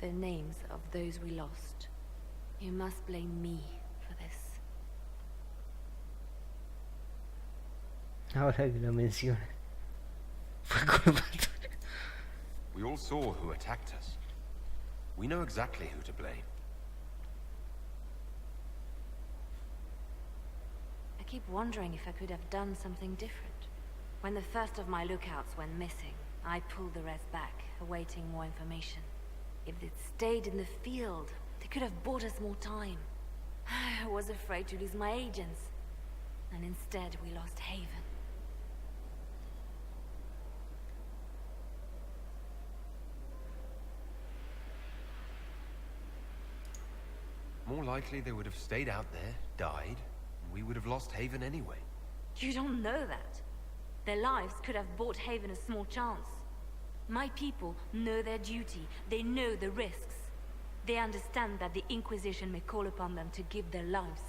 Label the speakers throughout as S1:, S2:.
S1: the names of those we lost. You must blame me for this.
S2: Ahora que lo menciona. Fue culpa tuya.
S3: We all saw who attacked us. We know exactly who to blame.
S1: I keep wondering if I could have done something different. When the first of my lookouts went missing, I pulled the rest back, awaiting more information. If they'd stayed in the field, they could have bought us more time. I was afraid to lose my agents. And instead, we lost Haven.
S3: More likely they would have stayed out there, died, and we would have lost Haven anyway.
S1: You don't know that. Their lives could have bought Haven a small chance. My people know their duty. They know the risks. They understand that the Inquisition may call upon them to give their lives.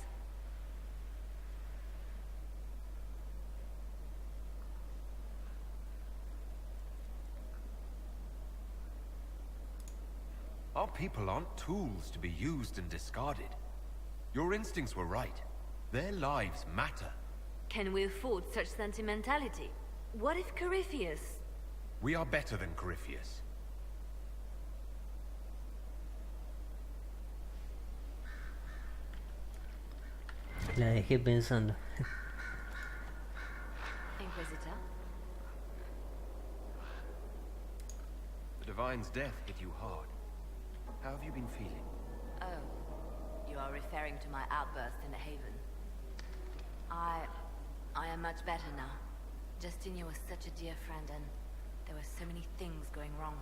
S3: Our people aren't tools to be used and discarded. Your instincts were right. Their lives matter.
S1: Can we afford such sentimentality? What if Corypheus...
S3: We are better than Corypheus.
S2: La dejé pensando.
S1: Inquisitor?
S3: The Divine's death hit you hard. How have you been feeling?
S1: Oh, you are referring to my outburst in the Haven. I am much better now. Justinia was such a dear friend, and there were so many things going wrong.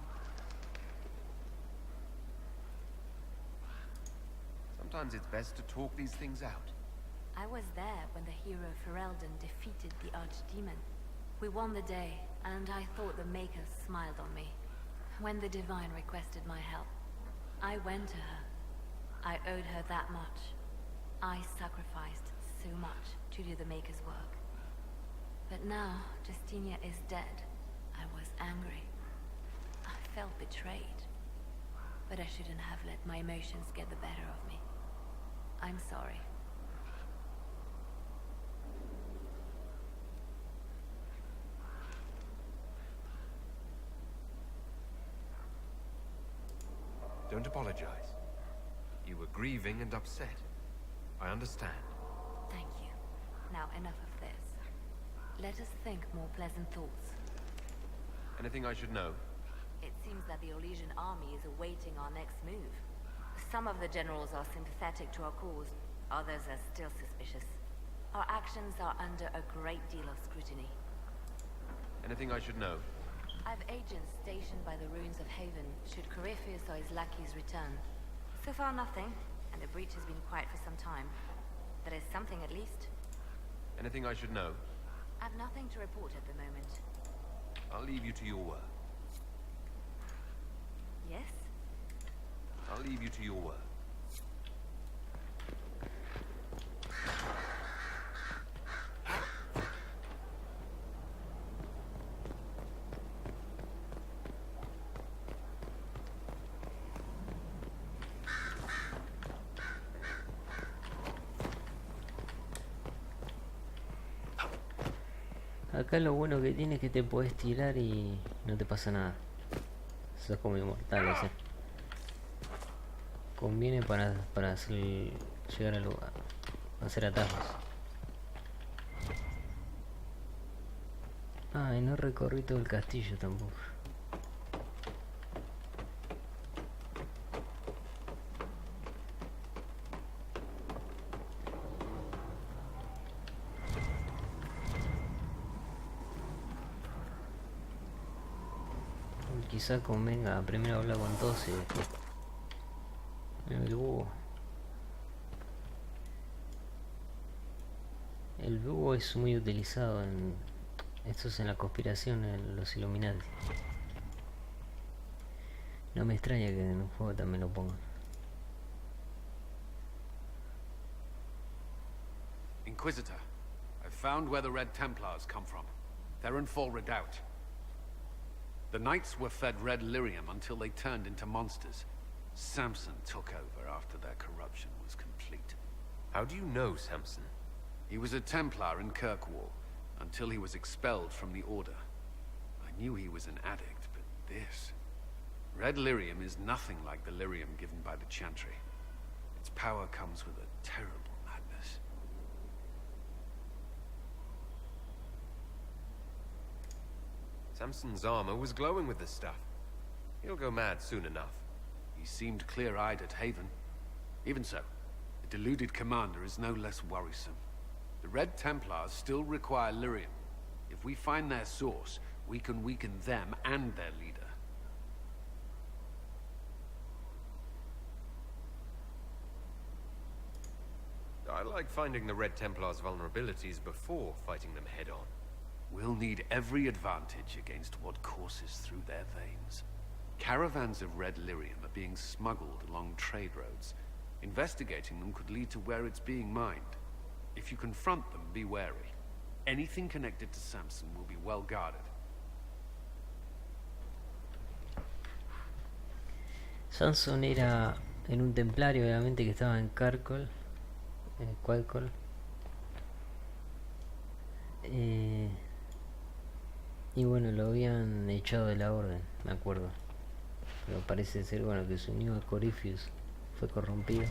S3: Sometimes it's best to talk these things out.
S1: I was there when the hero Ferelden defeated the Archdemon. We won the day, and I thought the Maker smiled on me. When the Divine requested my help, I went to her. I owed her that much. I sacrificed so much to do the Maker's work. But now, Justinia is dead. I was angry. I felt betrayed. But I shouldn't have let my emotions get the better of me. I'm sorry.
S3: Don't apologize. You were grieving and upset. I understand.
S1: Thank you. Now enough of this. Let us think more pleasant thoughts.
S3: Anything I should know?
S1: It seems that the Orlesian army is awaiting our next move. Some of the generals are sympathetic to our cause. Others are still suspicious. Our actions are under a great deal of scrutiny.
S3: Anything I should know?
S1: I've agents stationed by the ruins of Haven, should Corypheus or his lackeys return. So far nothing, and the breach has been quiet for some time. There is something at least.
S3: Anything I should know?
S1: I've nothing to report at the moment.
S3: I'll leave you to your work.
S1: Yes?
S3: I'll leave you to your work.
S2: Acá lo bueno que tiene es que te puedes tirar y no te pasa nada. Sos como inmortal, ese. Conviene para llegar al lugar, hacer atajos. Ah, y no recorrí todo el castillo tampoco. Quizá convenga primero hablar con todos y después. El búho. El búho es muy utilizado en... Esto es en la conspiración, en los Illuminati. No me extraña que en un juego también lo pongan.
S4: Inquisitor, I've found where the Red Templars come from. They're in Fall Redoubt. The Knights were fed red lyrium until they turned into monsters. Samson took over after their corruption was complete.
S3: How do you know Samson?
S4: He was a Templar in Kirkwall, until he was expelled from the Order. I knew he was an addict, but this... Red lyrium is nothing like the lyrium given by the Chantry. Its power comes with a terrible madness.
S3: Samson's armor was glowing with this stuff. He'll go mad soon enough.
S4: He seemed clear-eyed at Haven. Even so, the deluded commander is no less worrisome. The Red Templars still require lyrium. If we find their source, we can weaken them and their leader.
S3: I like finding the Red Templars' vulnerabilities before fighting them head-on.
S4: We'll need every advantage against what courses through their veins. Caravans of red lyrium are being smuggled along trade roads. Investigating them could lead to where it's being mined. If you confront them, be wary. Anything connected to Samson will be well guarded.
S2: Samson era en un templario, obviamente, que estaba en Qualcol. Y bueno, lo habían echado de la orden, me acuerdo. Pero parece ser, bueno, que se unió a Corypheus, fue corrompido.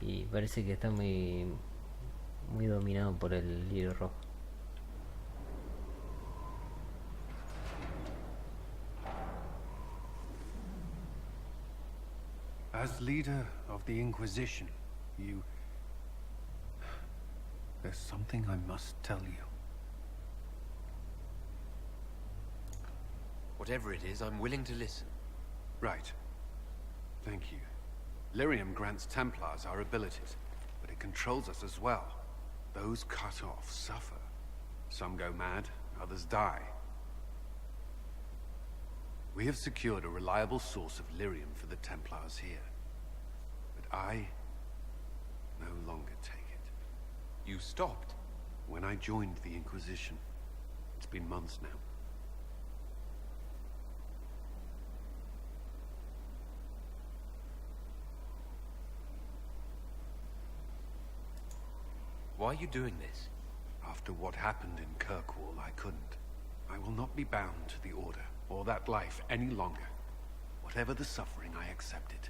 S2: Y parece que está muy dominado por el libro rojo.
S4: As leader of the Inquisition, you... There's something I must tell you.
S3: Whatever it is, I'm willing to listen.
S4: Right. Thank you. Lyrium grants Templars our abilities, but it controls us as well. Those cut off suffer. Some go mad, others die. We have secured a reliable source of lyrium for the Templars here. But I no longer take it.
S3: You stopped?
S4: When I joined the Inquisition. It's been months now.
S3: Why are you doing this?
S4: After what happened in Kirkwall, I couldn't. I will not be bound to the Order, or that life any longer. Whatever the suffering, I accept it.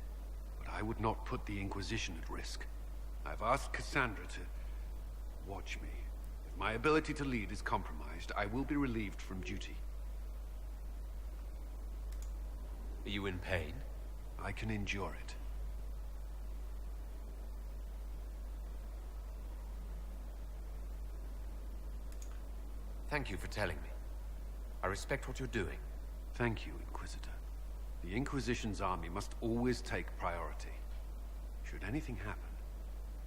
S4: But I would not put the Inquisition at risk. I've asked Cassandra to watch me. If my ability to lead is compromised, I will be relieved from duty.
S3: Are you in pain?
S4: I can endure it.
S3: Thank you for telling me. I respect what you're doing.
S4: Thank you, Inquisitor. The Inquisition's army must always take priority. Should anything happen,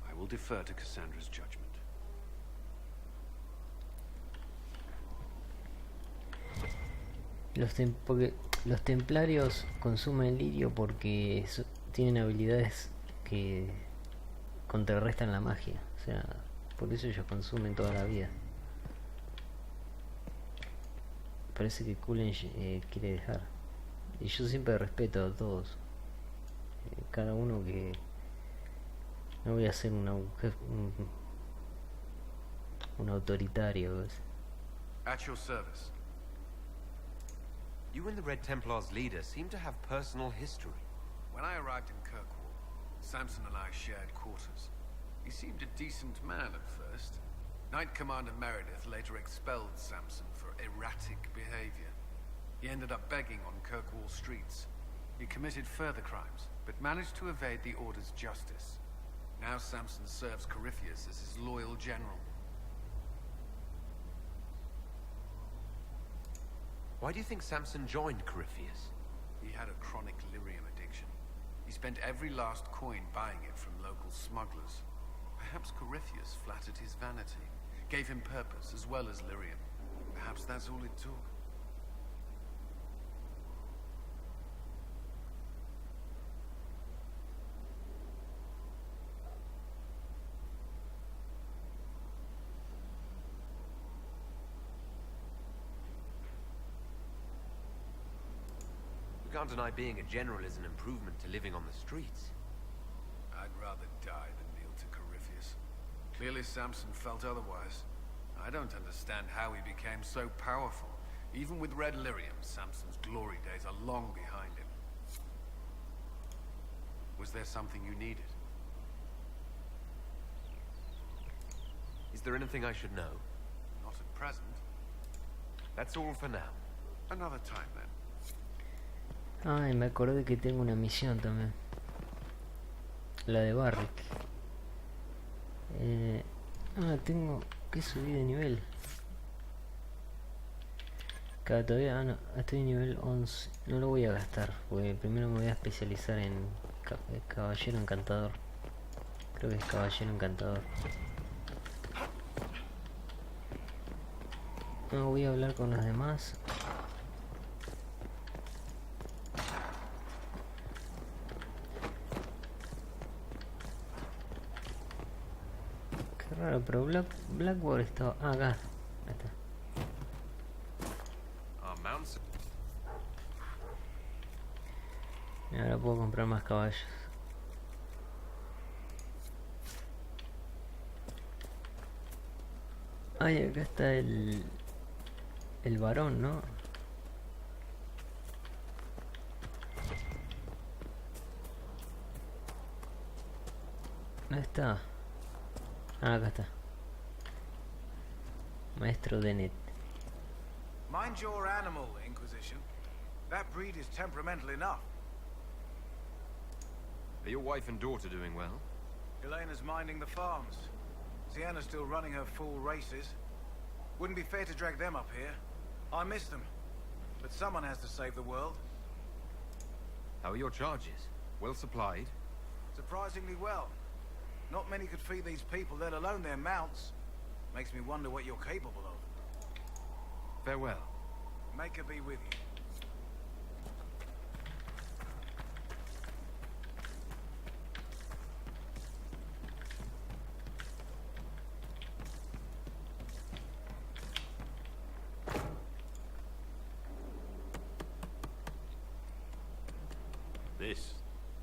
S4: I will defer to Cassandra's judgment.
S2: Porque los templarios consumen lirio porque tienen habilidades que contrarrestan la magia. O sea, por eso ellos consumen toda la vida. Parece que Cullen quiere dejar. Y yo siempre respeto a todos. Cada uno que... No voy a ser un autoritario, ¿ves?
S4: At your service.
S3: You and the Red Templars' leader seem to have personal history.
S4: When I arrived in Kirkwall, Samson and I shared quarters. He seemed a decent man at first. Knight Commander Meredith later expelled Samson for erratic behavior. He ended up begging on Kirkwall streets. He committed further crimes, but managed to evade the Order's justice. Now Samson serves Corypheus as his loyal general.
S3: Why do you think Samson joined Corypheus?
S4: He had a chronic lyrium addiction. He spent every last coin buying it from local smugglers. Perhaps Corypheus flattered his vanity, gave him purpose as well as lyrium. Perhaps that's all it took.
S3: can't deny being a general is an improvement to living on the streets.
S4: I'd rather die than kneel to Corypheus. Clearly Samson felt otherwise. I don't understand how he became so powerful. Even with Red Lyrium, Samson's glory days are long behind him. Was there something you needed?
S3: Is there anything I should know?
S4: Not at present.
S3: That's all for now.
S4: Another time then.
S2: Ay, me acordé que tengo una misión también. La de Barrick. Tengo que subir de nivel. Todavía no, estoy en nivel 11. No lo voy a gastar, porque primero me voy a especializar en Caballero Encantador. Creo que es Caballero Encantador. No, voy a hablar con los demás. Qué raro, pero Blackboard está... Ah, acá. Ahí está. Y ahora puedo comprar más caballos. Ay, acá está el varón, ¿no? ¿Dónde está? Ah, acá está. Maestro Denet.
S5: Mind your animal, Inquisition. That breed is temperamental enough.
S3: Are your wife and daughter doing well?
S5: Elena's minding the farms. Sienna's still running her full races. Wouldn't be fair to drag them up here. I miss them. But someone has to save the world.
S3: How are your charges? Well supplied?
S5: Surprisingly well. Not many could feed these people, let alone their mounts. Makes me wonder what you're capable of.
S3: Farewell.
S5: Make her be with you.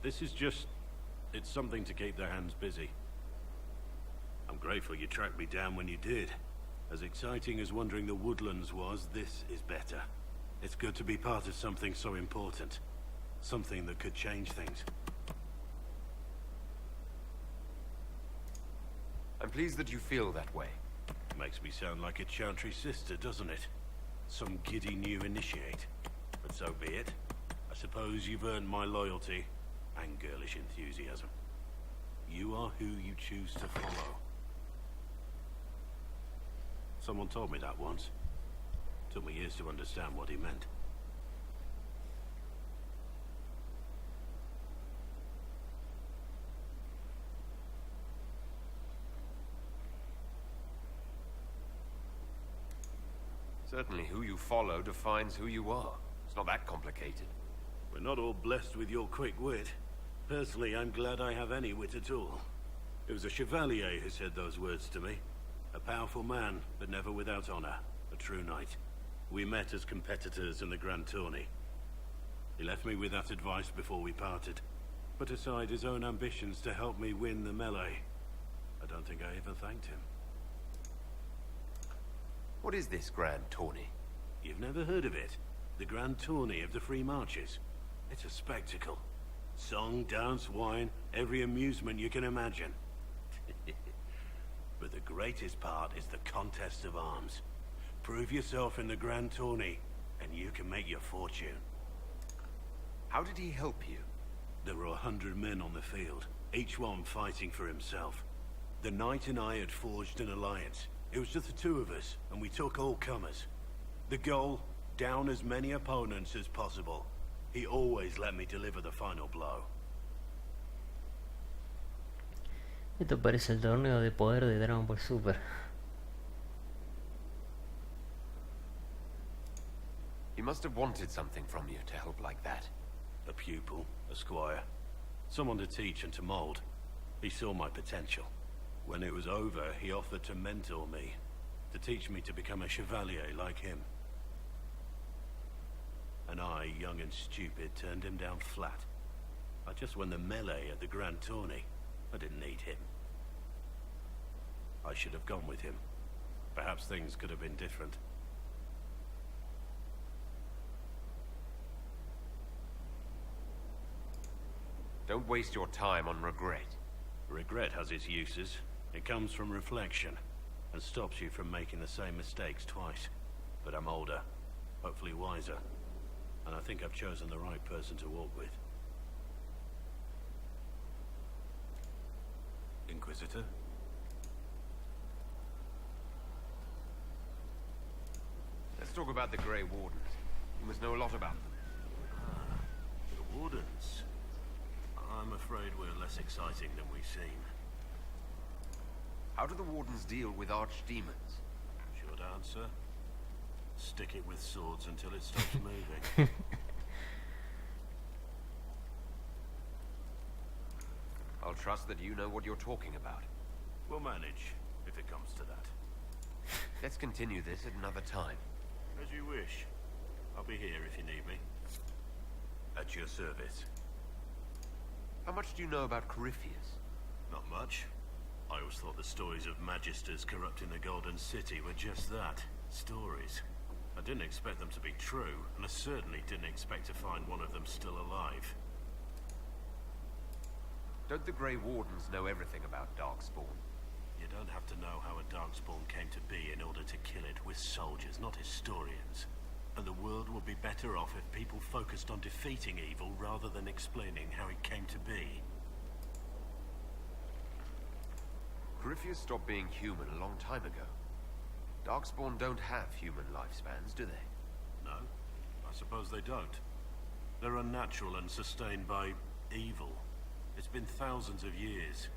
S6: This is just... it's something to keep their hands busy. I'm grateful you tracked me down when you did. As exciting as wandering the woodlands was, this is better. It's good to be part of something so important. Something that could change things.
S3: I'm pleased that you feel that way.
S6: Makes me sound like a Chantry sister, doesn't it? Some giddy new initiate. But so be it. I suppose you've earned my loyalty and girlish enthusiasm. You are who you choose to follow. Someone told me that once. Took me years to understand what he meant.
S3: Certainly who you follow defines who you are. It's not that complicated.
S6: We're not all blessed with your quick wit. Personally, I'm glad I have any wit at all. It was a chevalier who said those words to me. A powerful man, but never without honor. A true knight. We met as competitors in the Grand Tourney. He left me with that advice before we parted. Put aside his own ambitions to help me win the melee. I don't think I ever thanked him.
S3: What is this Grand Tourney?
S6: You've never heard of it? The Grand Tourney of the Free Marches. It's a spectacle. Song, dance, wine, every amusement you can imagine. But the greatest part is the contest of arms. Prove yourself in the Grand Tourney, and you can make your fortune.
S3: How did he help you?
S6: There were 100 men on the field, each one fighting for himself. The knight and I had forged an alliance. It was just the two of us, and we took all comers. The goal, down as many opponents as possible. He always let me deliver the final blow.
S2: Esto parece el torneo de poder de Dragon Ball Super.
S3: He must have wanted something from you to help like that.
S6: A pupil, a squire. Someone to teach and to mold. He saw my potential. When it was over, he offered to mentor me. To teach me to become a chevalier like him. And I, young and stupid, turned him down flat. I just won the melee at the Grand Tourney. I didn't need him. I should have gone with him. Perhaps things could have been different.
S3: Don't waste your time on regret.
S6: Regret has its uses. It comes from reflection, and stops you from making the same mistakes twice. But I'm older, hopefully wiser, and I think I've chosen the right person to walk with. Inquisitor?
S3: Let's talk about the Grey Wardens. You must know a lot about them.
S6: The Wardens? I'm afraid we're less exciting than we seem.
S3: How do the Wardens deal with archdemons?
S6: Short answer. Stick it with swords until it stops moving.
S3: I'll trust that you know what you're talking about.
S6: We'll manage, if it comes to that.
S3: Let's continue this at another time.
S6: As you wish. I'll be here if you need me. At your service.
S3: How much do you know about Corypheus?
S6: Not much. I always thought the stories of magisters corrupting the Golden City were just that. Stories. I didn't expect them to be true, and I certainly didn't expect to find one of them still alive.
S3: Don't the Grey Wardens know everything about Darkspawn?
S6: You don't have to know how a Darkspawn came to be in order to kill it. We're soldiers, not historians. And the world would be better off if people focused on defeating evil rather than explaining how it came to be.
S3: Corypheus stopped being human a long time ago. Darkspawn don't have human lifespans, do they?
S6: No, I suppose they don't. They're unnatural and sustained by evil. It's been thousands of years.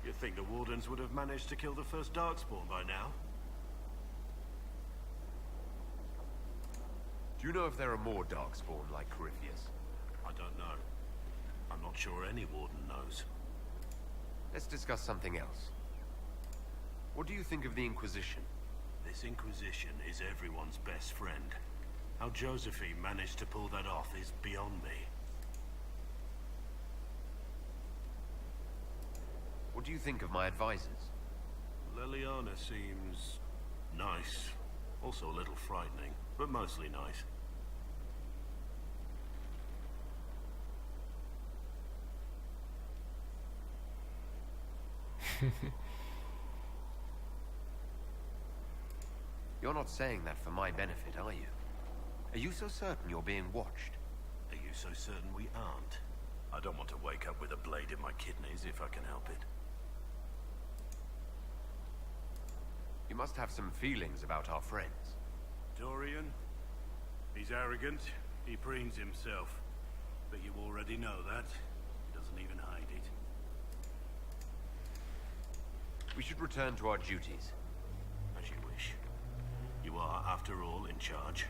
S6: You'd think the Wardens would have managed to kill the first Darkspawn by now.
S3: Do you know if there are more Darkspawn like Corypheus?
S6: I don't know. I'm not sure any Warden knows.
S3: Let's discuss something else. What do you think of the Inquisition?
S6: This Inquisition is everyone's best friend. How Josephine managed to pull that off is beyond me.
S3: What do you think of my advisors?
S6: Leliana seems nice. Also a little frightening, but mostly nice.
S3: You're not saying that for my benefit, are you? Are you so certain you're being watched?
S6: Are you so certain we aren't? I don't want to wake up with a blade in my kidneys if I can help it.
S3: You must have some feelings about our friends.
S6: Dorian? He's arrogant. He preens himself. But you already know that. He doesn't even hide it.
S3: We should return to our duties.
S6: As you wish. You are, after all, in charge.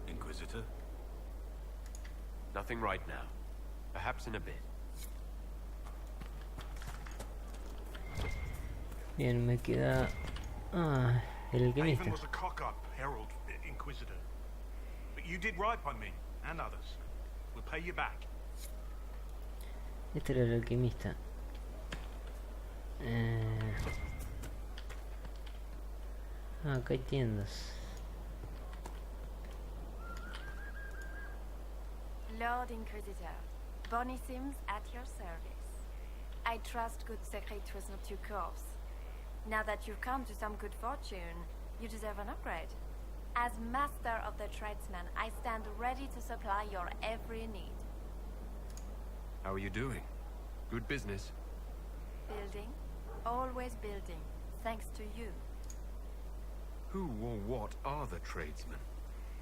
S6: Inquisitor?
S3: Nothing right now. Perhaps in a bit.
S2: Bien, me queda... Ah, el
S7: Haven
S2: alquimista.
S7: was a cock-up, Herald, Inquisitor. But you did right by me, and others. We'll pay you back.
S2: Este era el alquimista. Acá hay tiendas.
S8: Lord Inquisitor, Bonnie Sims at your service. I trust good secret was not too coarse. Now that you've come to some good fortune, you deserve an upgrade. As master of the tradesman, I stand ready to supply your every need.
S3: How are you doing? Good business?
S8: Building, always building, thanks to you.
S3: Who or what are the tradesmen?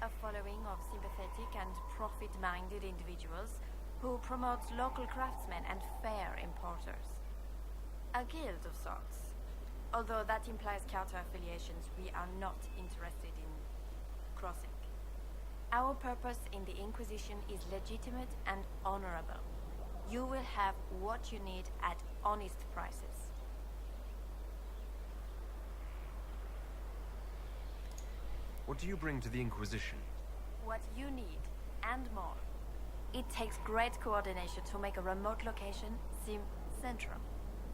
S8: A following of sympathetic and profit-minded individuals who promote local craftsmen and fair importers. A guild of sorts. Although that implies counter-affiliations we are not interested in crossing. Our purpose in the Inquisition is legitimate and honorable. You will have what you need at honest prices.
S3: What do you bring to the Inquisition?
S8: what you need, and more. It takes great coordination to make a remote location seem central.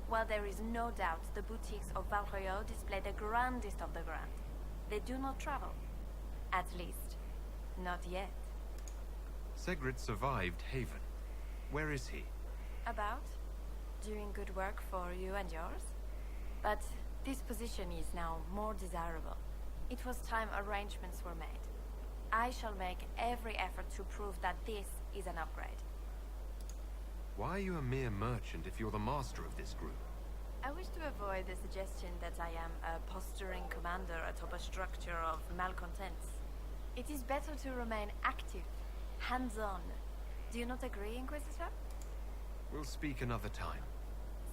S8: While there is no doubt the boutiques of Valreo display the grandest of the grand, they do not travel. At least, not yet.
S3: Segrid survived Haven. Where is he?
S8: About? Doing good work for you and yours? But this position is now more desirable. It was time arrangements were made. I shall make every effort to prove that this is an upgrade.
S3: Why are you a mere merchant if you're the master of this group?
S8: I wish to avoid the suggestion that I am a posturing commander atop a structure of malcontents. It is better to remain active, hands-on. Do you not agree, Inquisitor?
S3: We'll speak another time.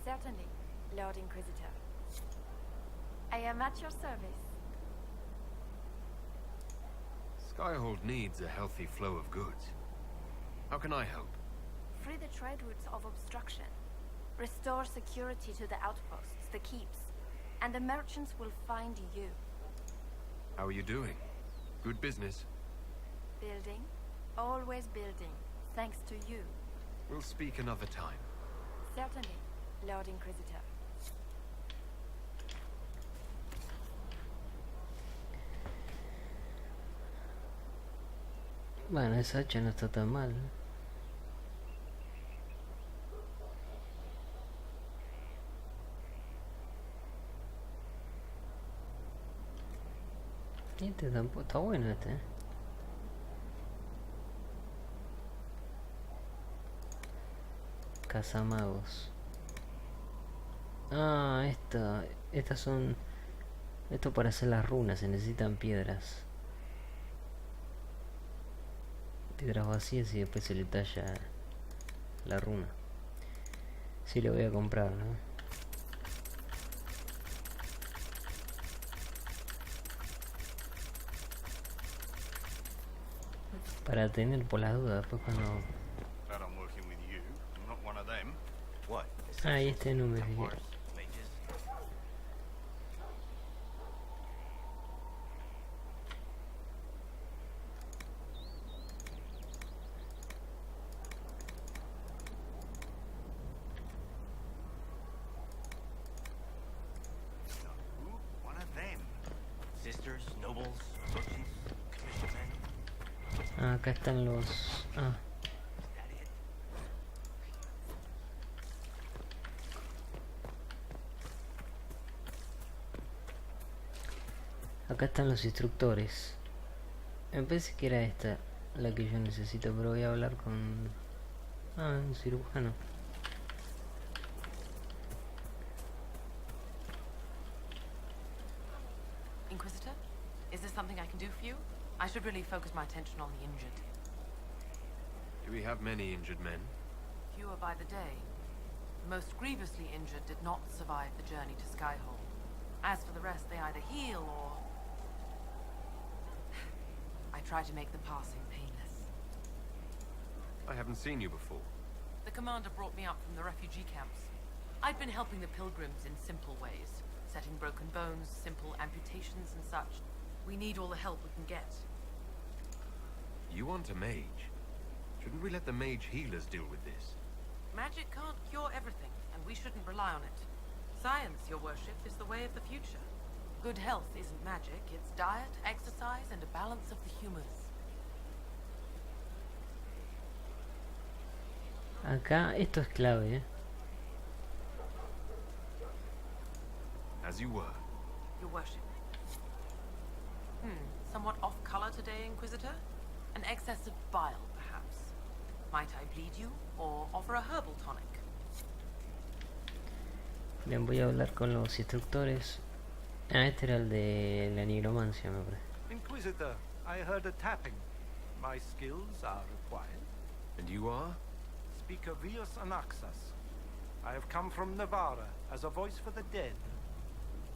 S8: Certainly, Lord Inquisitor. I am at your service.
S3: Skyhold needs a healthy flow of goods. How can I help?
S8: Free the trade routes of obstruction. Restore security to the outposts, the keeps. And the merchants will find you.
S3: How are you doing? Good business?
S8: Building. Always building. Thanks to you.
S3: We'll speak another time.
S8: Certainly, Lord Inquisitor.
S2: Bueno, esa hacha no está tan mal. Este tampoco está bueno este. Cazamagos. Ah, estas son. Esto para hacer las runas, se necesitan piedras. Piedras vacías y después se le talla la runa. Sí, lo voy a comprar, ¿no? Para tener por las dudas, después cuando...
S9: Glad I'm working with you. I'm not one of them.
S3: What?
S2: Ah, y este no me fijé.
S9: One of them. Sisters, nobles, merchants, commission men.
S2: Ah, acá están los... Ah. Acá están los instructores. Me parece que era esta la que yo necesito, pero voy a hablar con... Ah, un cirujano.
S10: Inquisitor, is there something I can do for you? I should really focus my attention on the injured.
S3: Do we have many injured men?
S10: Fewer by the day. The most grievously injured did not survive the journey to Skyhold. As for the rest, they either heal or... I try to make the passing painless.
S3: I haven't seen you before.
S10: The commander brought me up from the refugee camps. I'd been helping the pilgrims in simple ways, setting broken bones, simple amputations and such. We need all the help we can get.
S3: You want a mage? Shouldn't we let the mage healers deal with this?
S10: Magic can't cure everything, and we shouldn't rely on it. Science, your worship, is the way of the future. Good health isn't magic, it's diet, exercise, and a balance of the humors.
S2: Acá esto es clave, ¿eh?
S3: As you were.
S10: Your worship. Somewhat off-color today, Inquisitor? An excess of bile, perhaps. Might I bleed you, or offer a herbal tonic?
S2: Bien, voy a hablar con los instructores. Ah, este era el de la nigromancia, me parece.
S5: Inquisitor, I heard a tapping. My skills are required.
S3: And you are?
S5: Speaker Vios Anaxas. I have come from Navarra as a voice for the dead.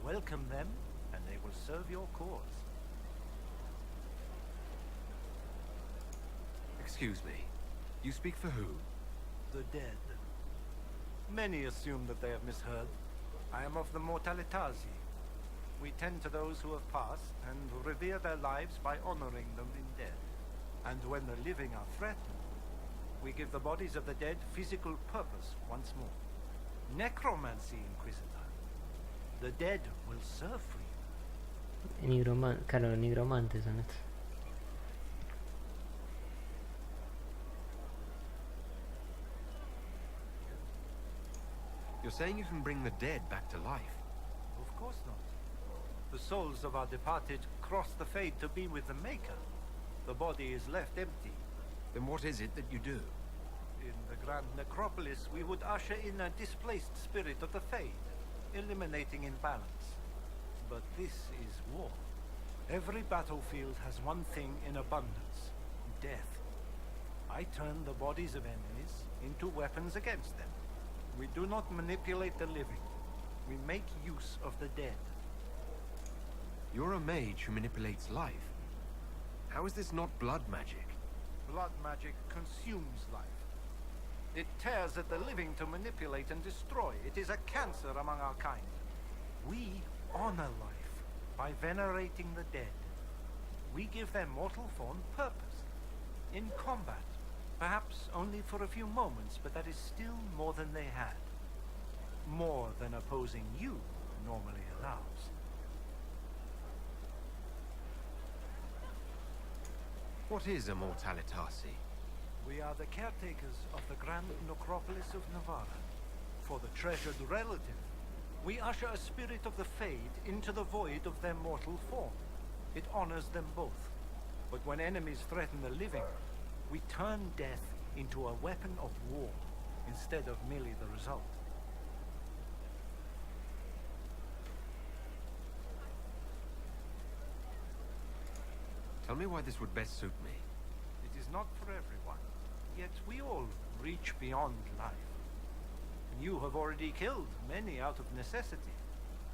S5: Welcome them, and they will serve your cause.
S3: Excuse me. You speak for who?
S5: The dead. Many assume that they have misheard. I am of the Mortalitasi. We tend to those who have passed and revere their lives by honoring them in death.
S11: And when the living are threatened, we give the bodies of the dead physical purpose once more. Necromancy, Inquisitor. The dead will serve for you.
S2: Claro, nigromantes son estos.
S3: You're saying you can bring the dead back to life?
S11: Of course not. The souls of our departed cross the fade to be with the Maker. The body is left empty.
S3: Then what is it that you do?
S11: In the Grand Necropolis, we would usher in a displaced spirit of the Fade, eliminating imbalance. But this is war. Every battlefield has one thing in abundance: death. I turn the bodies of enemies into weapons against them. We do not manipulate the living. We make use of the dead.
S3: You're a mage who manipulates life. How is this not blood magic?
S11: Blood magic consumes life. It tears at the living to manipulate and destroy. It is a cancer among our kind. We honor life by venerating the dead. We give their mortal form purpose. In combat, perhaps only for a few moments, but that is still more than they had. More than opposing you normally allows.
S3: What is a mortalitasi?
S11: We are the caretakers of the Grand Necropolis of Navarra. For the treasured relative, we usher a spirit of the Fade into the void of their mortal form. It honors them both. But when enemies threaten the living, we turn death into a weapon of war, instead of merely the result.
S3: Tell me why this would best suit me.
S11: It is not for everyone, yet we all reach beyond life. And you have already killed many out of necessity.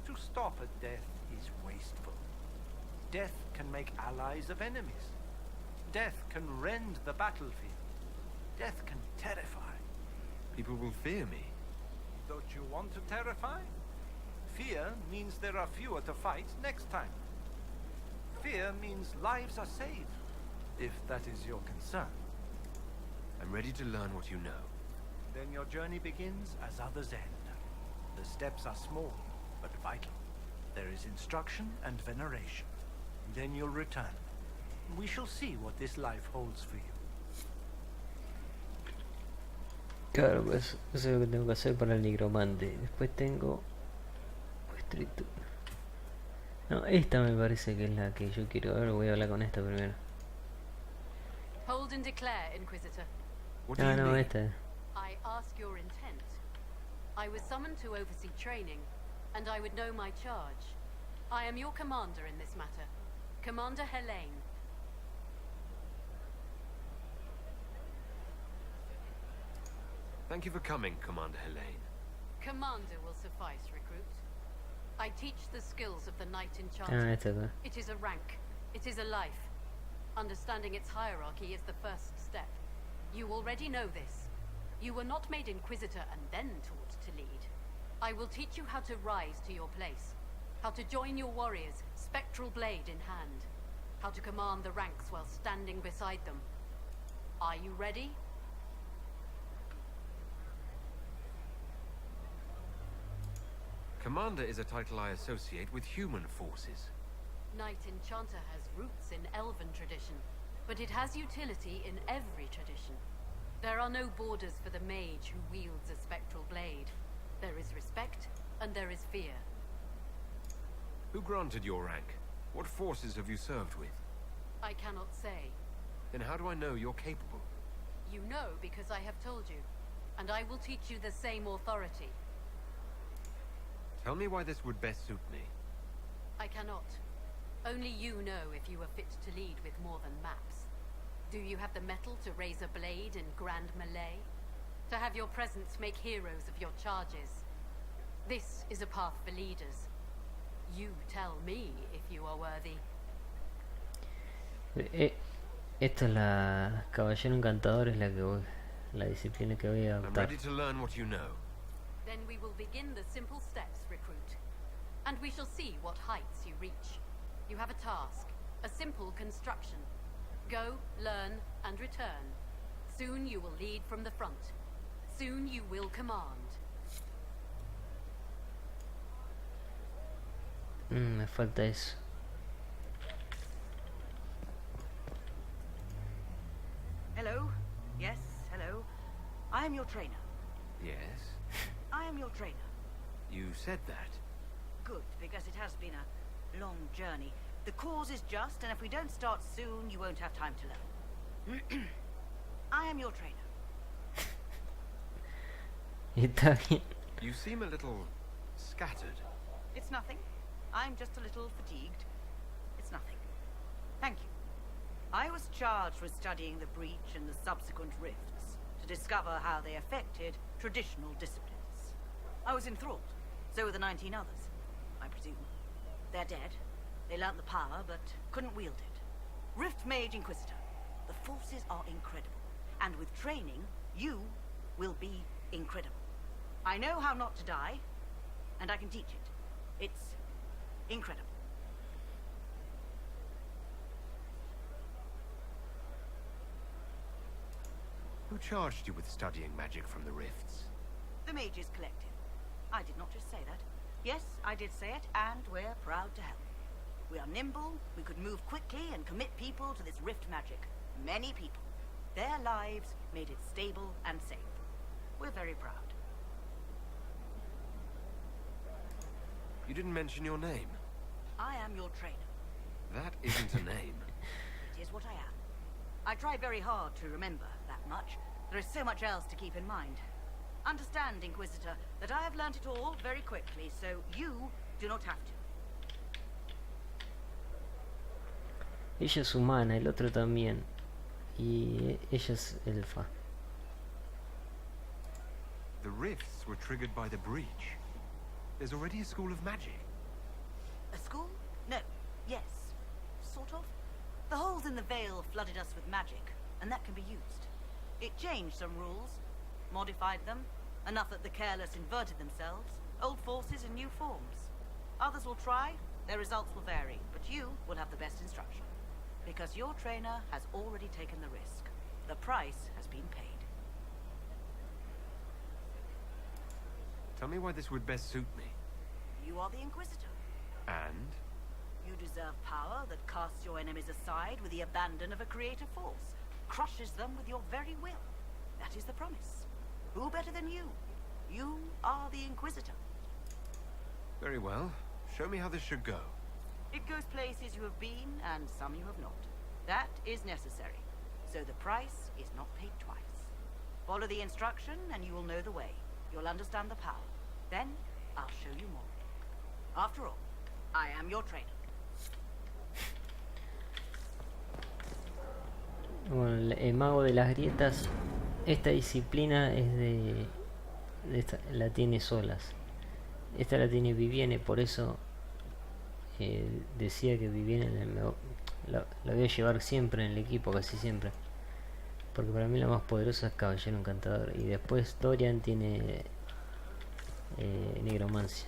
S11: To stop at death is wasteful. Death can make allies of enemies. Death can rend the battlefield. Death can terrify.
S3: People will fear me.
S11: Don't you want to terrify? Fear means there are fewer to fight next time. Fear means lives are saved, if that is your concern.
S3: I'm ready to learn what you know.
S11: Then your journey begins as others end. The steps are small, but vital. There is instruction and veneration. Then you'll return. We shall see what this life holds for you.
S2: Claro, pues eso es lo que tengo que hacer para el nigromante. Después tengo... No, esta me parece que es la que yo quiero. A ver, voy a hablar con esta primero.
S12: Hold and declare, Inquisitor.
S3: What do you
S2: No,
S3: mean?
S2: esta.
S12: I ask your intent. I was summoned to oversee training, and I would know my charge. I am your commander in this matter, Commander Helene.
S3: Thank you for coming, Commander Helene.
S12: Commander will suffice, recruit. I teach the skills of the Knight Enchanter.
S2: Esta acá.
S12: It is a rank. It is a life. Understanding its hierarchy is the first step. You already know this. You were not made Inquisitor and then taught to lead. I will teach you how to rise to your place. How to join your warriors, spectral blade in hand. How to command the ranks while standing beside them. Are you ready?
S3: Commander is a title I associate with human forces.
S12: Knight Enchanter has roots in Elven tradition, but it has utility in every tradition. There are no borders for the mage who wields a spectral blade. There is respect, and there is fear.
S3: Who granted your rank? What forces have you served with?
S12: I cannot say.
S3: Then how do I know you're capable?
S12: You know because I have told you, and I will teach you the same authority.
S3: Tell me why this would best suit me.
S12: I cannot. Only you know if you are fit to lead with more than maps. Do you have the mettle to raise a blade in grand melee? To have your presence make heroes of your charges? This is a path for leaders. You tell me if you are worthy.
S2: Esta es la Caballero Encantador, es la que voy, la disciplina que voy a
S3: I'm
S2: adoptar.
S3: ready to learn what you know.
S12: Then we will begin the simple steps, recruit. And we shall see what heights you reach. You have a task, a simple construction. Go, learn, and return. Soon you will lead from the front. Soon you will command.
S2: Me falta eso.
S13: Hello? Yes, hello. I am your trainer.
S3: Yes?
S13: I am your trainer.
S3: You said that.
S13: Good, because it has been a long journey. The cause is just, and if we don't start soon, you won't have time to learn. I am your trainer.
S2: Está bien.
S3: You seem a little scattered.
S13: It's nothing. I'm just a little fatigued. It's nothing. Thank you. I was charged with studying the breach and the subsequent rifts to discover how they affected traditional disciplines. I was enthralled. So were the 19 others, I presume. They're dead. They learnt the power, but couldn't wield it. Rift Mage Inquisitor. The forces are incredible. And with training, you will be incredible. I know how not to die, and I can teach it. It's incredible.
S3: Who charged you with studying magic from the rifts?
S13: The Mages Collective. I did not just say that. Yes, I did say it, and we're proud to help. We are nimble, we could move quickly and commit people to this rift magic. Many people. Their lives made it stable and safe. We're very proud.
S3: You didn't mention your name.
S13: I am your trainer.
S3: That isn't a name.
S13: It is what I am. I try very hard to remember that much. There is so much else to keep in mind. Understand, Inquisitor, that I have learnt it all very quickly, so you do not have to.
S2: Ella es humana, el otro también. Y ella es elfa.
S3: The rifts were triggered by the breach. There's already a school of magic.
S13: A school? No. Yes. Sort of. The holes in the veil flooded us with magic, and that can be used. It changed some rules, modified them, enough that the careless inverted themselves, old forces in new forms. Others will try, their results will vary, but you will have the best instruction. Because your trainer has already taken the risk. The price has been paid.
S3: Tell me why this would best suit me.
S13: You are the Inquisitor.
S3: And?
S13: You deserve power that casts your enemies aside with the abandon of a creative force, crushes them with your very will. That is the promise. Who better than you? You are the Inquisitor.
S3: Very well. Show me how this should go.
S13: It goes places you have been, and some you have not. That is necessary. So the price is not paid twice. Follow the instruction, and you will know the way. You'll understand the power. Then, I'll show you more. After all, I am your trainer.
S2: Bueno, el mago de las grietas, esta disciplina es la tiene solas. Esta la tiene Vivienne, por eso decía que Vivienne la voy a llevar siempre en el equipo, casi siempre. Porque para mí la más poderosa es Caballero Encantador. Y después Dorian tiene Negromancia.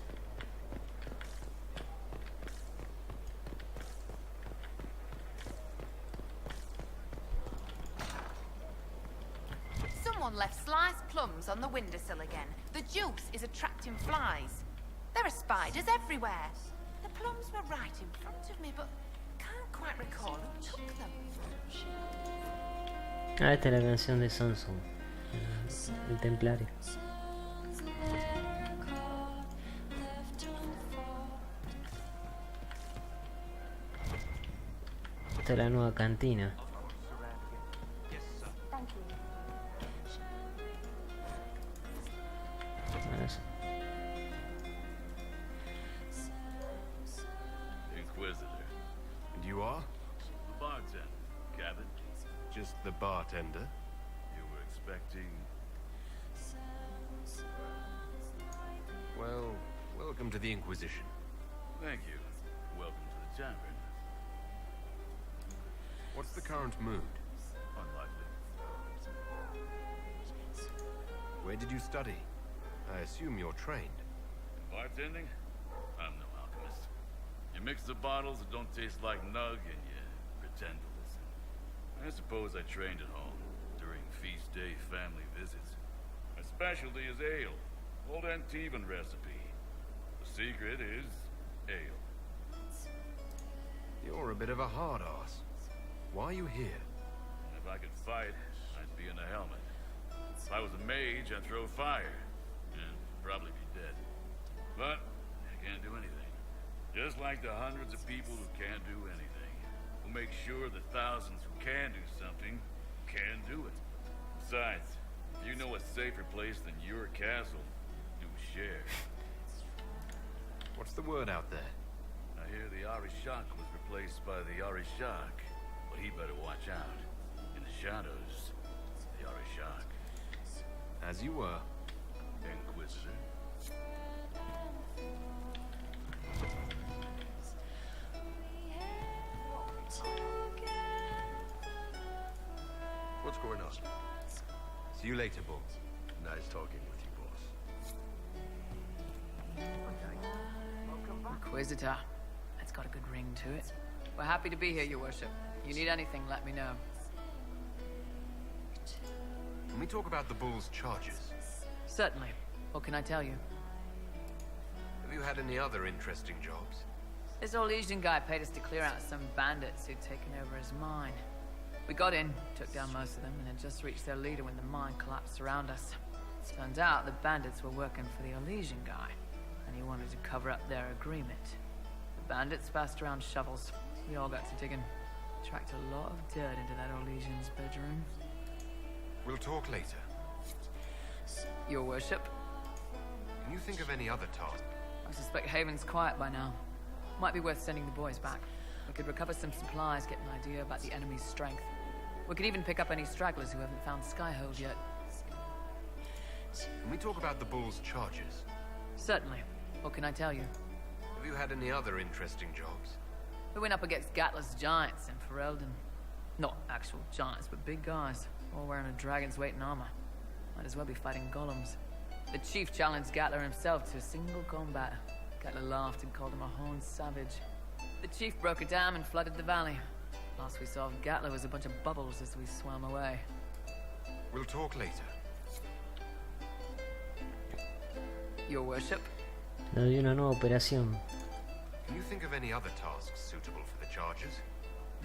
S14: Someone left sliced plums on the windowsill again. The juice is attracting flies. There are spiders everywhere. The plums were right in front of me, but can't quite recall who took them.
S2: Ah, esta es la canción de Samson, el templario. Esta es la nueva cantina.
S6: Inquisitor.
S3: And you are?
S6: The bartender, Cabin.
S3: Just the bartender?
S6: You were expecting...
S3: Well, welcome to the Inquisition.
S6: Thank you. Welcome to the tavern.
S3: What's the current mood?
S6: Unlikely.
S3: Where did you study? I assume you're trained.
S6: Bartending? I'm no alchemist. You mix the bottles that don't taste like nug and you pretend to listen. I
S15: suppose I trained at home, during feast day family visits. My specialty is ale. Old Antivan recipe. The secret is ale.
S3: You're a bit of a hard-ass. Why are you here?
S15: If I could fight, I'd be in a helmet. If I was a mage, I'd throw fire. And probably be dead. But I can't do anything. Just like the hundreds of people who can't do anything. Who make sure the thousands who can do something can do it. Besides, if you know a safer place than your castle, do share.
S3: What's the word out there?
S15: I hear the Arishak was replaced by the Arishak, but he better watch out. In the shadows, the Arishak.
S3: As you were.
S15: Inquisitor.
S16: What's going on?
S3: See you later, Bull.
S16: Nice talking with you, boss.
S10: Inquisitor. That's got a good ring to it. We're happy to be here, Your Worship. You need anything, let me know.
S3: Can we talk about the Bull's charges?
S10: Certainly. What can I tell you?
S3: Have you had any other interesting jobs?
S10: This old Legion guy paid us to clear out some bandits who'd taken over his mine. We got in, took down most of them, and had just reached their leader when the mine collapsed around us. Turns out the bandits were working for the Elysian guy, and he wanted to cover up their agreement. The bandits passed around shovels. We all got to digging. Tracked a lot of dirt into that Elysian's bedroom.
S3: We'll talk later.
S10: Your Worship?
S3: Can you think of any other task?
S10: I suspect Haven's quiet by now. Might be worth sending the boys back. We could recover some supplies, get an idea about the enemy's strength. We could even pick up any stragglers who haven't found Skyhold yet.
S3: Can we talk about the Bull's charges?
S10: Certainly. What can I tell you?
S3: Have you had any other interesting jobs?
S10: We went up against Gatler's giants in Ferelden. Not actual giants, but big guys, all wearing a dragon's weight in armor. Might as well be fighting golems. The chief challenged Gatler himself to a single combat. Gatler laughed and called him a horned savage. The chief broke a dam and flooded the valley. Last we saw of Gatler was a bunch of bubbles as we swam away.
S3: We'll talk later.
S10: Your Worship?
S2: Le doy una nueva operación.
S3: Can you think of any other tasks suitable for the charges?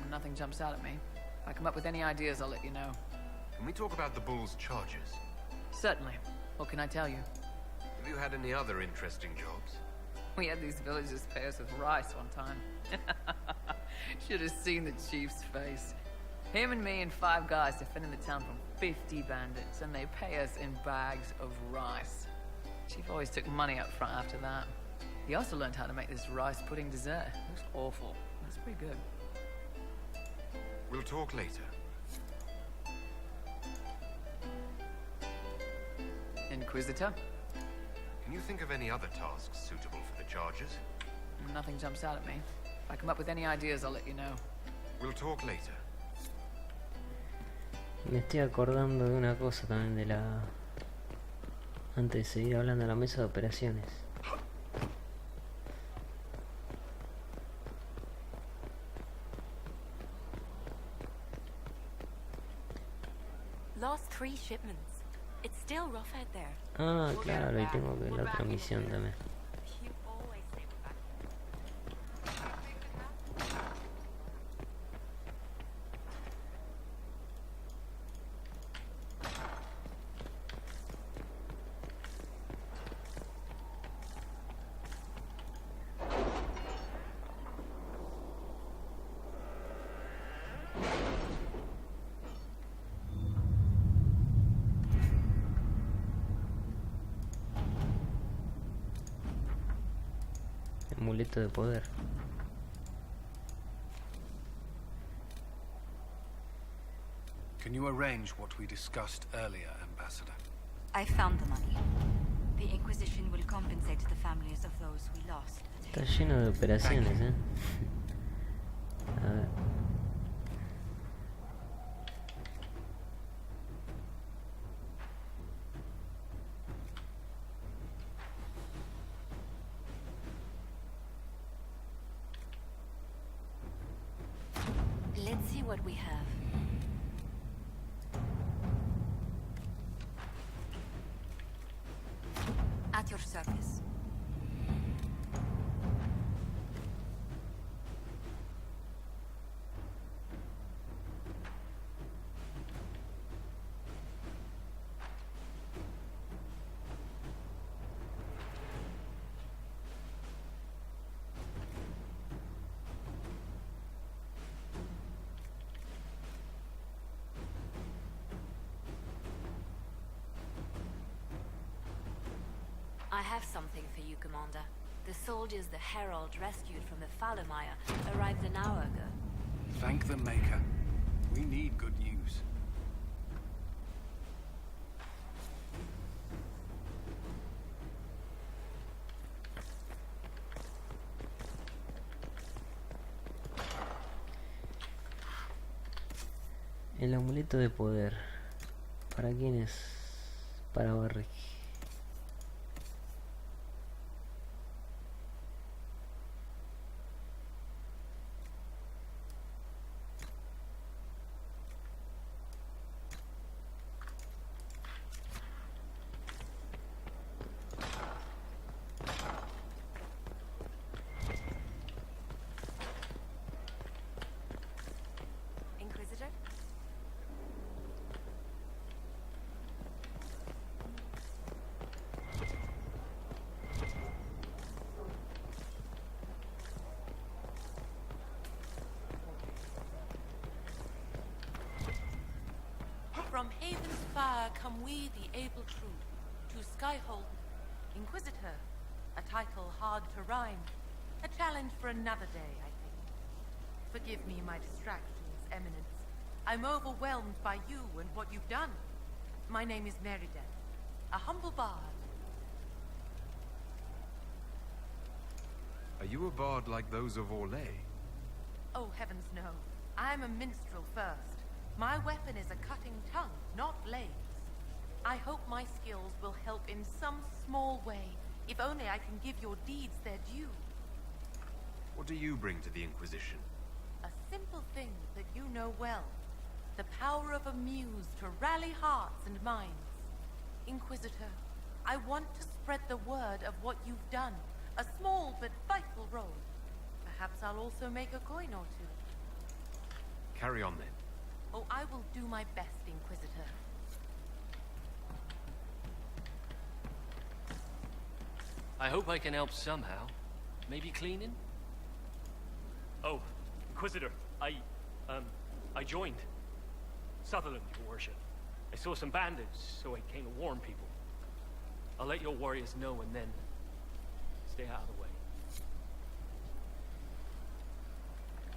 S10: Nothing jumps out at me. If I come up with any ideas, I'll let you know.
S3: Can we talk about the Bull's charges?
S10: Certainly. What can I tell you?
S3: Have you had any other interesting jobs?
S10: We had these villagers pay us with rice one time. Should have seen the chief's face. Him and me and 5 guys defending the town from 50 bandits, and they pay us in bags of rice. Chief always took money up front after that. He also learned how to make this rice pudding dessert. It was awful. It's pretty good.
S3: We'll talk later.
S10: Inquisitor?
S3: Can you think of any other tasks suitable for the charges?
S10: Nothing jumps out at me. If I come up with any ideas, I'll let you know.
S3: We'll talk later.
S2: Me estoy acordando de una cosa también de la... Antes de seguir hablando de la mesa de operaciones.
S1: Lost 3 shipments. It's still rough out there.
S2: Ah, claro, y tengo que la otra misión también.
S1: You always say we're back.
S2: Amuleto de poder.
S4: Can you arrange what we discussed earlier, Ambassador?
S17: I found the money. The Inquisition will compensate the families of those we lost.
S2: Está lleno de operaciones, A ver.
S1: Let's see what we have.
S17: your service.
S1: I have something for you, Commander. The soldiers the Herald rescued from the Fallermire arrived an hour ago.
S4: Thank the Maker. We need good news.
S2: El amuleto de poder. ¿Para quién es? Para Barry.
S8: Inquisitor?
S14: From Haven's Fire come we, the able true, to Skyhold. Inquisitor, a title hard to rhyme. A challenge for another day, I think. Forgive me my distractions, Eminence. I'm overwhelmed by you and what you've done. My name is Meredith, a humble bard.
S3: Are you a bard like those of Orlais?
S14: Oh, heavens no. I'm a minstrel first. My weapon is a cutting tongue, not blades. I hope my skills will help in some small way, if only I can give your deeds their due.
S3: What do you bring to the Inquisition?
S14: A simple thing that you know well. The power of a muse to rally hearts and minds. Inquisitor, I want to spread the word of what you've done. A small but vital role. Perhaps I'll also make a coin or two.
S3: Carry on then.
S14: Oh, I will do my best, Inquisitor.
S18: I hope I can help somehow. Maybe cleaning?
S19: Oh, Inquisitor, I joined. Sutherland, your worship. I saw some bandits, so I came to warn people. I'll let your warriors know and then stay out of the way.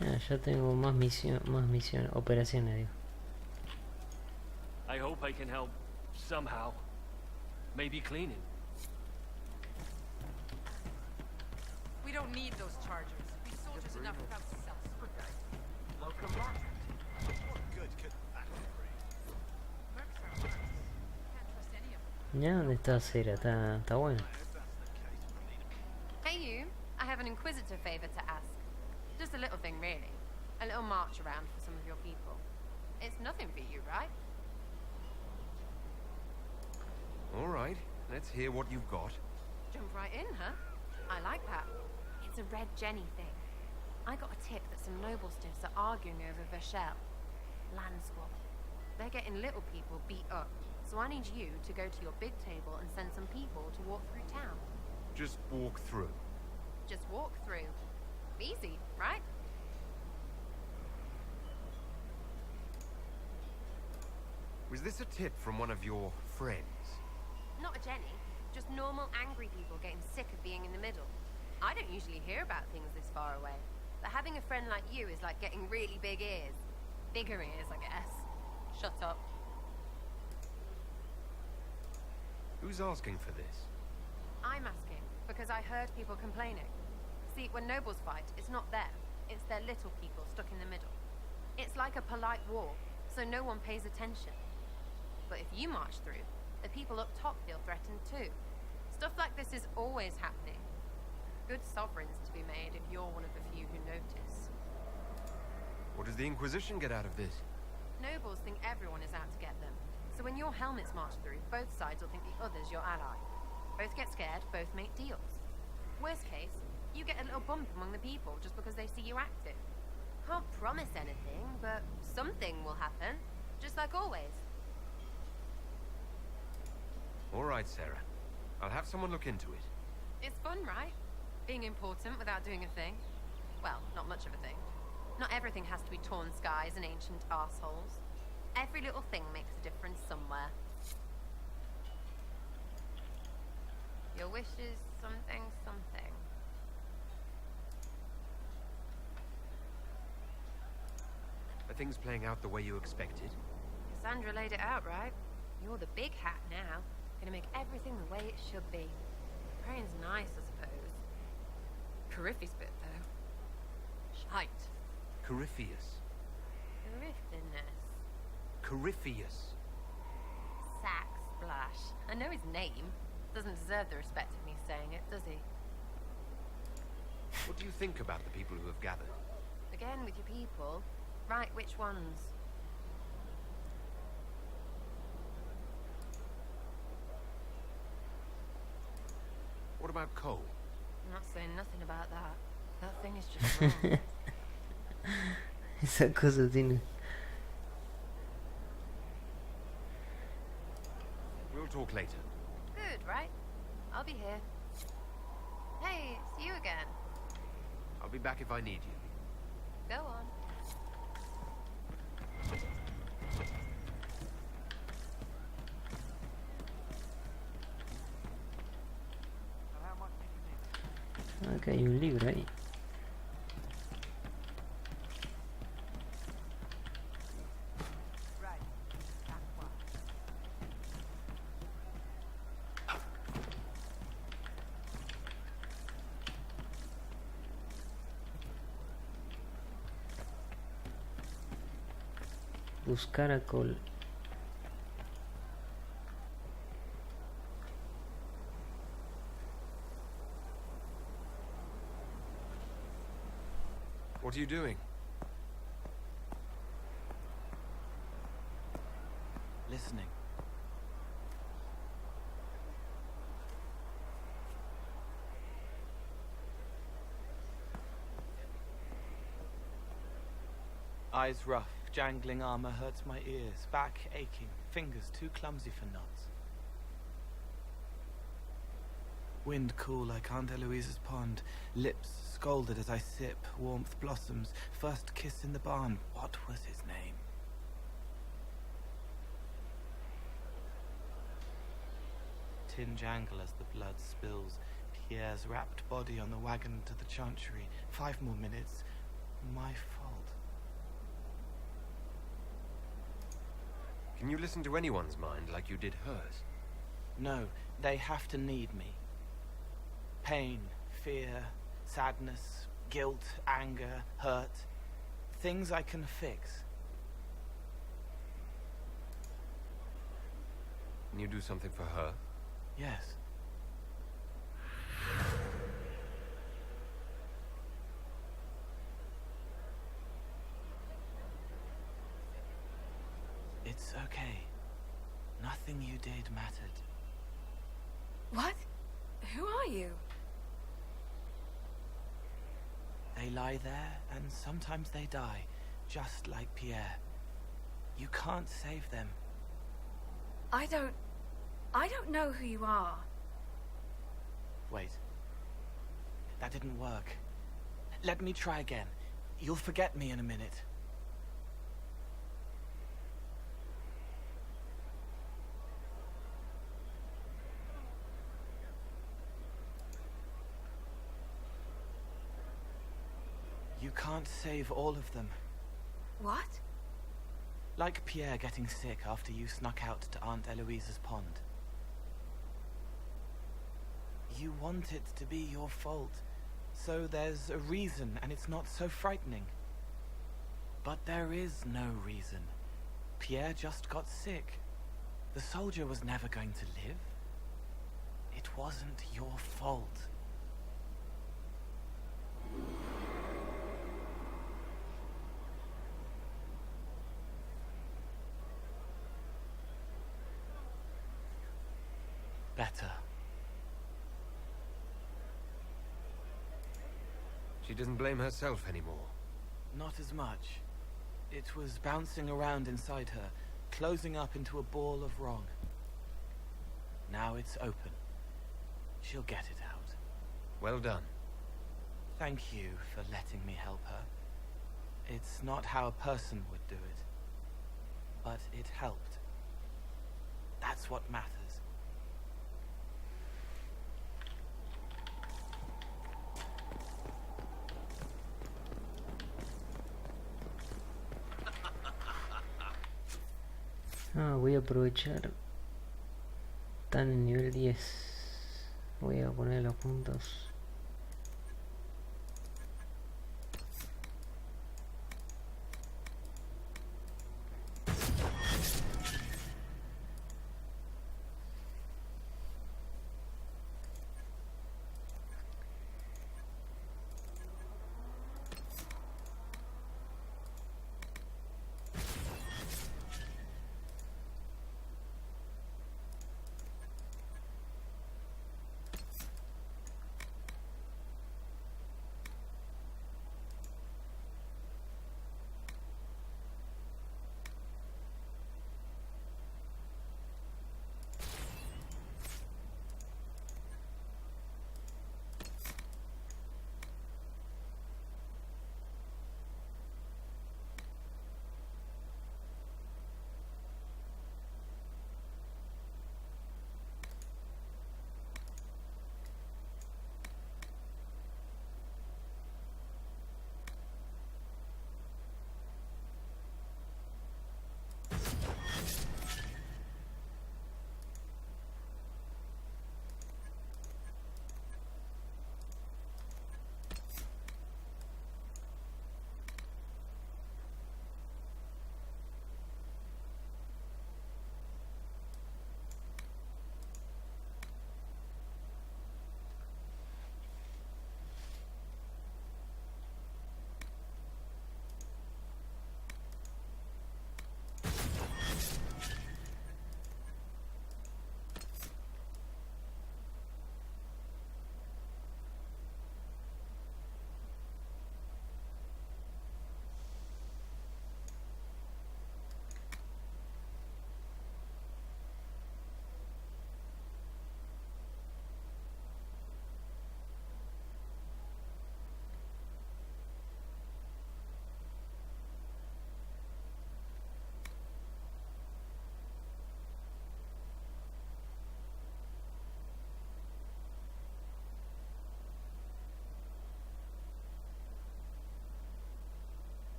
S2: Ah, ya tengo más misión, operaciones, digo.
S19: I hope I can help somehow.
S18: Maybe cleaning.
S14: We don't need those chargers. We soldiers enough without self.
S11: Welcome back. What good could that bring?
S14: Mercs are mercs. Can't trust any of them.
S2: Ya, ¿dónde está Cera? Está bueno.
S12: Hey you, I have an Inquisitor favor to ask. Just a little thing really. A little march around for some of your people. It's nothing for you, right?
S3: All right, let's hear what you've got.
S12: Jump right in, huh? I like that. It's a Red Jenny thing. I got a tip that some noble stiffs are arguing over Vachel. Land squabble. They're getting little people beat up. So I need you to go to your big table and send some people to walk through town.
S3: Just walk through.
S12: Just walk through. Easy, right?
S3: Was this a tip from one of your friends?
S12: Not a Jenny. Just normal angry people getting sick of being in the middle. I don't usually hear about things this far away. But having a friend like you is like getting really big ears. Bigger ears, I guess. Shut up.
S3: Who's asking for this?
S12: I'm asking because I heard people complaining. See, when nobles fight, it's not them. It's their little people stuck in the middle. It's like a polite war, so no one pays attention. But if you march through, the people up top feel threatened too. Stuff like this is always happening. Good sovereigns to be made if you're one of the few who notice.
S3: What does the Inquisition get out of this?
S12: Nobles think everyone is out to get them. So when your helmets march through, both sides will think the other's your ally.
S14: Both get scared, both make deals. Worst case, you get a little bump among the people just because they see you active. Can't promise anything, but something will happen, just like always.
S3: All right, Sarah. I'll have someone look into it.
S14: It's fun, right? Being important without doing a thing. Well, not much of a thing. Not everything has to be torn skies and ancient arseholes. Every little thing makes a difference somewhere. Your wish is something, something.
S3: Are things playing out the way you expected?
S14: Cassandra laid it out, right? You're the big hat now. Gonna make everything the way it should be. Praying's nice, I suppose. Corypheus bit, though. Shite.
S3: Corypheus.
S14: Corypheus.
S3: Corypheus.
S14: Sack Splash. I know his name. Doesn't deserve the respect of me saying it, does he?
S3: What do you think about the people who have gathered?
S14: Again, with your people. Right, which ones?
S3: What about Cole?
S14: I'm not saying nothing about that. That thing is just wrong.
S2: Esa cosa tiene...
S3: We'll talk later.
S14: Good, right? I'll be here. Hey, it's you again.
S3: I'll be back if I need you.
S14: Go on.
S2: Acá hay un libro ahí. Buscar a Cole.
S3: What are you doing?
S5: Listening. Eyes rough, jangling armor hurts my ears, back aching, fingers too clumsy for knots. Wind cool like Aunt Eloise's pond, lips scalded as I sip, warmth blossoms, first kiss in the barn, what was his name? Tin jangle as the blood spills, Pierre's wrapped body on the wagon to the chantry, 5 more minutes, my fault.
S3: Can you listen to anyone's mind like you did hers?
S5: No, they have to need me. Pain, fear, sadness, guilt, anger, hurt. Things I can fix.
S3: Can you do something for her?
S5: Yes. It's okay. Nothing you did mattered.
S14: What? Who are you?
S5: They lie there, and sometimes they die, just like Pierre. You can't save them.
S17: I don't know who you are.
S5: Wait. That didn't work. Let me try again. You'll forget me in a minute. You can't save all of them.
S17: What?
S5: Like Pierre getting sick after you snuck out to Aunt Eloise's pond. You want it to be your fault, so there's a reason and it's not so frightening. But there is no reason. Pierre just got sick. The soldier was never going to live. It wasn't your fault. Better.
S3: She doesn't blame herself anymore.
S5: Not as much. It was bouncing around inside her, closing up into a ball of wrong. Now it's open. She'll get it out.
S3: Well done.
S5: Thank you for letting me help her. It's not how a person would do it. But it helped. That's what matters.
S2: Voy a aprovechar. Están en nivel 10. Voy a poner los puntos.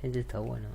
S2: Este está bueno.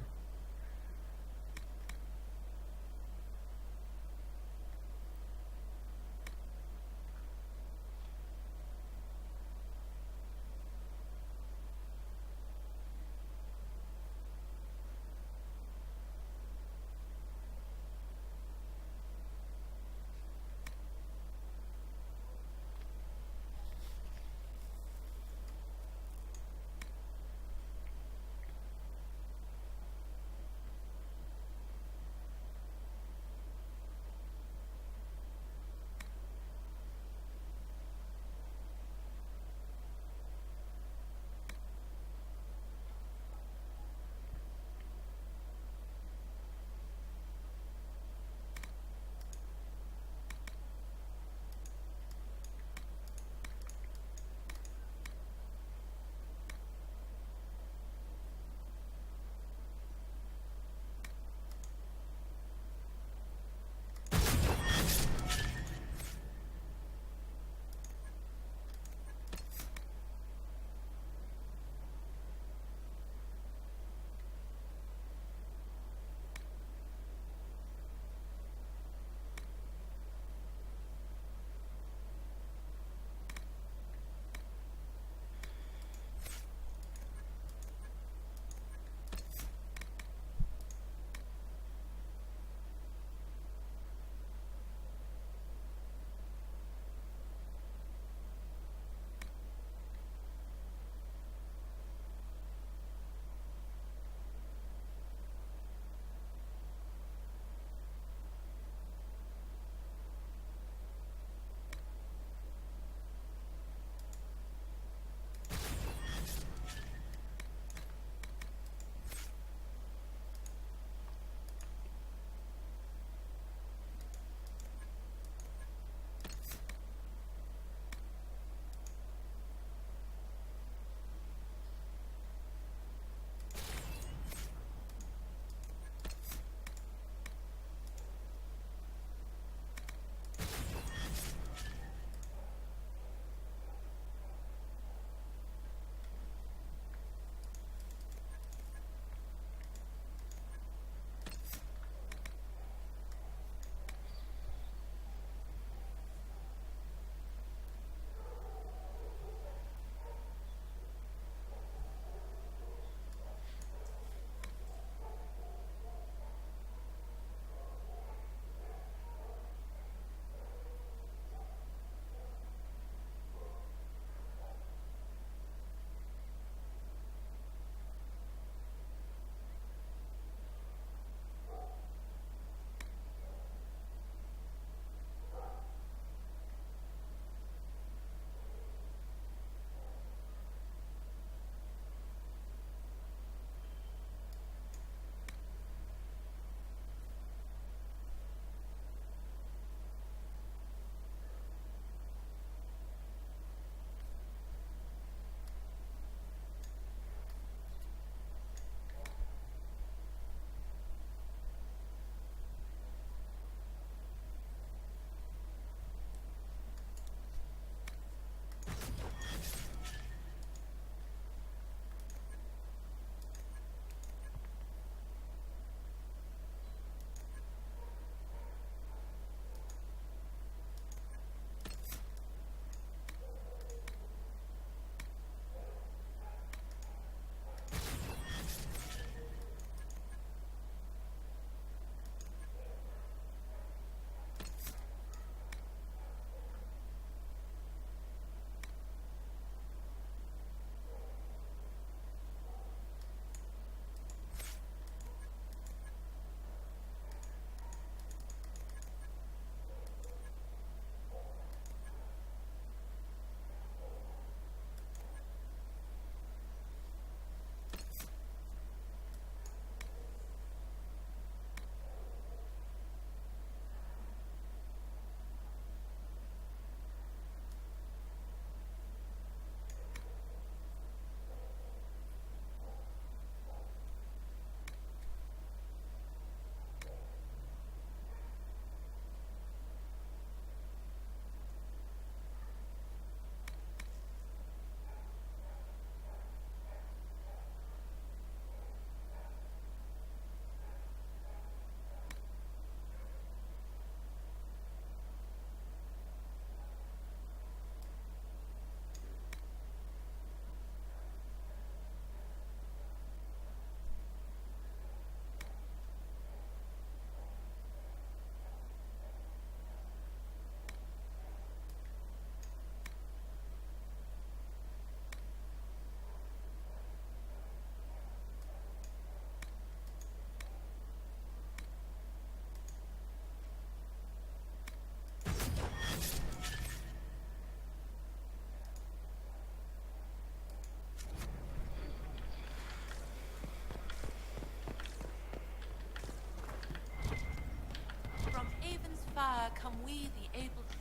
S14: become we the able true.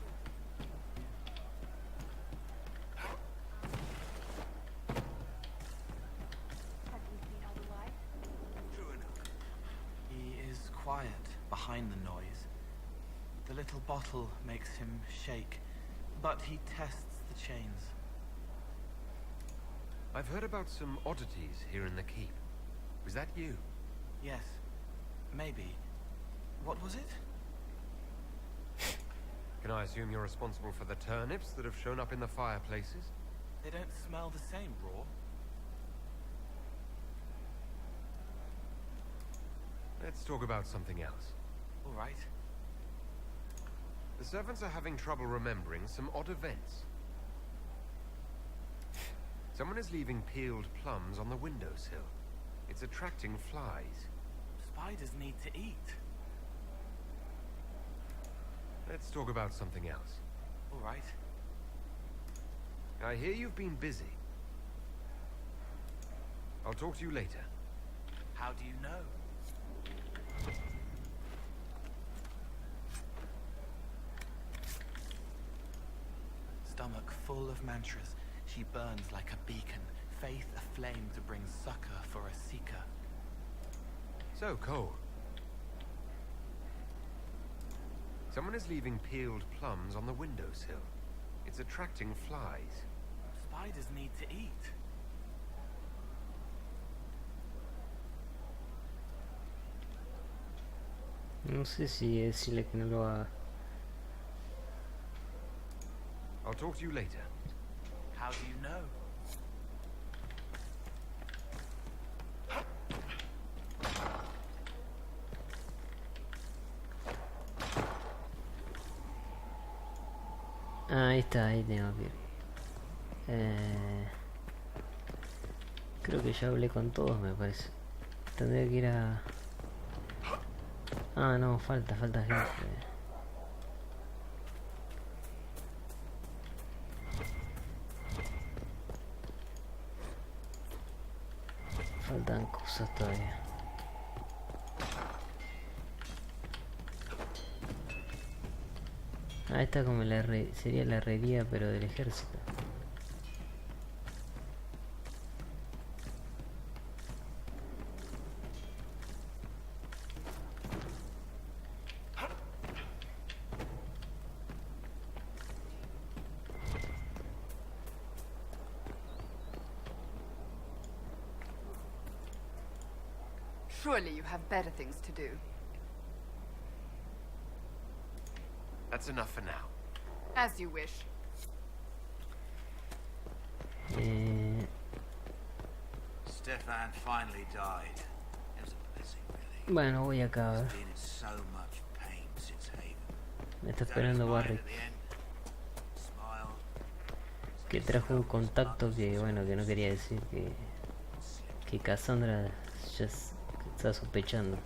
S14: Have you seen otherwise?
S5: True enough. He is quiet behind the noise. The little bottle makes him shake, but he tests the chains.
S3: I've heard about some oddities here in the keep. Was that you?
S5: Yes. Maybe. What was it?
S3: Can I assume you're responsible for the turnips that have shown up in the fireplaces?
S5: They don't smell the same raw.
S3: Let's talk about something else.
S5: All right.
S3: The servants are having trouble remembering some odd events. Someone is leaving peeled plums on the windowsill. It's attracting flies.
S5: Spiders need to eat.
S3: Let's talk about something else.
S5: All right.
S3: I hear you've been busy. I'll talk to you later.
S5: How do you know? Stomach full of mantras, she burns like a beacon, faith aflame to bring succor for a seeker.
S3: So, Cole. Someone is leaving peeled plums on the windowsill. It's attracting flies.
S5: Spiders need to eat.
S2: No sé si decirle que no lo haga.
S3: I'll talk to you later.
S5: How do you know?
S2: Ah, ahí está, ahí tengo que ir. Creo que ya hablé con todos, me parece. Tendría que ir a... Ah, no, falta gente. Faltan cosas todavía. Ah, esta como sería la herrería, pero del ejército.
S10: Surely you have better things to do.
S3: That's enough for now.
S10: As you wish.
S9: Stefan finally died. It was a blessing, really.
S2: Bueno, voy acá a ver.
S9: He's been in so much pain since Haven.
S2: Me está esperando Barry. Que trajo un contacto que, bueno, que no quería decir que Cassandra ya está sospechando.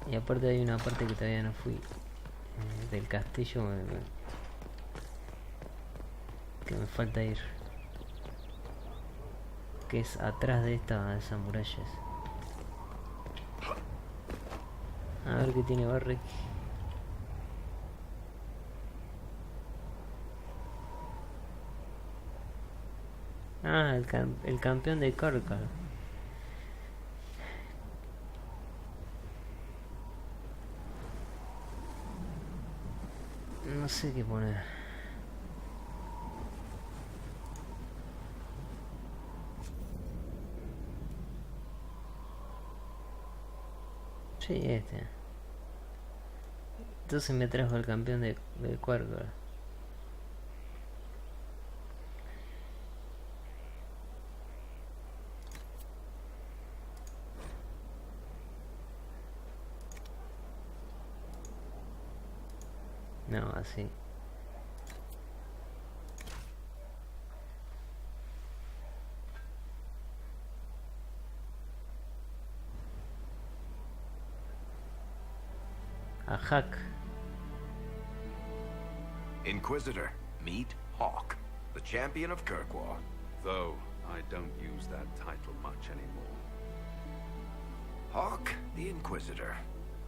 S2: Y aparte hay una parte que todavía no fui del castillo que me falta ir, que es atrás de esas murallas. A ver qué tiene Barrick. Ah, el campeón de Carcal. No sé qué poner. Sí, este. Entonces me trajo el campeón de Cuervo. No, así. A Hack.
S20: Inquisitor, meet Hawk, the champion of Kirkwall. Though I don't use that title much anymore. Hawk, the Inquisitor.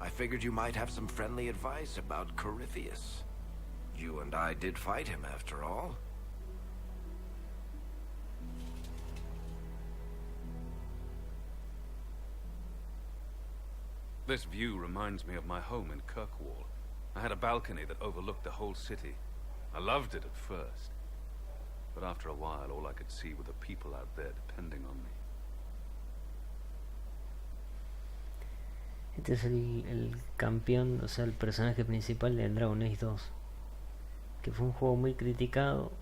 S20: I figured you might have some friendly advice about Corypheus. You and I did fight him, after all.
S21: This view reminds me of my home in Kirkwall. I had a balcony that overlooked the whole city. I loved it at first. But after a while, all I could see were the people out there depending on me.
S2: Este es el campeón, o sea, el personaje principal del Dragon Age 2. Que fue un juego muy criticado.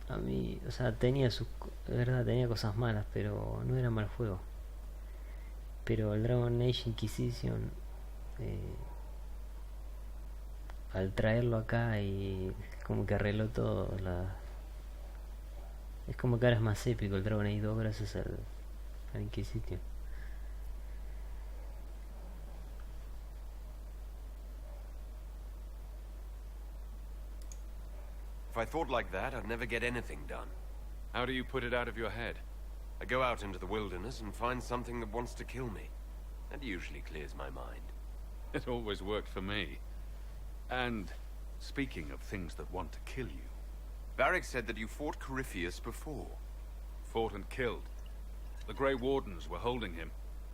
S2: A mí, o sea, tenía sus... de verdad, tenía cosas malas, pero no era mal juego. Pero el Dragon Age Inquisition, al traerlo acá y como que arregló todo, es como que ahora es más épico el Dragon Age 2 gracias al Inquisition.
S3: If I thought like that, I'd never get anything done.
S21: How do you put it out of your head?
S3: I go out into the wilderness and find something that wants to kill me. That usually clears my mind.
S21: It always worked for me. And speaking of things that want to kill you...
S3: Varric said that you fought Corypheus before.
S21: Fought and killed. The Grey Wardens were holding him,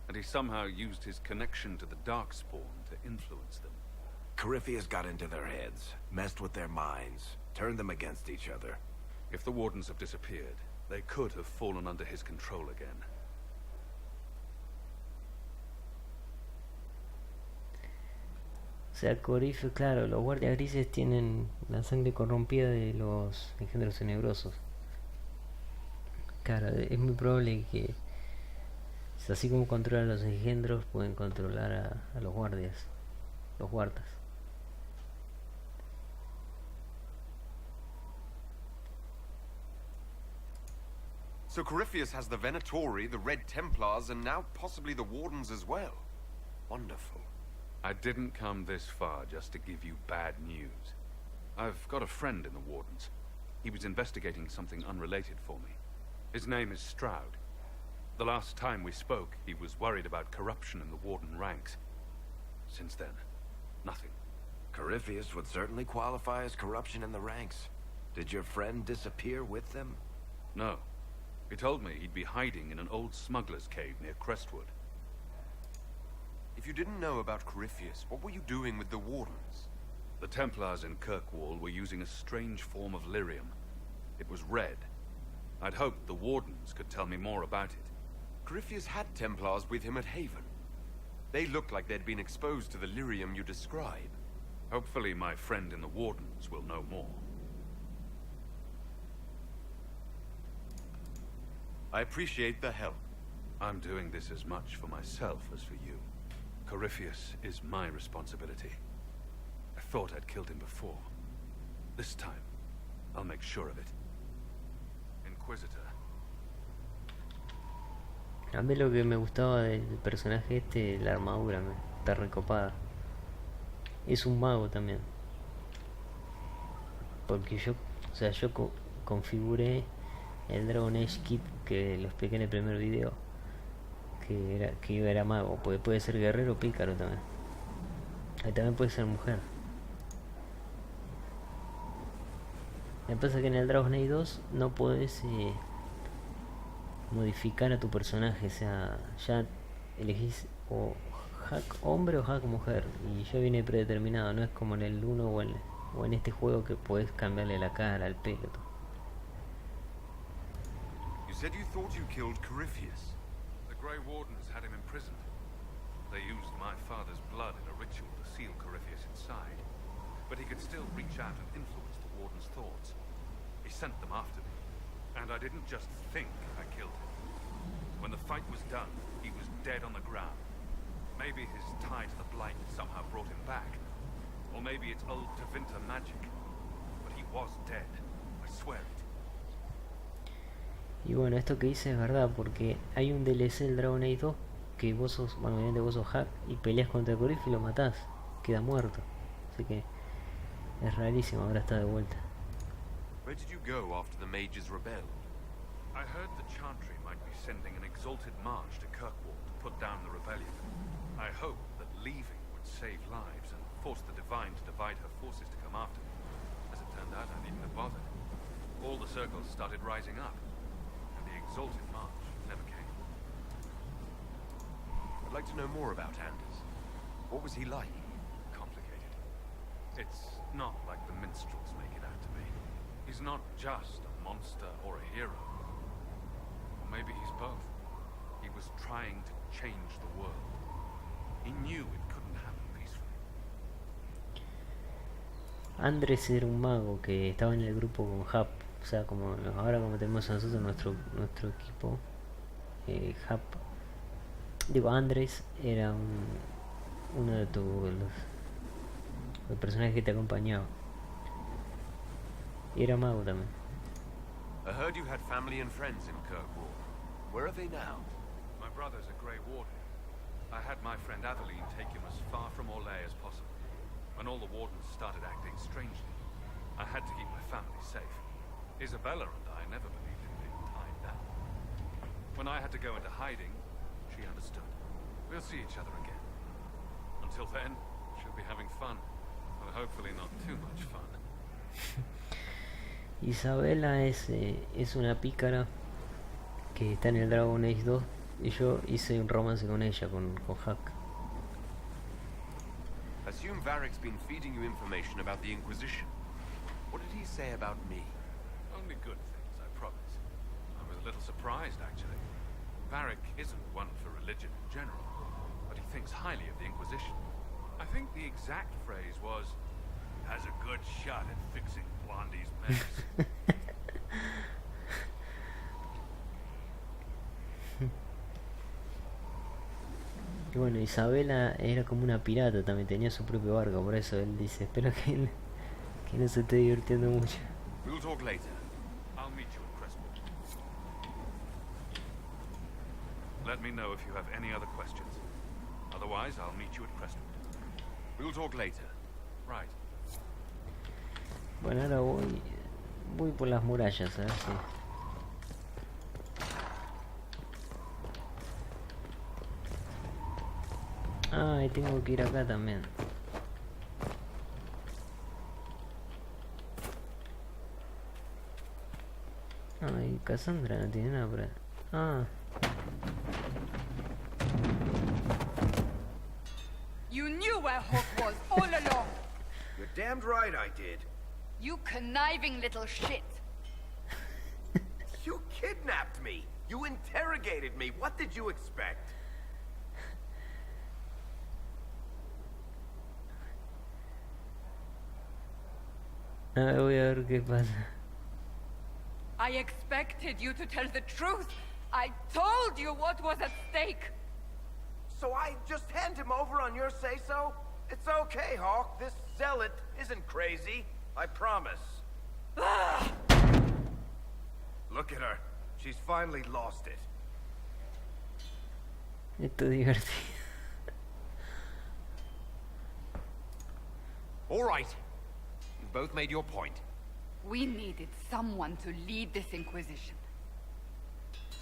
S21: and he somehow used his connection to the Darkspawn to influence them.
S20: Corypheus got into their heads, messed with their minds, turned them against each other.
S21: If the Wardens have disappeared, they could have fallen under his control again.
S2: O sea, Corypheus, claro, los guardias grises tienen la sangre corrompida de los engendros tenebrosos. Claro, es muy probable que, así como controlan los engendros, pueden controlar a los guardias, los guardas.
S3: So Corypheus has the Venatori, the Red Templars, and now possibly the Wardens as well. Wonderful.
S21: I didn't come this far just to give you bad news. I've got a friend in the Wardens. He was investigating something unrelated for me. His name is Stroud. The last time we spoke, he was worried about corruption in the Warden ranks. Since then, nothing.
S20: Corypheus would certainly qualify as corruption in the ranks. Did your friend disappear with them?
S21: No. He told me he'd be hiding in an old smuggler's cave near Crestwood.
S3: If you didn't know about Corypheus, what were you doing with the Wardens?
S21: The Templars in Kirkwall were using a strange form of lyrium. It was red. I'd hoped the Wardens could tell me more about it.
S3: Corypheus had Templars with him at Haven. They looked like they'd been exposed to the lyrium you describe.
S21: Hopefully my friend in the Wardens will know more.
S3: I appreciate the help.
S21: I'm doing this as much for myself as for you. Corypheus is my responsibility. I thought I'd killed him before. This time, I'll make sure of it. Inquisitor.
S2: A mí lo que me gustaba del personaje este, la armadura, está recopada. Es un mago también. Porque yo, o sea, yo configuré el Dragon Age Kit que lo expliqué en el primer video, que era mago, puede ser guerrero o pícaro también. Ahí también puede ser mujer. Me pasa que en el Dragon Age 2 no podés modificar a tu personaje, o sea, ya elegís o hack hombre o hack mujer, y ya viene predeterminado, no es como en el 1 o en este juego que podés cambiarle la cara, el pelo, todo.
S3: You said you thought you killed Corypheus.
S21: The Grey Wardens had him imprisoned. They used my father's blood in a ritual to seal Corypheus inside. But he could still reach out and influence the Warden's thoughts. He sent them after me. And I didn't just think I killed him. When the fight was done, he was dead on the ground. Maybe his tie to the Blight somehow brought him back. Or maybe it's old Tevinter magic. But he was dead. I swear it.
S2: Y bueno, esto que dice es verdad, porque hay un DLC del Dragon Age 2 que vos sos, bueno, obviamente vos sos hack y peleas contra Corypheus y lo matás, queda muerto. Así que es rarísimo, ahora está de vuelta.
S3: Where did you go after the mages rebelled?
S21: I heard the Chantry might be sending an exalted march to Kirkwall to put down the rebellion. I hoped that leaving would save lives and force the Divine to divide her forces to come after me. As it turned out, I needn't have bothered. All the circles started rising up, and the exalted march never came.
S3: I'd like to know more about Anders. What was he like?
S21: Complicated. It's not like the minstrels make it out to be. He's not just a monster or a hero. Or maybe he's both. He was trying to change the world. He knew it couldn't happen peacefully.
S2: Andrés era un mago que estaba en el grupo con Hap. O sea, como ahora como tenemos a nosotros nuestro equipo, Hap. Digo, Andrés era uno de los personajes que te acompañaba. Y era mago también.
S3: I heard you had family and friends in Kirkwall. Where are they now?
S21: My brother's a Grey Warden. I had my friend Aveline take him as far from Orlais as possible. When all the wardens started acting strangely, I had to keep my family safe. Isabella and I never believed in being tied down. When I had to go into hiding, she understood. We'll see each other again. Until then, she'll be having fun. Well, hopefully not too much fun.
S2: Isabela es una pícara que está en el Dragon Age 2 y yo hice un romance con ella, con Hack.
S3: Assume Varric's been feeding you information about the Inquisition. What did he say about me?
S21: Only good things, I promise. I was a little surprised, actually. Varric isn't one for religion in general, but he thinks highly of the Inquisition. I think the exact phrase was, has a good shot at fixing Blondie's mess.
S2: Y bueno, Isabela era como una pirata, también tenía su propio barco, por eso él dice, espero que no se esté divirtiendo mucho.
S3: We'll talk later.
S21: I'll meet you at Crestwood. Let me know if you have any other questions. Otherwise, I'll meet you at Crestwood.
S3: We'll talk later.
S21: Right.
S2: Bueno, ahora voy por las murallas, a ver si... Ah, y tengo que ir acá también. Ay, Cassandra no tiene nada para... Ah.
S7: You knew where Hawk was all along.
S9: You're damned right I did.
S7: You conniving little shit.
S9: You kidnapped me. You interrogated me. What did you expect?
S2: Voy a ver qué pasa.
S7: I expected you to tell the truth. I told you what was at stake.
S9: So I just hand him over on your say-so? It's okay, Hawk. This zealot isn't crazy. I promise. Look at her. She's finally lost it.
S2: Esto es divertido.
S3: All right. You've both made your point.
S7: We needed someone to lead this Inquisition.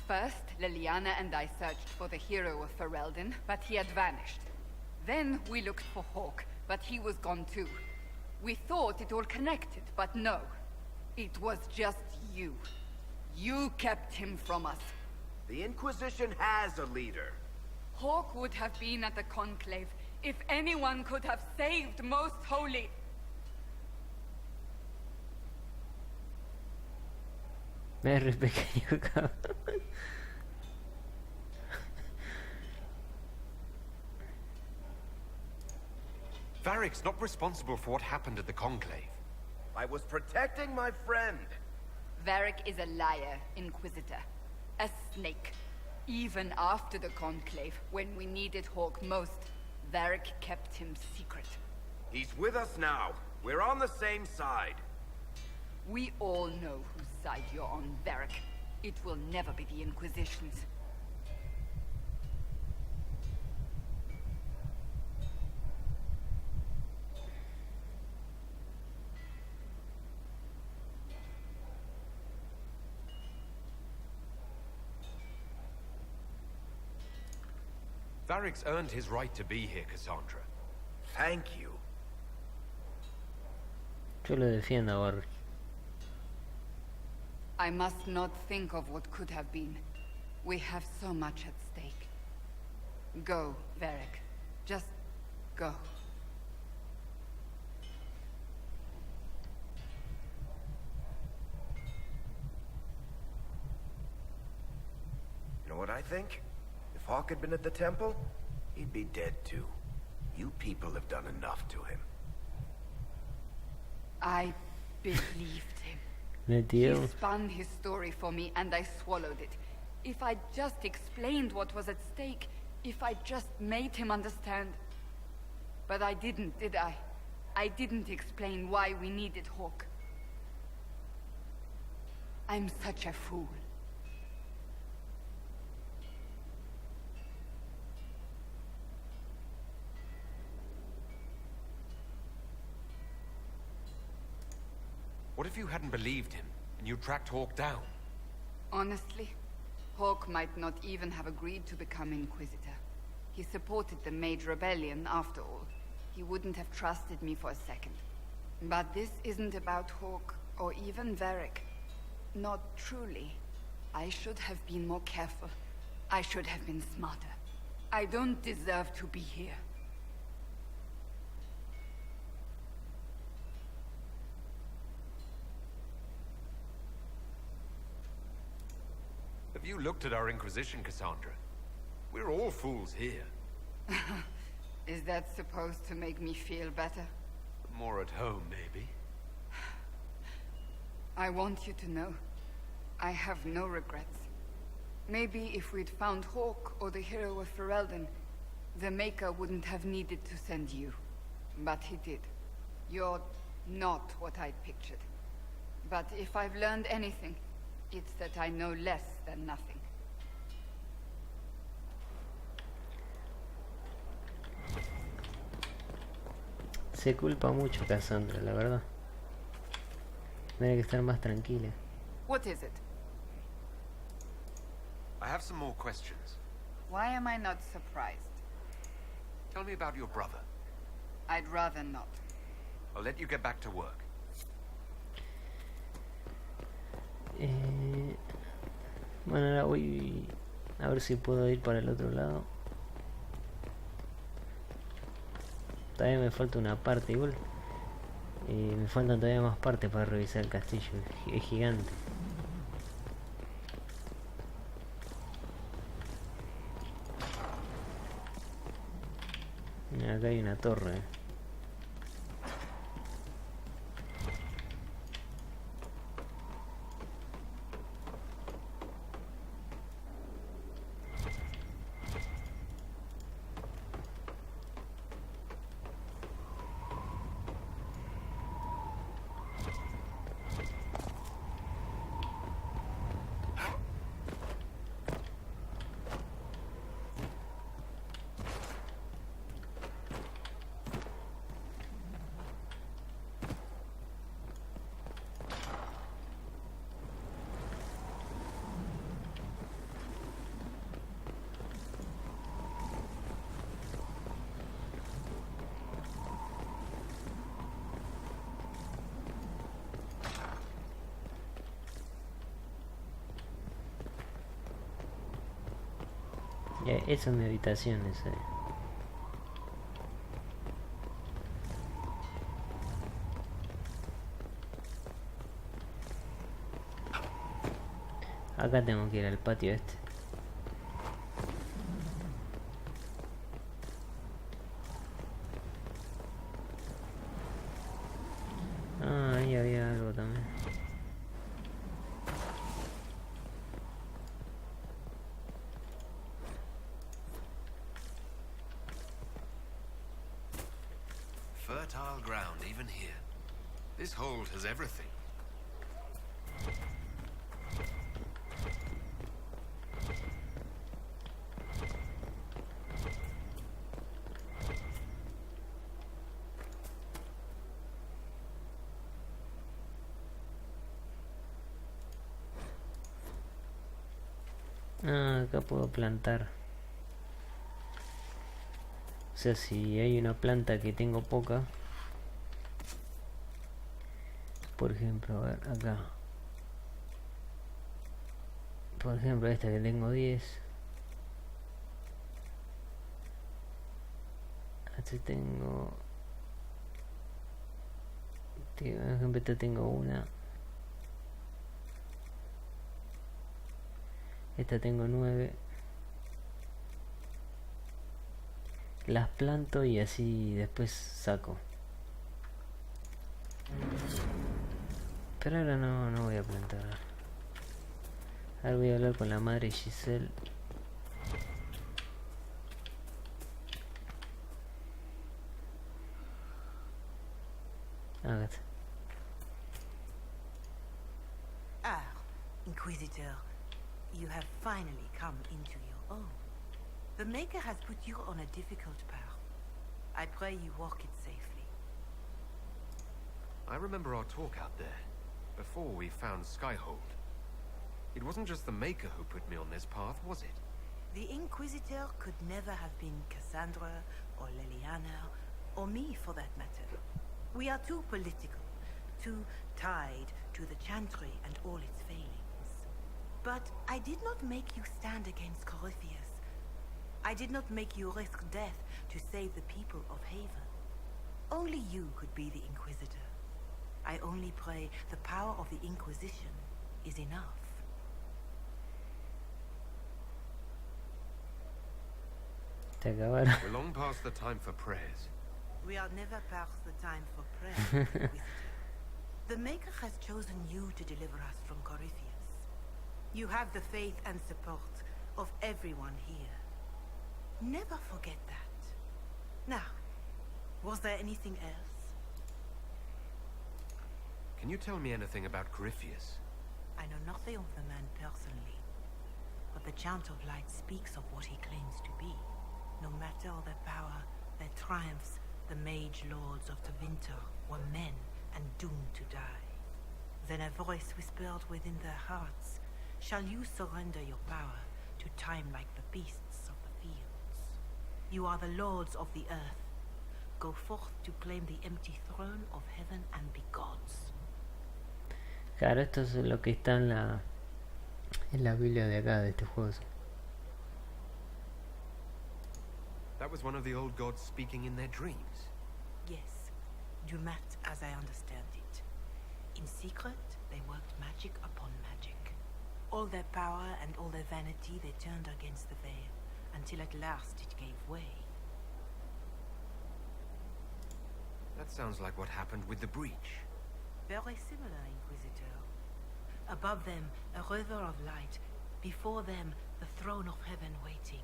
S7: First, Liliana and I searched for the hero of Ferelden, but he had vanished. Then we looked for Hawk, but he was gone too. We thought it all connected, but no. It was just you. You kept him from us.
S9: The Inquisition has a leader.
S7: Hawk would have been at the Conclave if anyone could have saved Most Holy.
S2: Me re pequeño, cabrón.
S3: Varric's not responsible for what happened at the Conclave.
S9: I was protecting my friend.
S7: Varric is a liar, Inquisitor. A snake. Even after the Conclave, when we needed Hawk most, Varric kept him secret.
S9: He's with us now. We're on the same side.
S7: We all know whose side you're on, Varric. It will never be the Inquisition's.
S3: Varric's earned his right to be here, Cassandra.
S9: thank you.
S2: Yo lo defiendo a Barry.
S7: I must not think of what could have been. We have so much at stake. Go, Varric. Just go.
S9: You know what I think? If Hawk had been at the temple, he'd be dead too. You people have done enough to him.
S7: I believed him.
S2: He
S7: spun his story for me and I swallowed it. If I just explained what was at stake, if I just made him understand. But I didn't, did I? I didn't explain why we needed Hawk. I'm such a fool.
S3: What if you hadn't believed him, and you tracked Hawk down?
S7: Honestly, Hawk might not even have agreed to become Inquisitor. He supported the Mage Rebellion, after all. He wouldn't have trusted me for a second. But this isn't about Hawk, or even Varric. Not truly. I should have been more careful. I should have been smarter. I don't deserve to be here.
S3: Have you looked at our Inquisition, Cassandra? We're all fools here.
S7: Is that supposed to make me feel better?
S3: More at home, maybe.
S7: I want you to know, I have no regrets. Maybe if we'd found Hawk or the hero of Ferelden, the Maker wouldn't have needed to send you. But he did. You're not what I'd pictured. But if I've learned anything, it's that I know less than nothing.
S2: Se culpa mucho Cassandra, la verdad. Tiene que estar más tranquila.
S7: What is it?
S3: I have some more questions.
S7: Why am I not surprised?
S3: Tell me about your brother.
S7: I'd rather not.
S3: I'll let you get back to work.
S2: Bueno, ahora voy a ver si puedo ir para el otro lado. Todavía me falta una parte igual. Me faltan todavía más partes para revisar el castillo. Es gigante. Mira, acá hay una torre. Esa es mi habitación, esa. Acá tengo que ir al patio este. Ah, ahí había algo también.
S3: Fertile ground, even here. This hold has everything.
S2: Ah, acá puedo plantar. O sea, si hay una planta que tengo poca, por ejemplo, a ver, acá, por ejemplo esta que tengo 10, aquí tengo, por ejemplo esta tengo una, esta tengo 9, las planto y así después saco. Pero ahora no voy a plantar. Ahora voy a hablar con la madre Giselle. Hágate.
S13: Ah, Inquisitor, you have finally come into your own. The Maker has put you on a difficult path. I pray you walk it safely.
S3: I remember our talk out there, before we found Skyhold. It wasn't just the Maker who put me on this path, was it?
S13: The Inquisitor could never have been Cassandra, or Leliana, or me for that matter. We are too political, too tied to the Chantry and all its failings. But I did not make you stand against Corypheus. I did not make you risk death to save the people of Haven. Only you could be the Inquisitor. I only pray the power of the Inquisition is enough.
S2: We're
S3: long past the time for prayers.
S13: We are never past the time for prayer, Inquisitor. The Maker has chosen you to deliver us from Corypheus. You have the faith and support of everyone here. Never forget that. Now, was there anything else?
S3: Can you tell me anything about Corypheus?
S13: I know nothing of the man personally, but the Chant of Light speaks of what he claims to be. No matter their power, their triumphs, the mage lords of the winter were men and doomed to die. Then a voice whispered within their hearts, "Shall you surrender your power to time like the beasts of the fields? You are the lords of the earth. Go forth to claim the empty throne of heaven and be gods."
S2: Claro, esto es lo que está en la Biblia de acá, de este juego.
S3: That was one of the old gods speaking in their dreams.
S13: Yes, Dumat, as I understand it. In secret, they worked magic upon magic. All their power and all their vanity they turned against the veil, until at last it gave way.
S3: That sounds like what happened with the breach.
S13: Very similar, Inquisitor. Above them, a river of light. Before them, the throne of heaven waiting.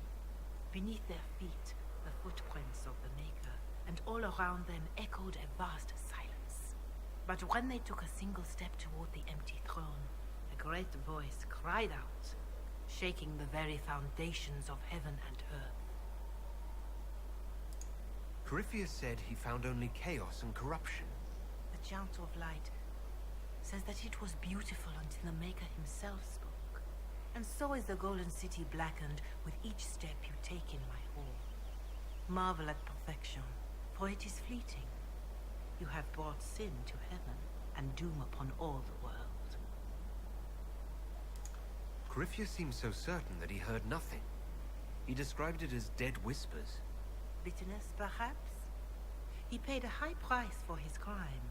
S13: Beneath their feet, the footprints of the Maker. And all around them echoed a vast silence. But when they took a single step toward the empty throne, a great voice cried out, shaking the very foundations of heaven and earth.
S3: Corypheus said he found only chaos and corruption.
S13: The Chant of Light says that it was beautiful until the Maker himself spoke. And so is the Golden City blackened with each step you take in my hall. Marvel at perfection, for it is fleeting. You have brought sin to heaven and doom upon all the world.
S3: Corypheus seemed so certain that he heard nothing. He described it as dead whispers.
S13: Bitterness, perhaps? He paid a high price for his crime.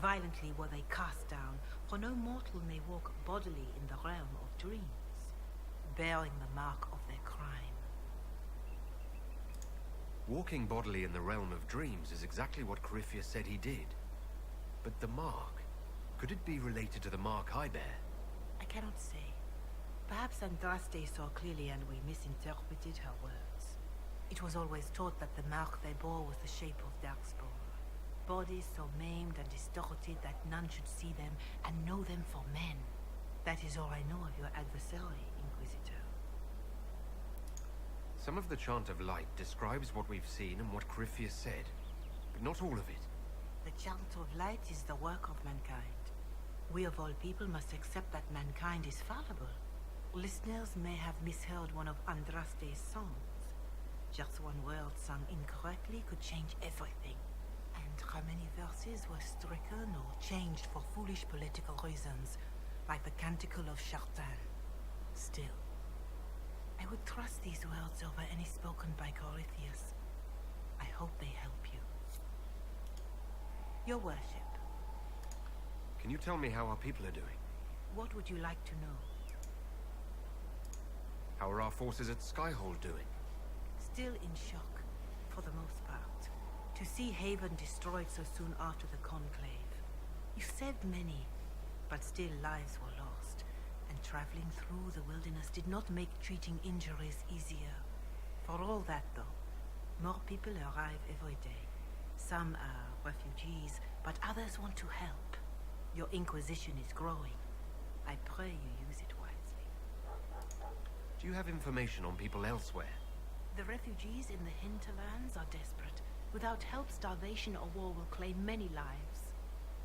S13: Violently were they cast down, for no mortal may walk bodily in the realm of dreams, bearing the mark of their crime.
S3: Walking bodily in the realm of dreams is exactly what Corypheus said he did. But the mark, could it be related to the mark I bear?
S13: I cannot say. Perhaps Andraste saw clearly and we misinterpreted her words. It was always taught that the mark they bore was the shape of Darkspawn. Bodies so maimed and distorted that none should see them and know them for men. That is all I know of your adversary, Inquisitor.
S3: Some of the Chant of Light describes what we've seen and what Corypheus said, but not all of it.
S13: The Chant of Light is the work of mankind. We of all people must accept that mankind is fallible. Listeners may have misheard one of Andraste's songs. Just one word sung incorrectly could change everything. And how many verses were stricken or changed for foolish political reasons, like the Canticle of Chartin. Still, I would trust these words over any spoken by Corypheus. I hope they help you. Your worship.
S3: Can you tell me how our people are doing?
S13: What would you like to know?
S3: How are our forces at Skyhold doing?
S13: Still in shock, for the most part. To see Haven destroyed so soon after the Conclave. You saved many, but still lives were lost. And traveling through the wilderness did not make treating injuries easier. For all that, though, more people arrive every day. Some are refugees, but others want to help. Your Inquisition is growing. I pray you use it wisely.
S3: Do you have information on people elsewhere?
S13: The refugees in the hinterlands are desperate. Without help, starvation or war will claim many lives.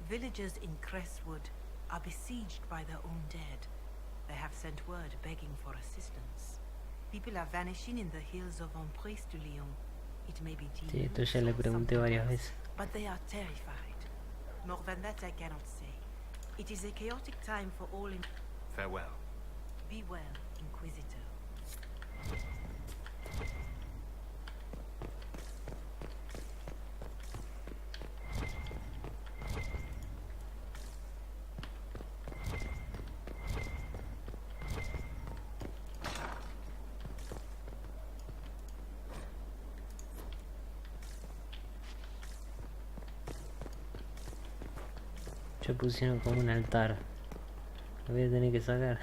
S13: Villagers in Crestwood are besieged by their own dead. They have sent word begging for assistance. People are vanishing in the hills of Emprise de Lyon. It may be
S2: Sí, esto ya le pregunté varias veces.
S13: but they are terrified. More than that I cannot say. It is a chaotic time for all in...
S3: Farewell.
S13: Be well, Inquisitor.
S2: Ya pusieron como un altar. Lo voy a tener que sacar.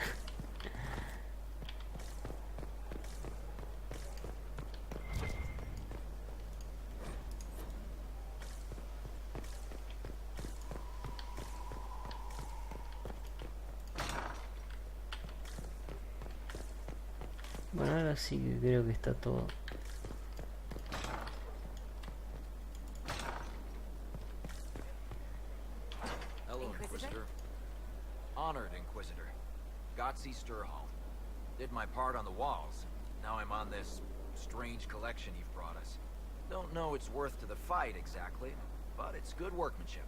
S2: Bueno, ahora sí que creo que está todo.
S6: Hello, Inquisitor. Honored Inquisitor. Gotzi Sturholm. Did my part on the walls. Now I'm on this strange collection you've brought us. Don't know it's worth to the fight exactly, but it's good workmanship.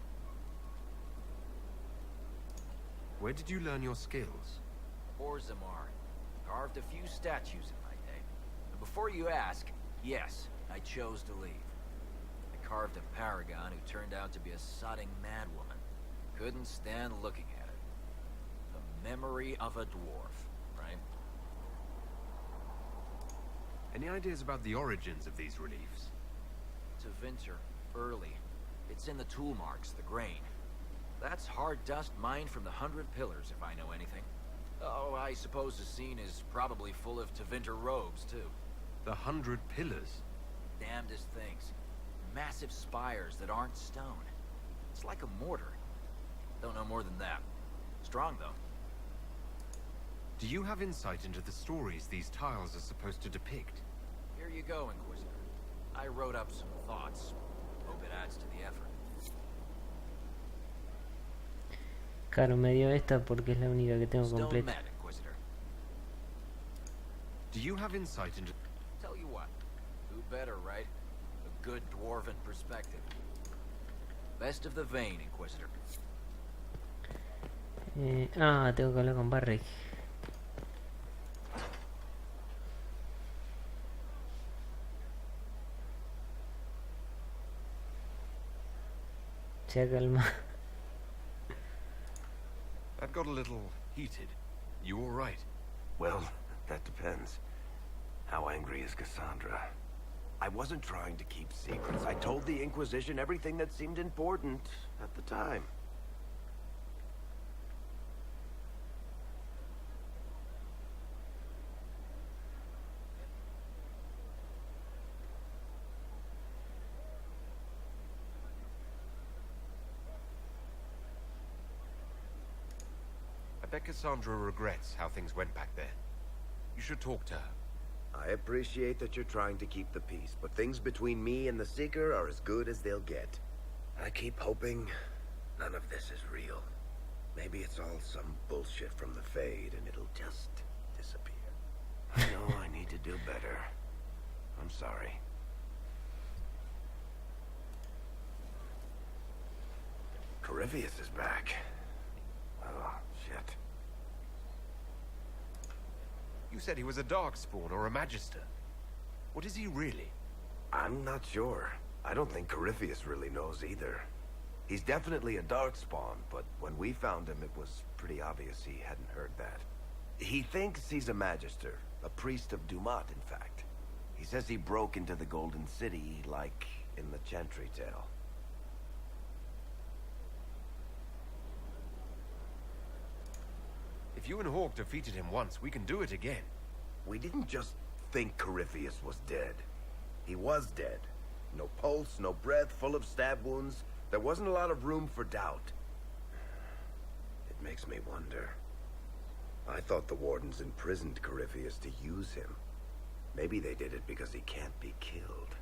S3: Where did you learn your skills?
S6: Orzammar. Carved a few statues in my day. And before you ask, yes, I chose to leave. I carved a paragon who turned out to be a sodding madwoman. Couldn't stand looking at it. The memory of a dwarf, right?
S3: Any ideas about the origins of these reliefs?
S6: To Winter, early. It's in the tool marks, the grain. That's hard dust mined from the 100 Pillars, if I know anything. Oh, I suppose the scene is probably full of Tevinter robes, too.
S3: The 100 Pillars?
S6: Damnedest things. Massive spires that aren't stone. It's like a mortar. Don't know more than that. Strong, though.
S3: Do you have insight into the stories these tiles are supposed to depict?
S6: Here you go, Inquisitor. I wrote up some thoughts. Hope it adds to the effort.
S2: Claro, me dio esta porque es la única que tengo
S6: Stone
S2: completa.
S6: met, Inquisitor.
S3: Do you have insight into...
S6: Tell you what. Who better, right? A good dwarven perspective. Best of the vein, Inquisitor.
S2: Tengo que hablar con Barrick. Se ha calmado.
S3: That got a little heated. You all right?
S9: Well, that depends. How angry is Cassandra? I wasn't trying to keep secrets. I told the Inquisition everything that seemed important at the time.
S3: I bet Cassandra regrets how things went back there. You should talk to her.
S9: I appreciate that you're trying to keep the peace, but things between me and the Seeker are as good as they'll get. I keep hoping none of this is real. Maybe it's all some bullshit from the Fade and it'll just disappear. I know I need to do better. I'm sorry. Corypheus is back. Oh, shit.
S3: You said he was a Darkspawn or a Magister. What is he really?
S9: I'm not sure. I don't think Corypheus really knows either. He's definitely a Darkspawn, but when we found him, it was pretty obvious he hadn't heard that. He thinks he's a Magister, a priest of Dumat, in fact. He says he broke into the Golden City, like in the Chantry tale.
S3: If you and Hawk defeated him once, we can do it again.
S9: We didn't just think Corypheus was dead. He was dead. No pulse, no breath, full of stab wounds. There wasn't a lot of room for doubt. It makes me wonder. I thought the Wardens imprisoned Corypheus to use him. Maybe they did it because he can't be killed.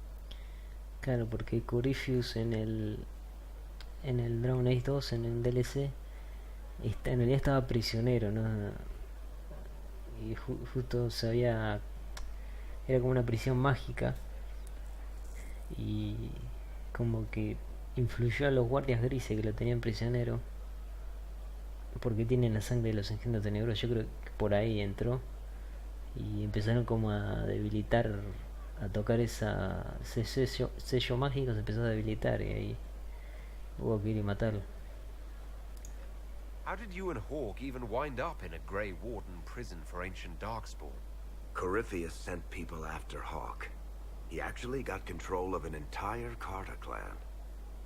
S2: Claro, porque Corypheus en el Dragon Age 2, en el DLC, en realidad estaba prisionero, ¿no? Y justo era como una prisión mágica, y como que influyó a los guardias grises que lo tenían prisionero, porque tienen la sangre de los engendros tenebrosos. Yo creo que por ahí entró y empezaron como a debilitar, a tocar ese sello mágico, se empezó a debilitar y ahí hubo que ir y matarlo.
S3: How did you and Hawk even wind up in a Grey Warden prison for ancient Darkspawn?
S9: Corypheus sent people after Hawk. He actually got control of an entire Carta clan.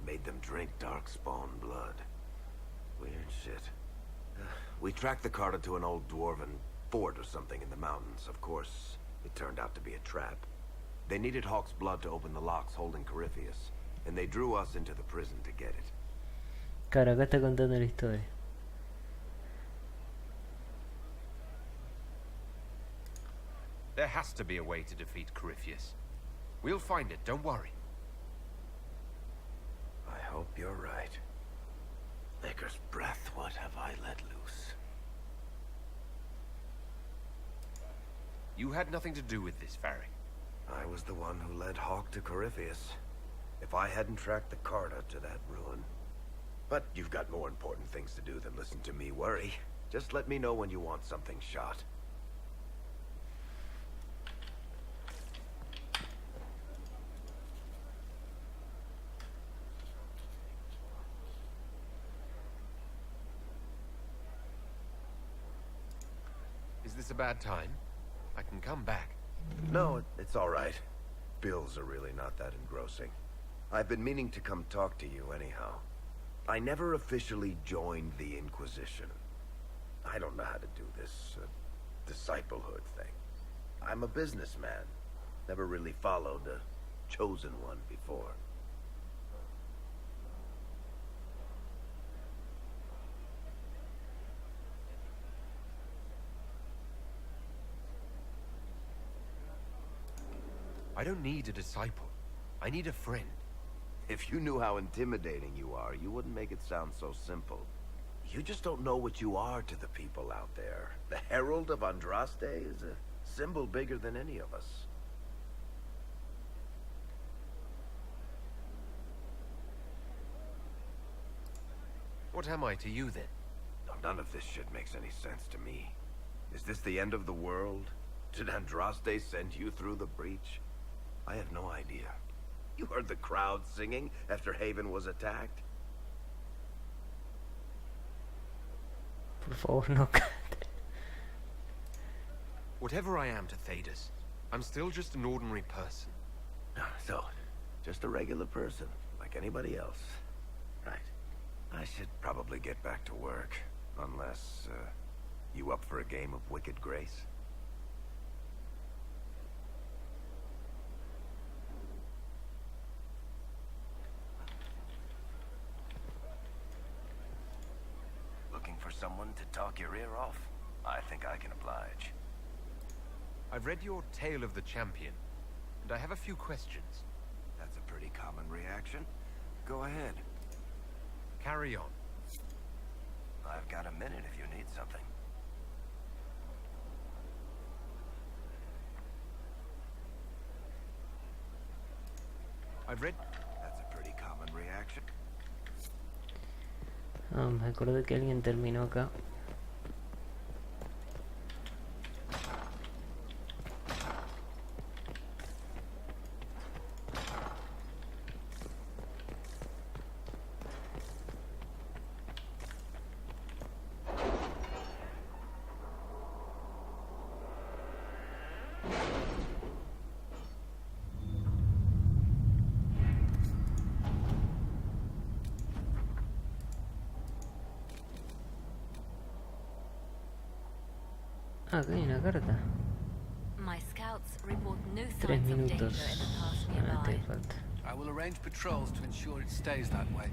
S9: Made them drink Darkspawn blood. Weird shit. We tracked the Carta to an old dwarven fort or something in the mountains. Of course, it turned out to be a trap. They needed Hawk's blood to open the locks holding Corypheus, and they drew us into the prison to get it.
S2: Claro, acá está contando la historia.
S3: There has to be a way to defeat Corypheus. We'll find it, don't worry.
S9: I hope you're right. Maker's breath, what have I let loose?
S3: You had nothing to do with this, Varric.
S9: I was the one who led Hawk to Corypheus. If I hadn't tracked the Carta to that ruin. But you've got more important things to do than listen to me worry. Just let me know when you want something shot.
S3: Is this a bad time? I can come back.
S9: No, it's all right. Bills are really not that engrossing. I've been meaning to come talk to you anyhow. I never officially joined the Inquisition. I don't know how to do this disciplehood thing. I'm a businessman. Never really followed a chosen one before.
S3: I don't need a disciple. I need a friend.
S9: If you knew how intimidating you are, you wouldn't make it sound so simple. You just don't know what you are to the people out there. The Herald of Andraste is a symbol bigger than any of us.
S3: What am I to you, then?
S9: None of this shit makes any sense to me. Is this the end of the world? Did Andraste send you through the breach? I have no idea. You heard the crowd singing after Haven was attacked?
S2: Por favor, no cante.
S3: Whatever I am to Thedas, I'm still just an ordinary person.
S9: So, just a regular person, like anybody else. Right. I should probably get back to work. Unless, you up for a game of Wicked Grace? Looking for someone to talk your ear off? I think I can oblige.
S3: I've read your Tale of the Champion, and I have a few questions.
S9: That's a pretty common reaction. Go ahead.
S3: Carry on.
S9: I've got a minute if you need something. I've read... That's a pretty common reaction.
S2: Me acordé que alguien terminó acá. Ah, acá hay una carta.
S1: My scouts report no
S2: 3
S1: signs of danger
S2: minutos.
S1: in the pass
S2: Ah,
S1: nearby.
S2: te falta.
S4: I will arrange patrols to ensure it stays that way.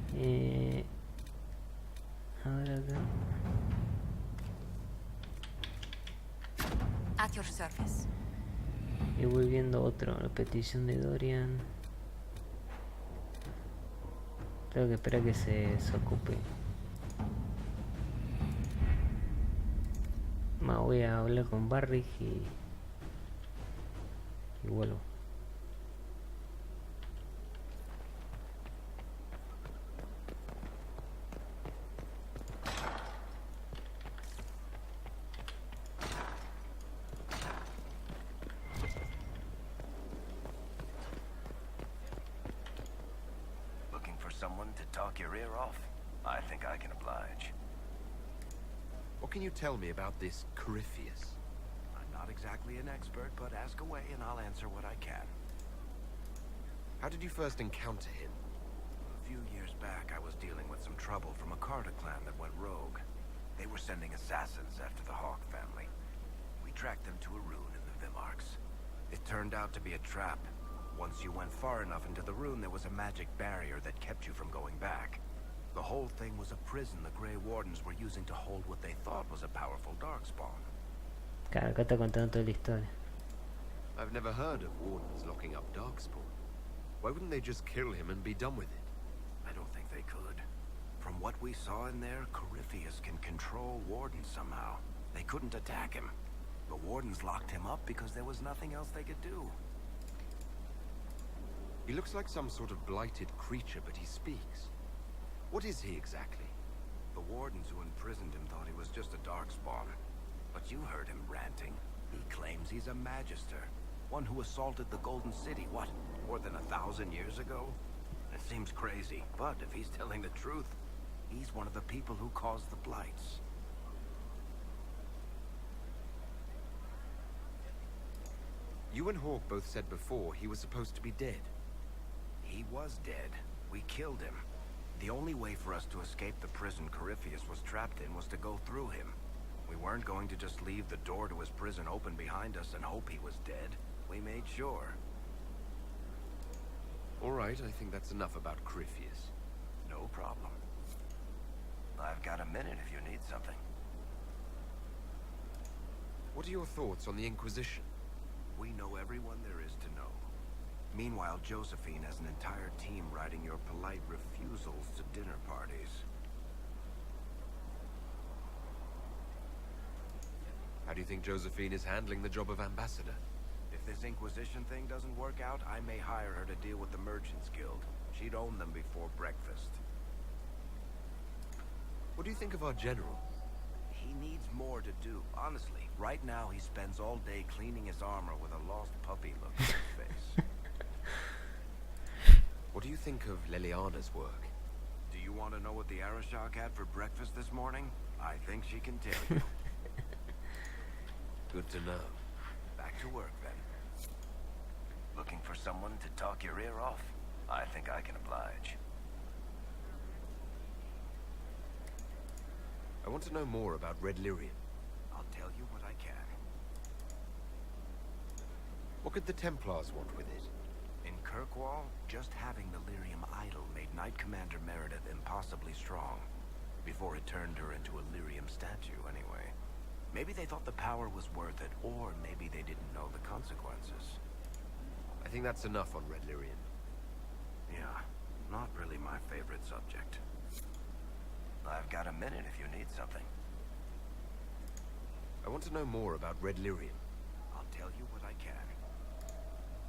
S2: A ver acá.
S17: At your service.
S2: Y voy viendo otro, la petición de Dorian. Tengo que esperar que se ocupe. Voy a hablar con Barrick y vuelvo.
S9: Looking for someone to talk your ear off? I think I can oblige.
S3: What can you tell me about this Corypheus?
S9: I'm not exactly an expert, but ask away and I'll answer what I can.
S3: How did you first encounter him?
S9: A few years back, I was dealing with some trouble from a Carter clan that went rogue. They were sending assassins after the Hawk family. We tracked them to a ruin in the Vimarks. It turned out to be a trap. Once you went far enough into the ruin, there was a magic barrier that kept you from going back. The whole thing was a prison the Grey Wardens were using to hold what they thought was a powerful Darkspawn.
S2: Claro, acá está contando toda la historia.
S3: I've never heard of Wardens locking up Darkspawn. Why wouldn't they just kill him and be done with it?
S9: I don't think they could. From what we saw in there, Corypheus can control Wardens somehow. They couldn't attack him. The Wardens locked him up because there was nothing else they could do.
S3: He looks like some sort of blighted creature, but he speaks. What is he exactly?
S9: The Wardens who imprisoned him thought he was just a Darkspawn. But you heard him ranting. He claims he's a Magister. One who assaulted the Golden City, what, more than 1,000 years ago? It seems crazy, but if he's telling the truth, he's one of the people who caused the blights.
S3: You and Hawk both said before he was supposed to be dead.
S9: He was dead. We killed him. The only way for us to escape the prison Corypheus was trapped in was to go through him. We weren't going to just leave the door to his prison open behind us and hope he was dead. We made sure.
S3: All right, I think that's enough about Corypheus.
S9: No problem. I've got a minute if you need something.
S3: What are your thoughts on the Inquisition?
S9: We know everyone there is to know. Meanwhile, Josephine has an entire team writing your polite refusals to dinner parties.
S3: How do you think Josephine is handling the job of ambassador?
S9: If this Inquisition thing doesn't work out, I may hire her to deal with the Merchants Guild. She'd own them before breakfast.
S3: What do you think of our general?
S9: He needs more to do. Honestly, right now he spends all day cleaning his armor with a lost puppy look on his face.
S3: What do you think of Leliana's work?
S9: Do you want to know what the Arashok had for breakfast this morning? I think she can tell you.
S3: Good to know.
S9: Back to work, then. Looking for someone to talk your ear off? I think I can oblige.
S3: I want to know more about Red Lyrium.
S9: I'll tell you what I can.
S3: What could the Templars want with it?
S9: In Kirkwall, just having the Lyrium idol made Knight Commander Meredith impossibly strong. Before it turned her into a Lyrium statue, anyway. Maybe they thought the power was worth it, or maybe they didn't know the consequences.
S3: I think that's enough on Red Lyrium.
S9: Yeah, not really my favorite subject. I've got a minute if you need something.
S3: I want to know more about Red Lyrium.
S9: I'll tell you what I can.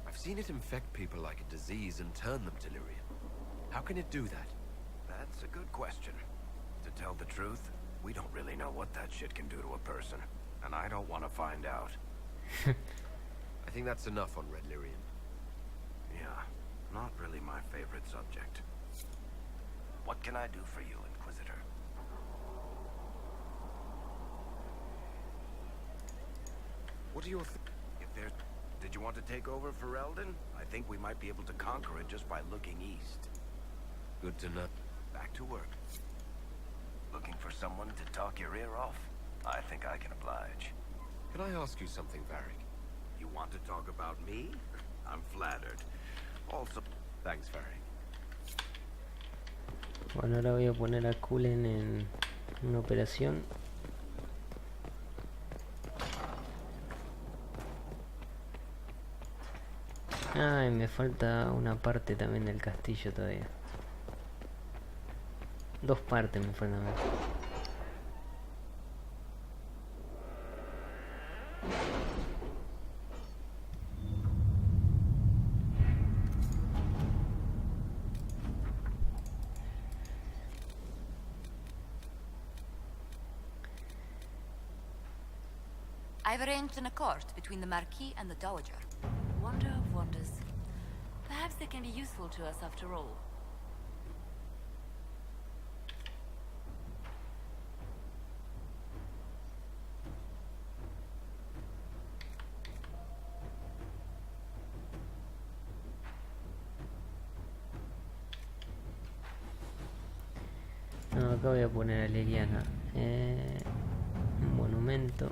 S3: I've seen it infect people like a disease and turn them delirium. How can it do that?
S9: That's a good question. To tell the truth, we don't really know what that shit can do to a person. And I don't want to find out.
S3: I think that's enough on Red Lyrium.
S9: Yeah, not really my favorite subject. What can I do for you, Inquisitor? What do you if there's... Did you want to take over Ferelden? I think we might be able to conquer it just by looking east.
S3: Good to know.
S9: Back to work. Looking for someone to talk your ear off? I think I can oblige.
S3: Can I ask you something, Varric?
S9: You want to talk about me? I'm flattered. Also...
S3: Thanks, Varric.
S2: Bueno, ahora voy a poner a Cullen en una operación. Ay, me falta una parte también del castillo todavía. Dos partes me faltan.
S17: I've arranged an accord between the Marquis and the Dowager.
S1: Wonder of wonders. Perhaps they can be useful to us after all.
S2: No, acá voy a poner a Liliana. Un monumento.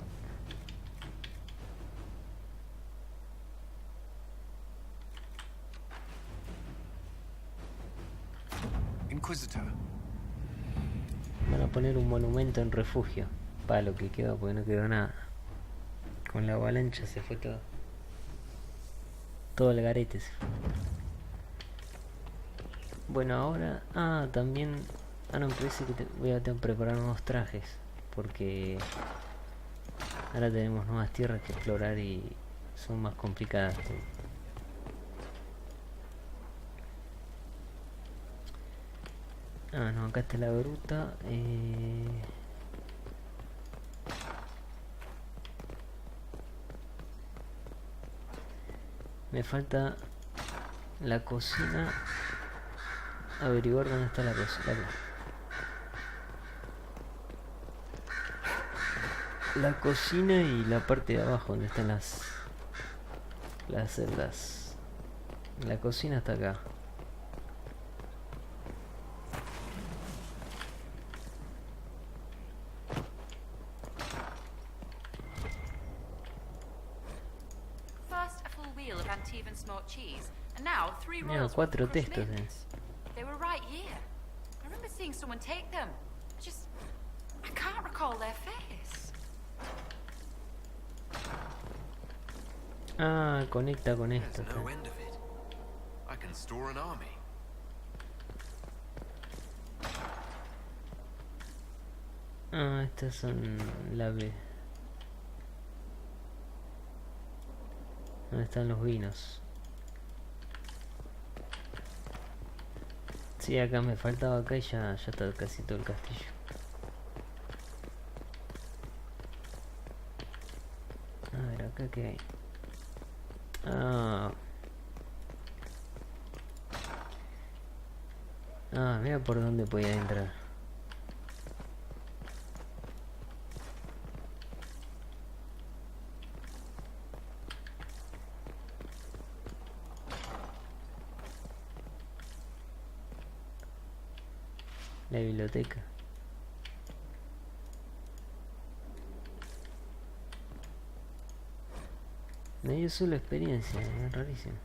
S3: Inquisitor.
S2: Van a poner un monumento en refugio. Para lo que quedó, porque no quedó nada. Con la avalancha se fue todo. Todo el garete se fue. Bueno, ahora... Ah, también... Ah, no, me parece que voy a tener que preparar nuevos trajes. Porque... ahora tenemos nuevas tierras que explorar y... son más complicadas. Ah, no, acá está la gruta. Me falta la cocina. Averiguar dónde está la cocina. La cocina y la parte de abajo donde están las celdas. La cocina está acá. Mira, 4 textos.
S14: They were right here. I remember seeing someone take them. I can't recall their face.
S2: Ah, conecta con esto.
S3: There's no end of it. I can store an army.
S2: Ah, estas son la B. ¿Dónde están los vinos? Sí, acá me faltaba acá y ya está casi todo el castillo. A ver, acá qué hay. Mira por dónde podía entrar. La biblioteca. Me dio solo experiencia, es rarísimo.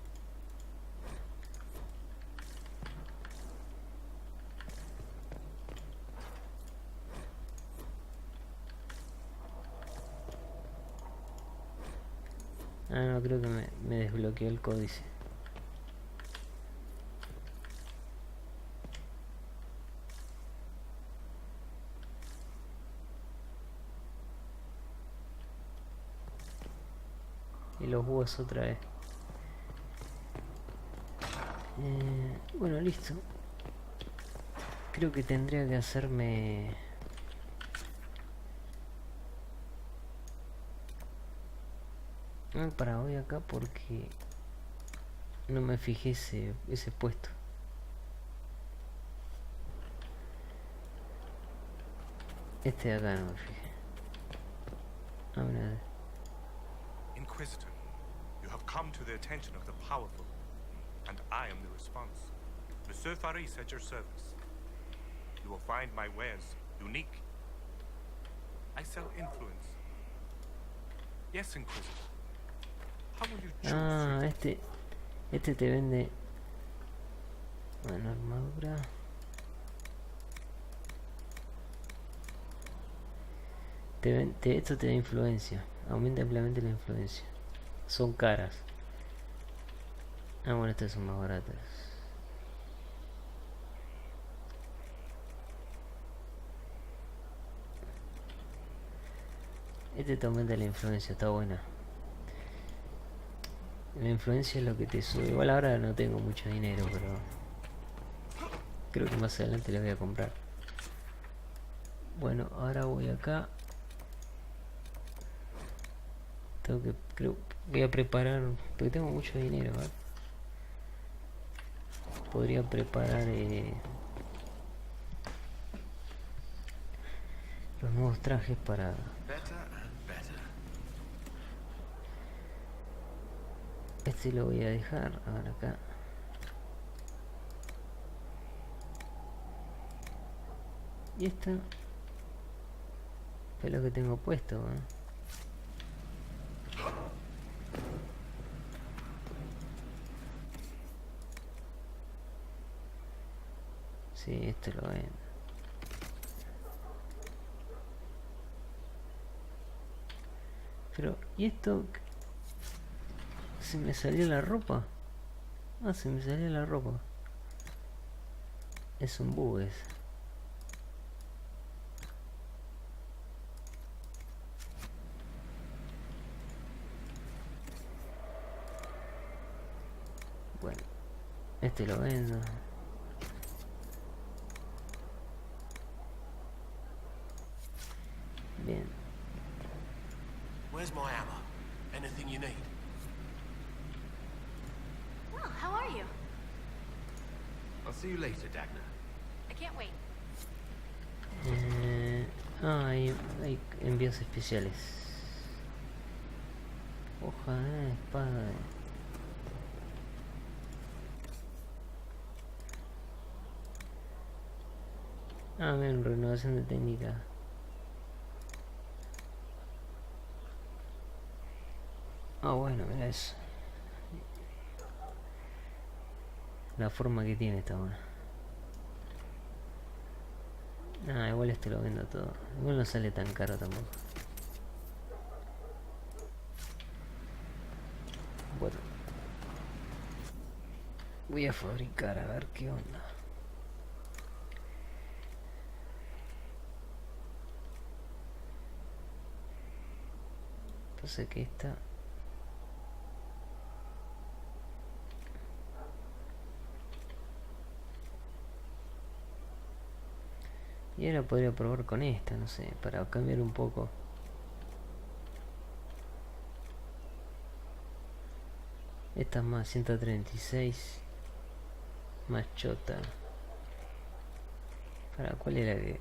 S2: Ah, no, creo que me desbloqueó el códice. Y los búhos otra vez. Bueno, listo. Creo que tendría que hacerme... para hoy acá porque no me fijé ese puesto. Este de acá no me fijé. Mira.
S15: Inquisitor, you have come to the attention of the powerful, and I am the response. Monsieur Faris at your service. You will find my wares unique. I sell influence. Yes, Inquisitor. How will you choose?
S2: Este te vende... Bueno, armadura... esto te da influencia. Aumenta ampliamente la influencia. Son caras. Bueno, estas son más baratas. Este te aumenta la influencia, está buena. La influencia es lo que te sube. Igual ahora no tengo mucho dinero, pero creo que más adelante la voy a comprar. Bueno, ahora voy acá. Voy a preparar, porque tengo mucho dinero, ¿vale? Podría preparar los nuevos trajes para... Este lo voy a dejar ahora acá. Y esto es lo que tengo puesto, ¿eh? Sí, esto lo ven. Pero, ¿y esto? ¿Se me salió la ropa? Ah, se me salió la ropa. Es un bug ese. Bueno, este lo vendo. Bien.
S22: Where's my hammer? Anything you need?
S1: Well, how are you?
S3: I'll see you later, Dagna.
S1: I can't wait.
S2: Hay envíos especiales. Hoja de espada. Bien, renovación de técnica. Bueno, mira eso. La forma que tiene esta buena. Igual este lo vendo todo. Igual no sale tan caro tampoco. Bueno. Voy a fabricar a ver qué onda. Pasa que esta... Y ahora podría probar con esta, no sé, para cambiar un poco. Esta es más 136. Más chota. ¿Para cuál era que?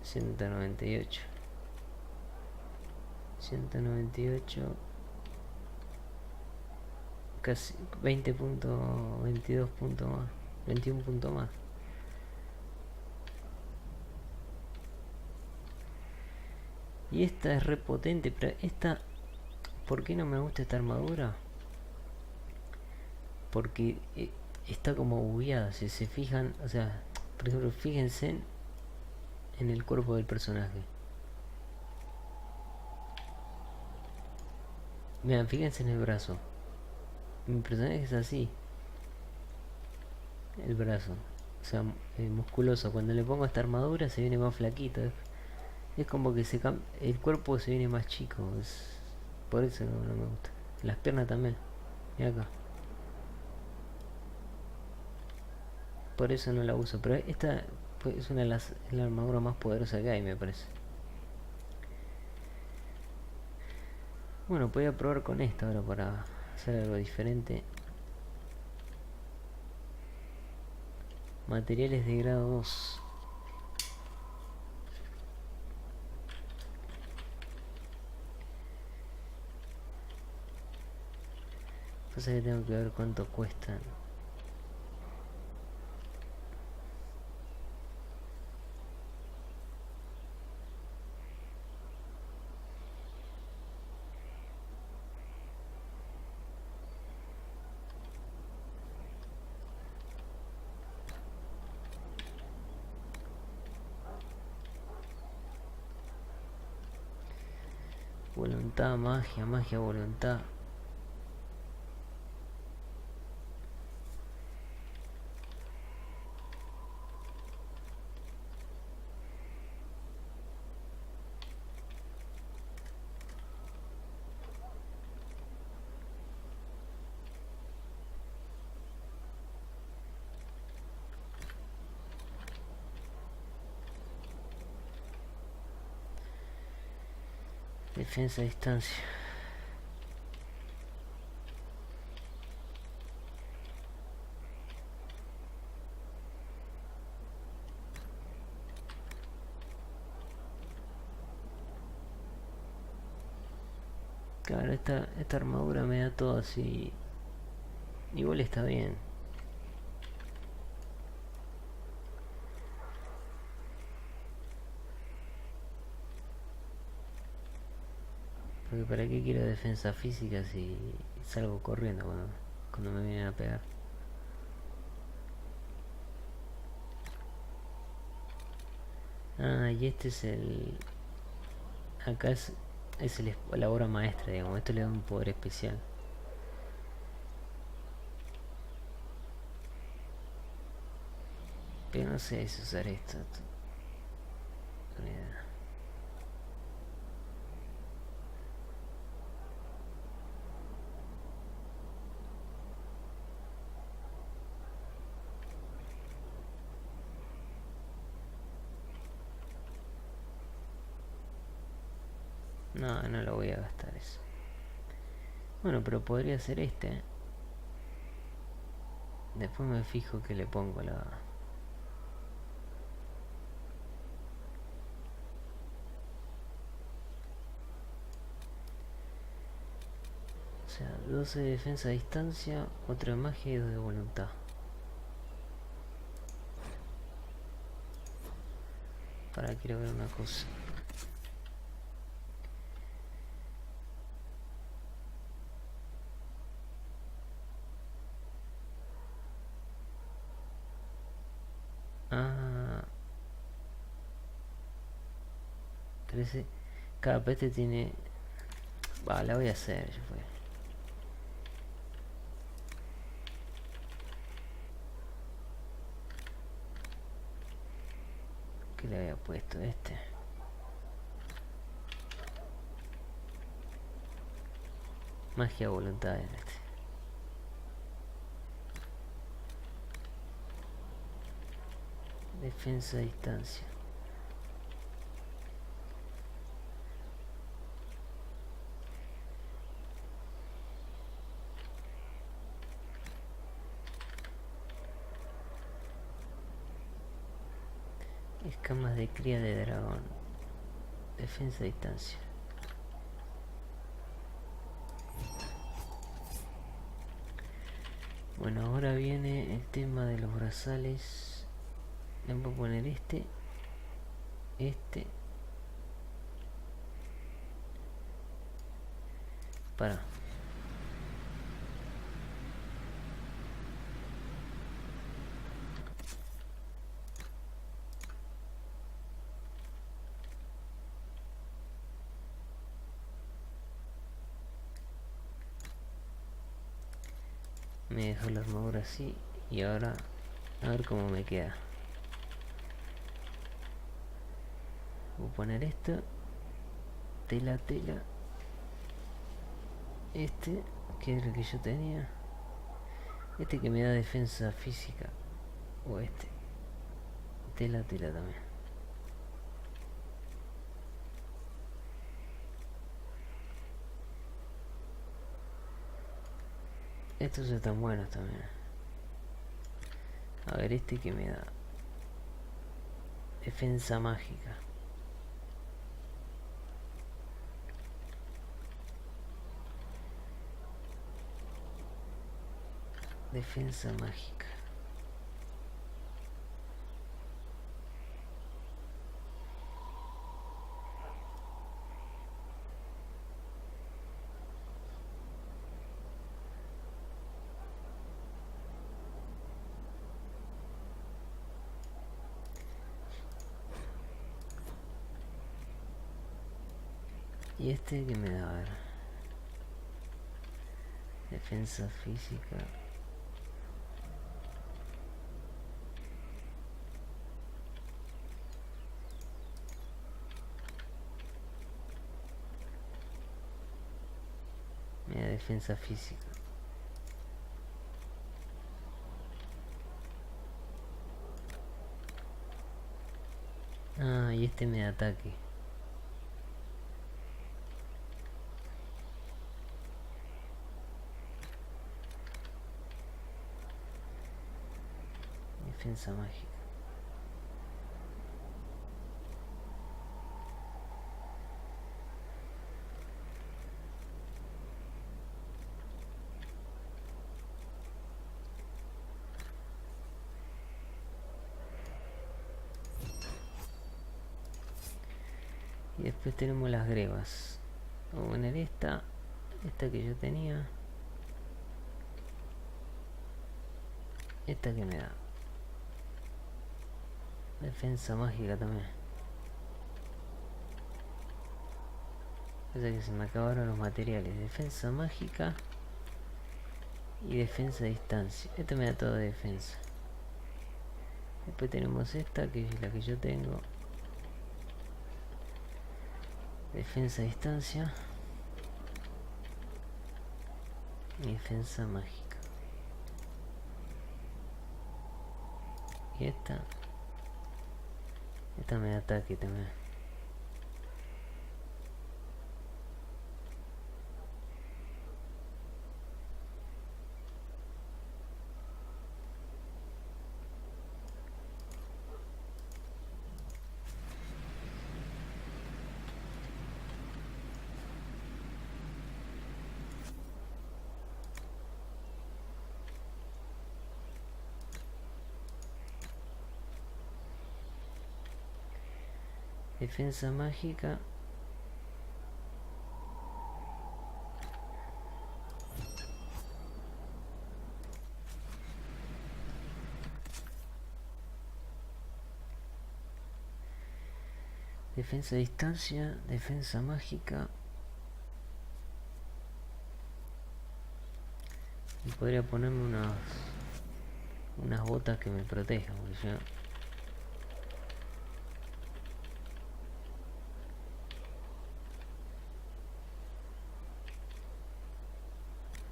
S2: 198. 198. Casi 20 puntos, 22 puntos más. 21 puntos más. Y esta es re potente, pero esta... ¿Por qué no me gusta esta armadura? Porque está como bugueada, si se fijan, o sea, por ejemplo, fíjense en el cuerpo del personaje. Vean, fíjense en el brazo. Mi personaje es así. El brazo, o sea, musculoso. Cuando le pongo esta armadura se viene más flaquito. Es como que el cuerpo se viene más chico. Por eso no me gusta. Las piernas también. Mira acá. por eso no la uso. Pero esta pues, es una de las es la armadura más poderosa que hay, me parece. Bueno, voy a probar con esta ahora para hacer algo diferente. Materiales de grado 2. Entonces tengo que ver cuánto cuestan. Voluntad, magia, magia, voluntad. Defensa a distancia. Claro, esta armadura me da todo así. Igual está bien. Porque para qué quiero defensa física si salgo corriendo cuando me vienen a pegar. Ah, y este es el... Acá es la obra maestra, digamos. Esto le da un poder especial. Pero no sé si usar esto. Ni idea. No, no lo voy a gastar eso. Bueno, pero podría ser este, ¿eh? Después me fijo que le pongo la... O sea, 12 de defensa a distancia, 4 de magia y 2 de voluntad. Para, quiero ver una cosa. Ah, 13. Cada peste tiene... Va, la voy a hacer, ya fue. ¿Qué le había puesto este? Magia voluntad en este. Defensa a distancia. Escamas de cría de dragón. Defensa a distancia. Bueno, ahora viene el tema de los brazales. Le voy a poner este. Para. Me dejo la armadura así. Y ahora a ver cómo me queda. Voy a poner esto. Tela. Este, que es el que yo tenía. Este que me da defensa física. O este. Tela también. Estos están buenos también. A ver, este que me da. Defensa mágica. Defensa mágica. Y este que me da, a ver. Defensa física. Me da defensa física. Ah, y este me da ataque. Defensa mágica. Y después tenemos las grebas. Vamos a poner esta que yo tenía. Esta que me da defensa mágica también. Pasa que se me acabaron los materiales. Defensa mágica y defensa a distancia. Esta me da todo de defensa. Después tenemos esta que es la que yo tengo. Defensa a distancia y defensa mágica. Y esta me da ataque también. Defensa mágica. Defensa a distancia, defensa mágica. Y podría ponerme unas botas que me protejan, porque yo...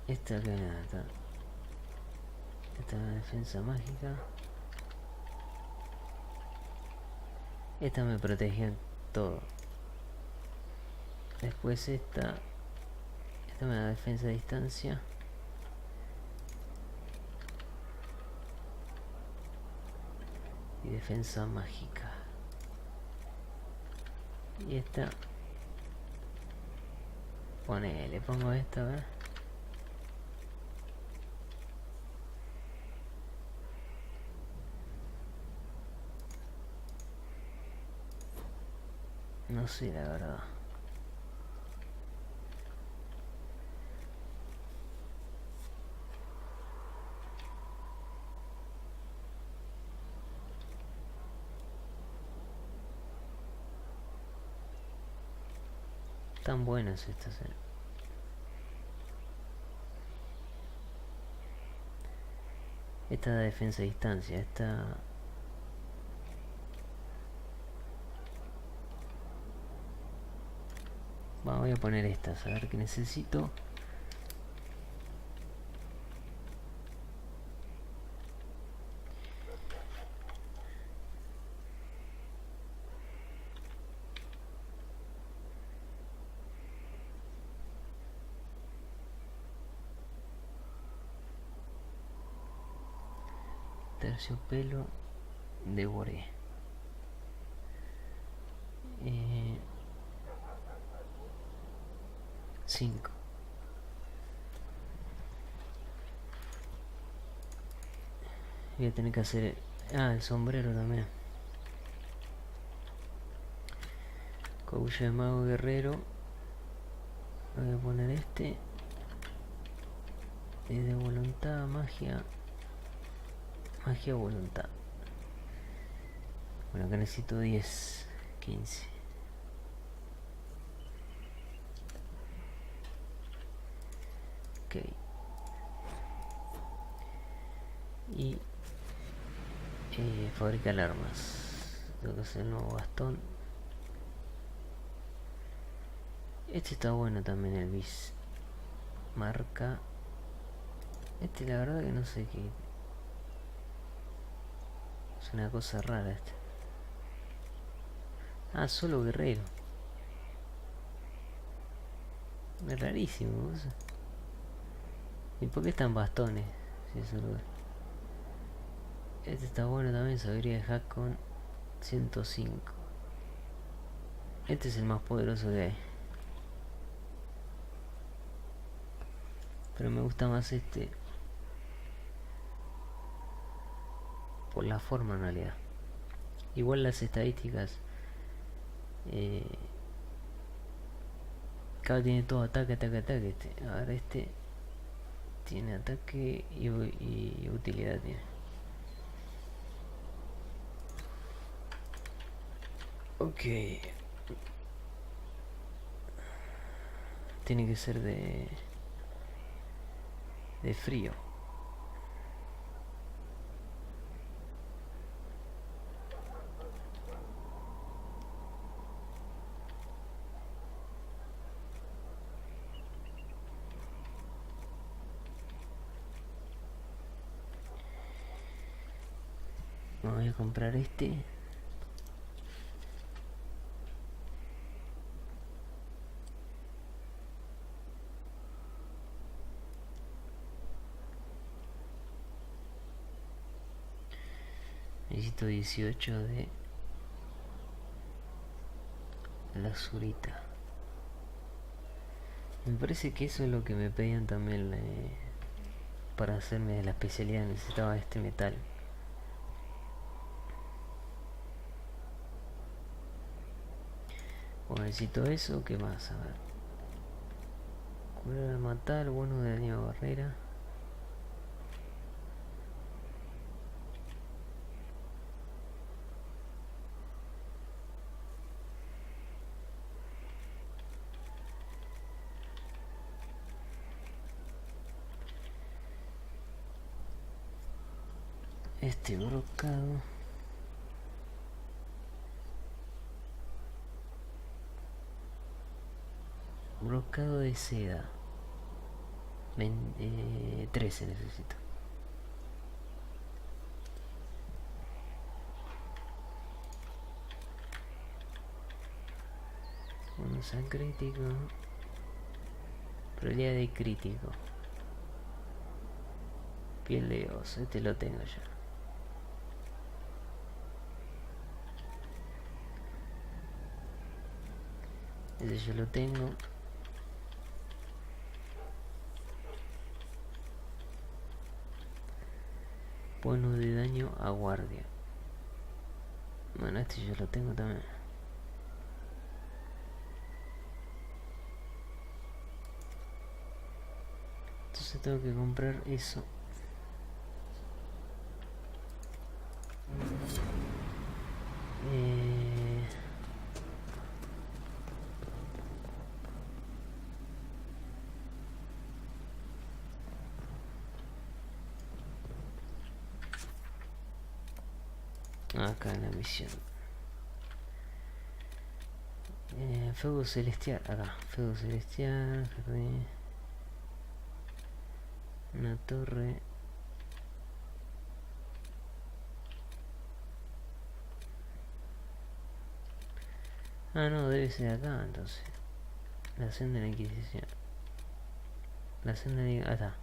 S2: Esta que nada, esta es la defensa mágica. Esta me protegía todo. Después esta me da defensa a distancia. Y defensa mágica. Y esta... le pongo esta, a ver. No sé, la verdad. Tan buenas estas, Esta da defensa a distancia, esta... voy a poner estas, a ver qué necesito. Terciopelo. Devoré. 5. Voy a tener que hacer... Ah, el sombrero también. Cobulla de mago guerrero. Voy a poner este. Y de voluntad, magia. Magia, voluntad. Bueno, acá necesito 10, 15. Ok. Y fabricar armas. Tengo que hacer el nuevo bastón. Este está bueno también, el bis. Marca. Este la verdad que no sé qué. Es una cosa rara este. Ah, solo guerrero. Es rarísimo, ¿no? ¿Y por qué están bastones? Si es solo... Este está bueno también, sabiduría de hack con 105. Este es el más poderoso que hay. Pero me gusta más este. Por la forma en realidad. Igual las estadísticas. Cada tiene todo ataque, ataque, ataque. Este. Ahora este tiene ataque y utilidad tiene. Ok. Tiene que ser de frío. Voy a comprar este. Necesito 18 de la azurita. Me parece que eso es lo que me pedían también para hacerme de la especialidad. Necesitaba este metal. Bueno, necesito eso. ¿Qué más? A ver. Curar al matar, bueno de daño barrera. Este brocado. Brocado de seda. 13 necesito. Bonus a crítico. Probabilidad de crítico. Piel de oso. Este lo tengo ya. Ese yo lo tengo. Bonus de daño a guardia. Bueno, este yo lo tengo también. Entonces tengo que comprar eso. Acá en la misión. Feudo celestial. Acá. Feudo celestial. Jardín. Una torre. Ah, no, debe ser acá entonces. La senda de la Inquisición. La senda de... Ah, está.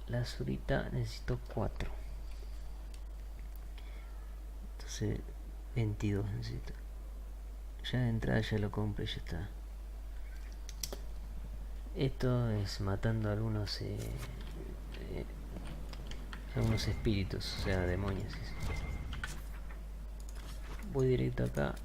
S2: La azurita necesito 4. Entonces 22 necesito. Ya de entrada ya lo compro y ya está. Esto es matando algunos espíritus, o sea, demonios. Voy directo acá.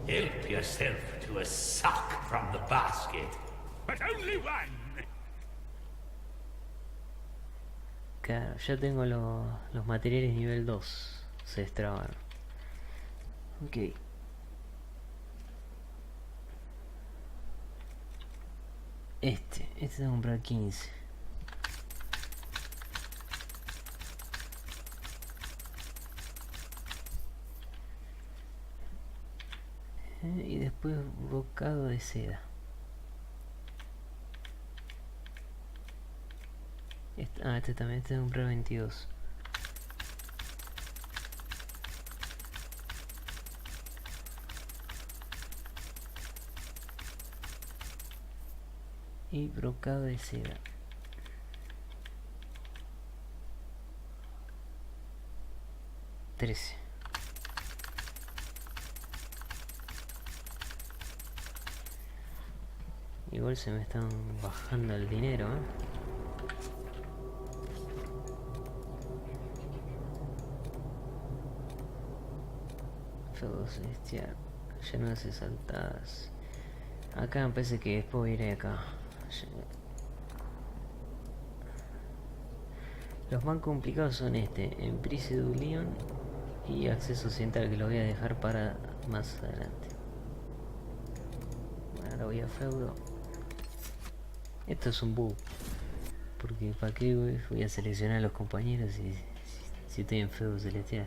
S8: Help yourself to a sock from the basket. But only one.
S2: Claro, ya tengo los materiales nivel 2. Se destraban. Ok. Este tengo que comprar 15. Y después bocado de seda. Este también, tengo que comprar 22. Y brocado de seda. $13. Igual se me están bajando el dinero, Feudo celestial. Ya no hace saltadas. Acá me parece que después iré acá. Los más complicados son Emprise du Lion y Acceso Occidental, que lo voy a dejar para más adelante. Bueno, ahora voy a feudo. Esto es un bug, porque para qué voy a seleccionar a los compañeros si estoy en feudo celestial.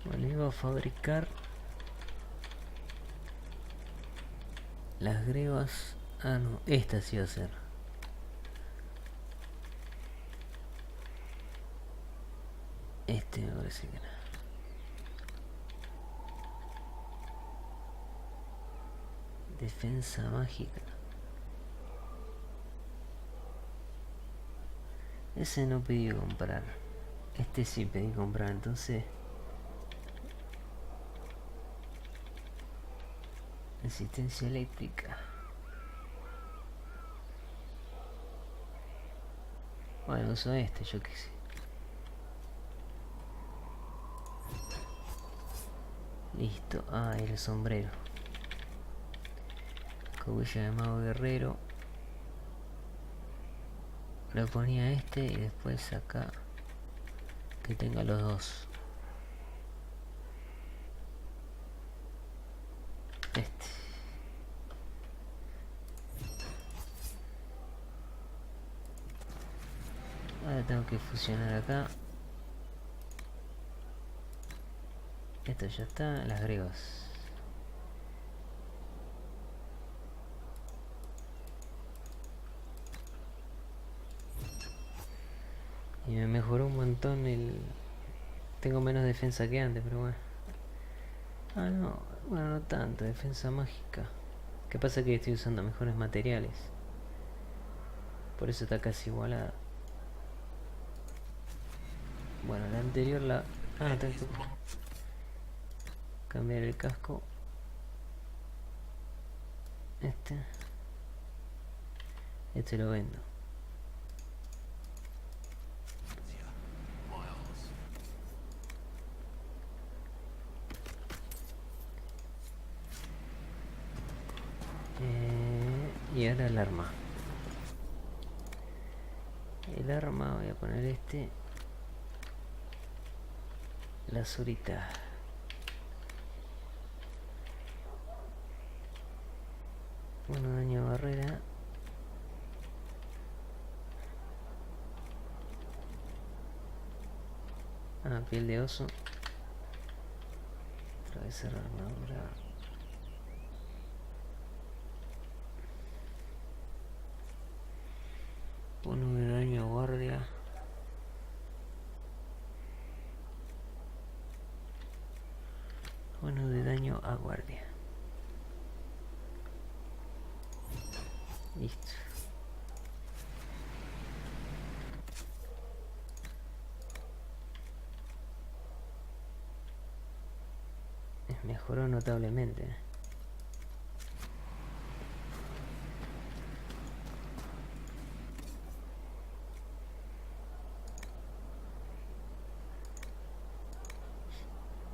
S2: Bueno, iba a fabricar las grebas. Ah, no, esta sí va a ser. Me parece que no. Defensa mágica. Ese no pedí comprar. Este sí pedí comprar, entonces. Resistencia eléctrica. Bueno, uso yo qué sé. Listo. Ah, y el sombrero. Cobilla de mago guerrero. Lo ponía y después acá que tenga los dos. Ahora tengo que fusionar acá. Esto ya está, las grebas. Y me mejoró un montón Tengo menos defensa que antes, pero bueno. Ah, no. Bueno, no tanto. Defensa mágica. ¿Qué pasa? Que estoy usando mejores materiales. Por eso está casi igualada. Bueno, la anterior la... Ah, tengo que cambiar el casco. Este lo vendo. Y ahora el arma. El arma, voy a poner este. La azurita. Bueno, daño barrera. Ah, piel de oso. Atravesar armadura. Uno de daño a guardia. Uno de daño a guardia. Listo. Mejoró notablemente.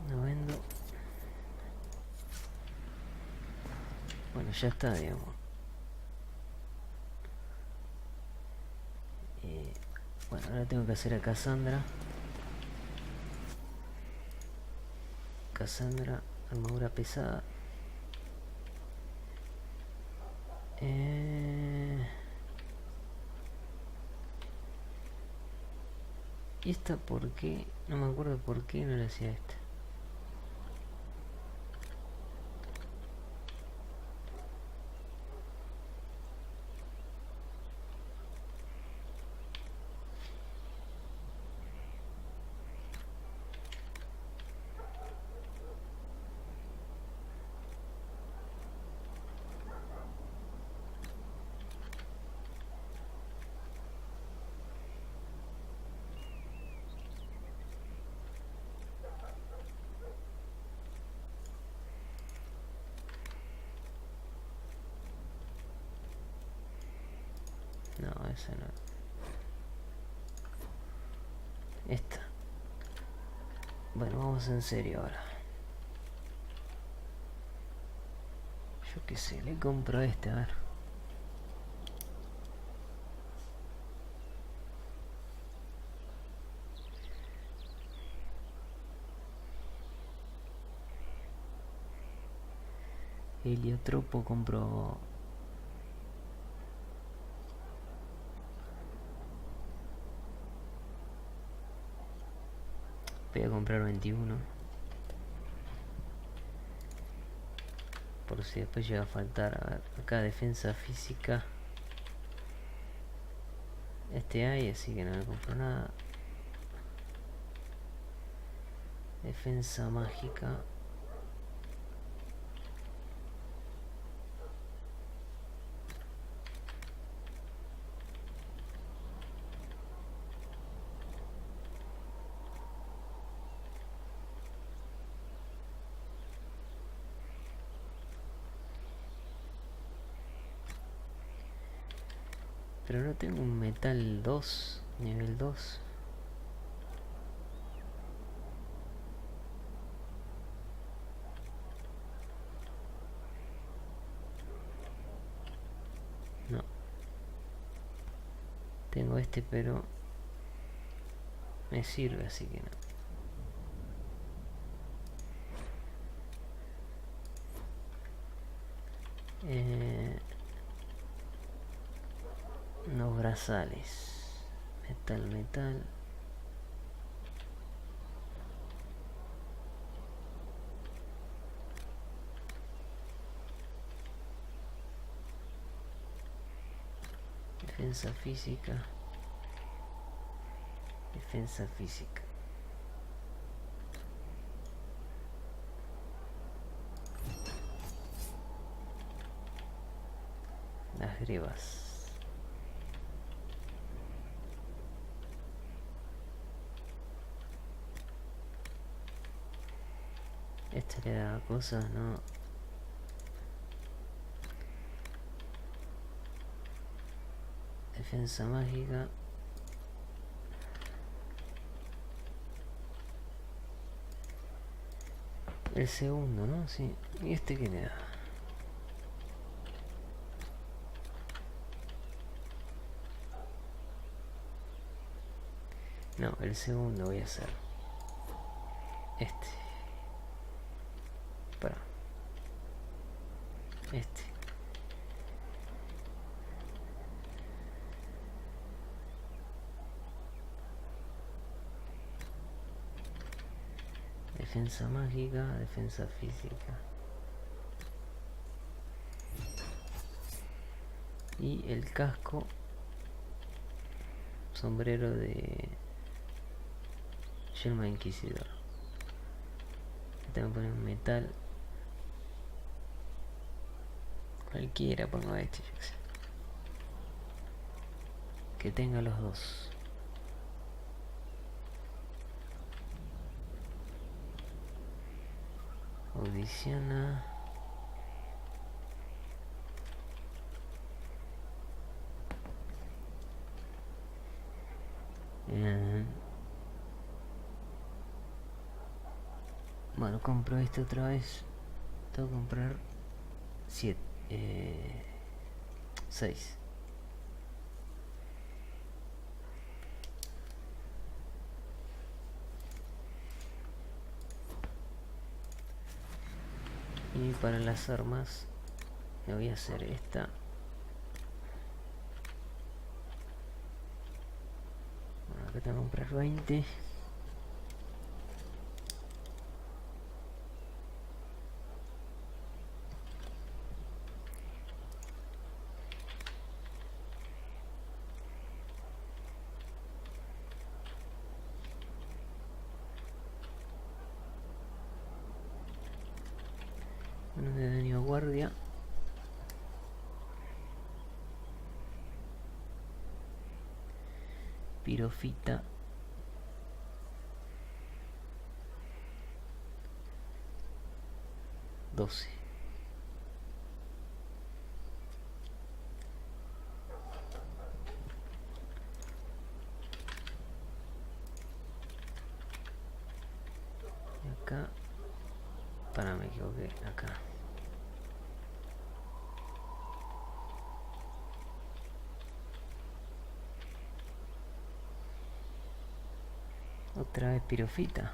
S2: No vendo. Bueno, ya está, digamos. Bueno, ahora tengo que hacer a Cassandra. Cassandra, armadura pesada. ¿Y esta por qué? No me acuerdo por qué no le hacía esta. No, esa no. Esta. Bueno, vamos en serio ahora. Yo qué sé, le compro este, a ver. Heliotropo compro. Voy a comprar 21. Por si después llega a faltar. A ver, acá defensa física. Este hay, así que no me compro nada. Defensa mágica. Pero no tengo un metal 2, nivel 2. No. Tengo este, pero me sirve, así que no. Unos brazales. Metal. Defensa física. Defensa física. Las grebas. Este le da cosas, ¿no? Defensa mágica. El segundo, ¿no? Sí. ¿Y este qué le da? No, el segundo voy a hacer este. Para este. Defensa mágica, defensa física. Y el casco, sombrero de yelmo de Inquisidor. Tengo que poner un metal. Cualquiera pongo este, yo qué sé. Que tenga los dos. Audiciona. Bueno, compro este otra vez. Tengo que comprar 7, 6. Y para las armas me voy a hacer esta. Bueno, acá tengo que comprar 20. Uno de daño a guardia. Pirofita. $12. Y acá, para, me equivoqué, acá. Otra vez pirofita.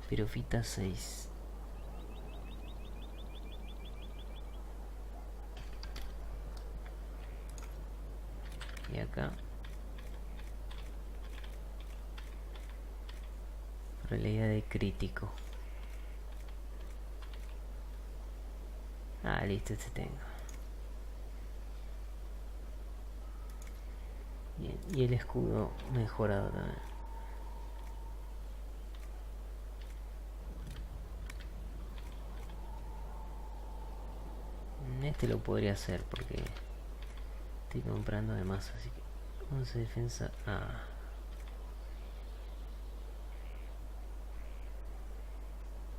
S2: Pirofita 6. Y acá probabilidad de crítico. Ah, listo, este tengo. Bien, y el escudo mejorado también. Este lo podría hacer porque estoy comprando de más, así que 11 defensa.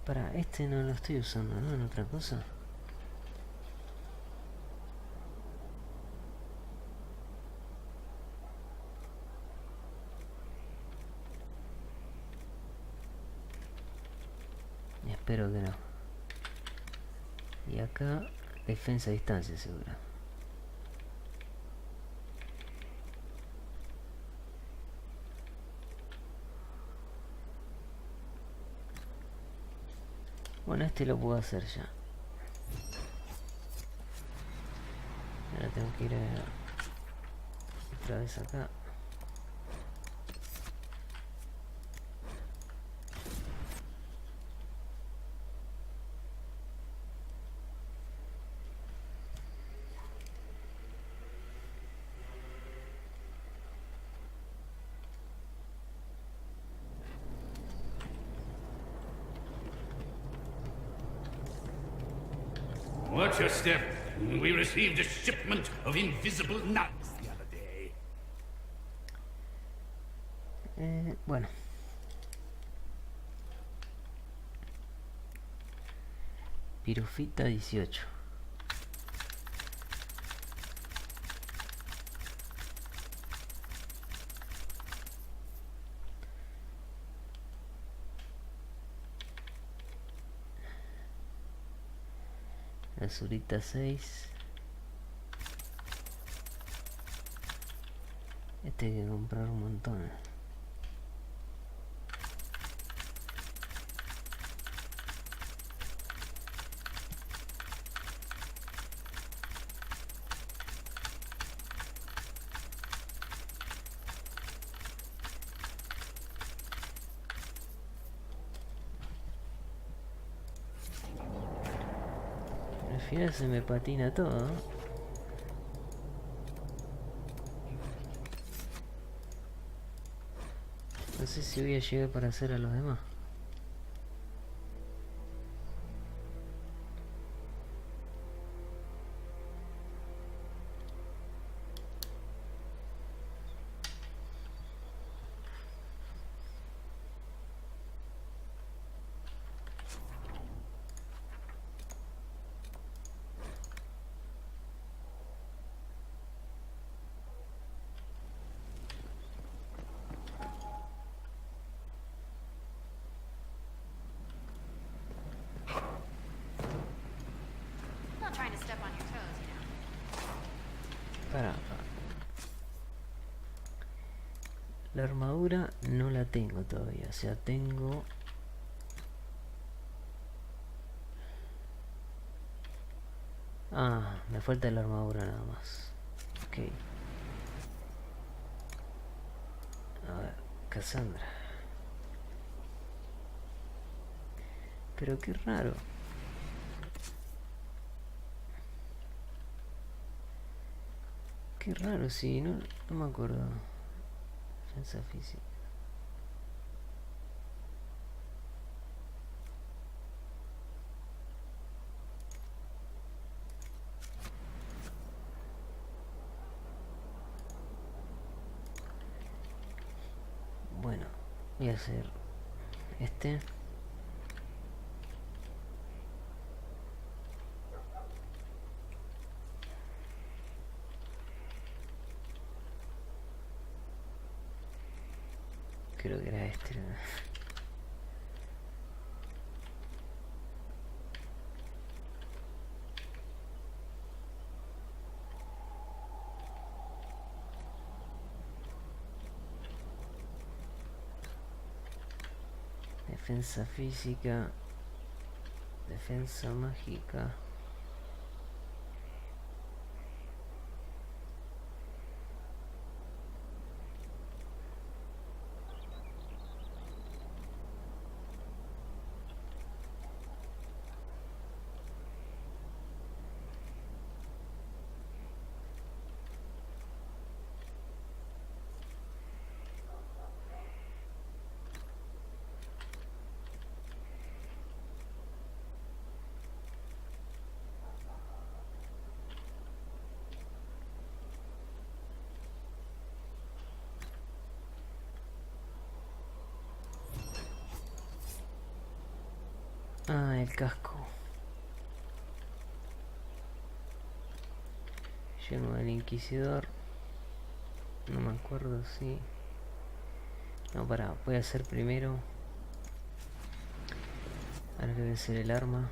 S2: Para, este no lo estoy usando, ¿no? En otra cosa. Espero que no. Y acá, defensa a distancia seguro. Bueno, este lo puedo hacer ya. Ahora tengo que ir otra vez acá.
S8: Watch your step. We received a shipment of invisible nuts the other day.
S2: Bueno. Pirofita 18. Azurita 6. Este hay que comprar un montón. Al final se me patina todo, ¿no? No sé si voy a llegar para hacer a los demás.
S12: Not trying to step on your toes, you know.
S2: Para. La armadura no la tengo todavía, o sea, tengo... Ah, me falta la armadura nada más. Ok. A ver, Cassandra. Pero qué raro. Qué raro, sí, no me acuerdo. Defensa física. Bueno, voy a hacer este. Creo que era este, ¿no? Defensa física, defensa mágica. Ah, el casco. Lleno del Inquisidor. No me acuerdo si... No, pará, voy a hacer primero. Ahora que voy a hacer el arma.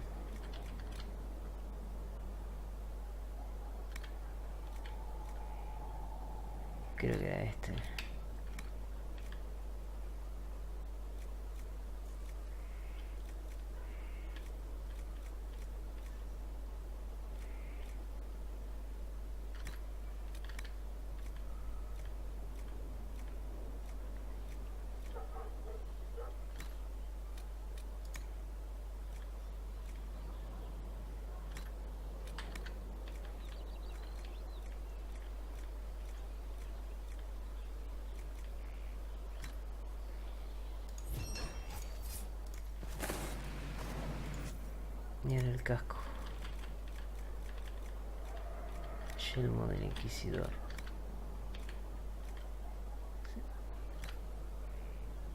S2: Creo que era este. Y en el casco. Yelmo del Inquisidor.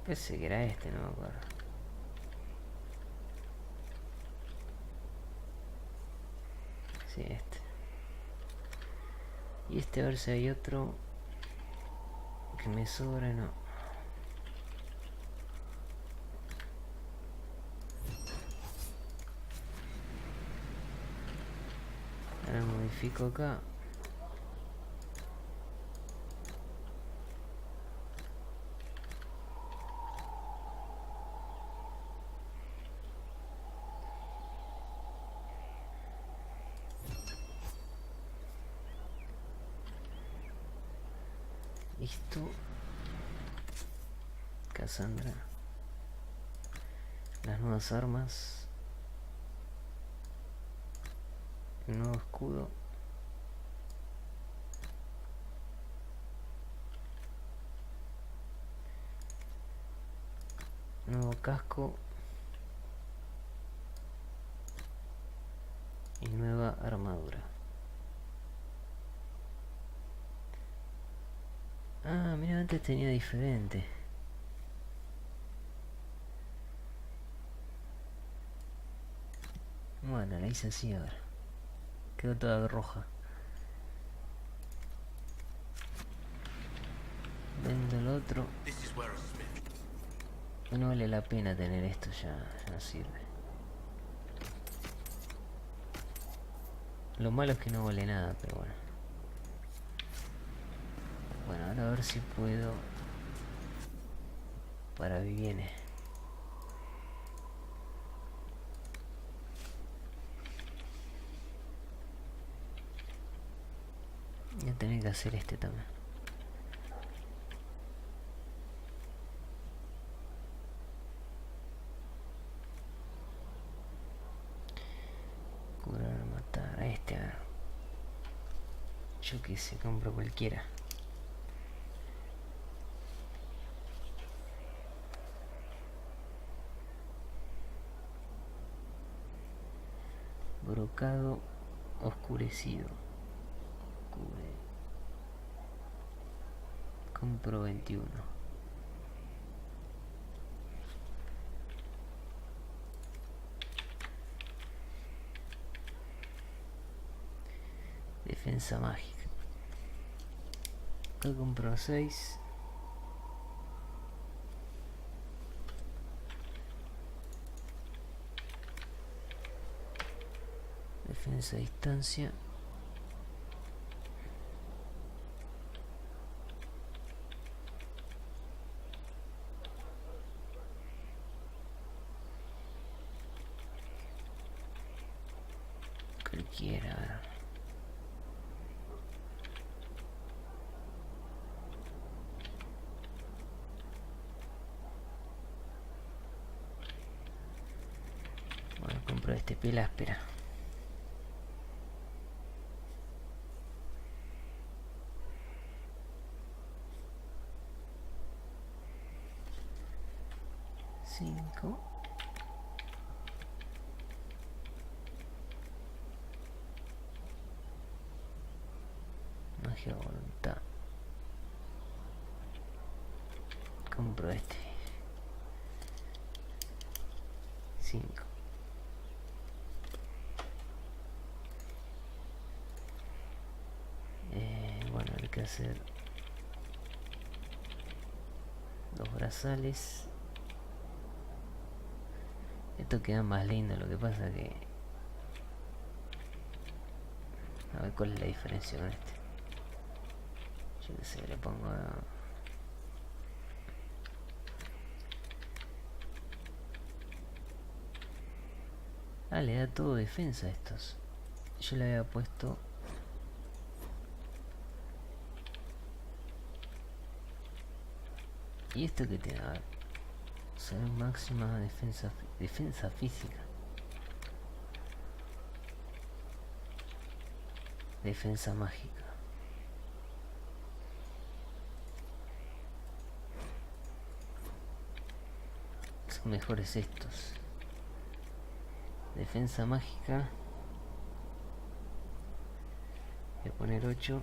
S2: Pensé que era este, no me acuerdo. Sí, este. Y este, a ver si hay otro que me sobra, no. Ahora modifico acá. Listo. Cassandra. Las nuevas armas. El nuevo escudo. Nuevo casco. Y nueva armadura. Ah, mira, antes tenía diferente. Bueno, la hice así ahora. Quedó toda roja. Vendo el otro. No vale la pena tener esto, ya no sirve. Lo malo es que no vale nada, pero bueno. Bueno, ahora a ver si puedo. Para viene. Voy a tener que hacer este también. Curar, matar a este, a ver. Yo que sé, compro cualquiera. Brocado oscurecido. Compro 21. Defensa mágica. Acá compro 6. Defensa a distancia. Cualquiera. Voy a comprar este piel áspera. Cinco. Magia voluntad. Compro este. 5. Bueno, hay que hacer los brazales. Esto queda más lindo, lo que pasa que... A ver cuál es la diferencia con este. Yo qué sé, le pongo... Ah, le da todo defensa a estos. Yo le había puesto... ¿Y esto qué te da? Salud máxima, defensa física. Defensa mágica. Son mejores estos. Defensa mágica. Voy a poner 8.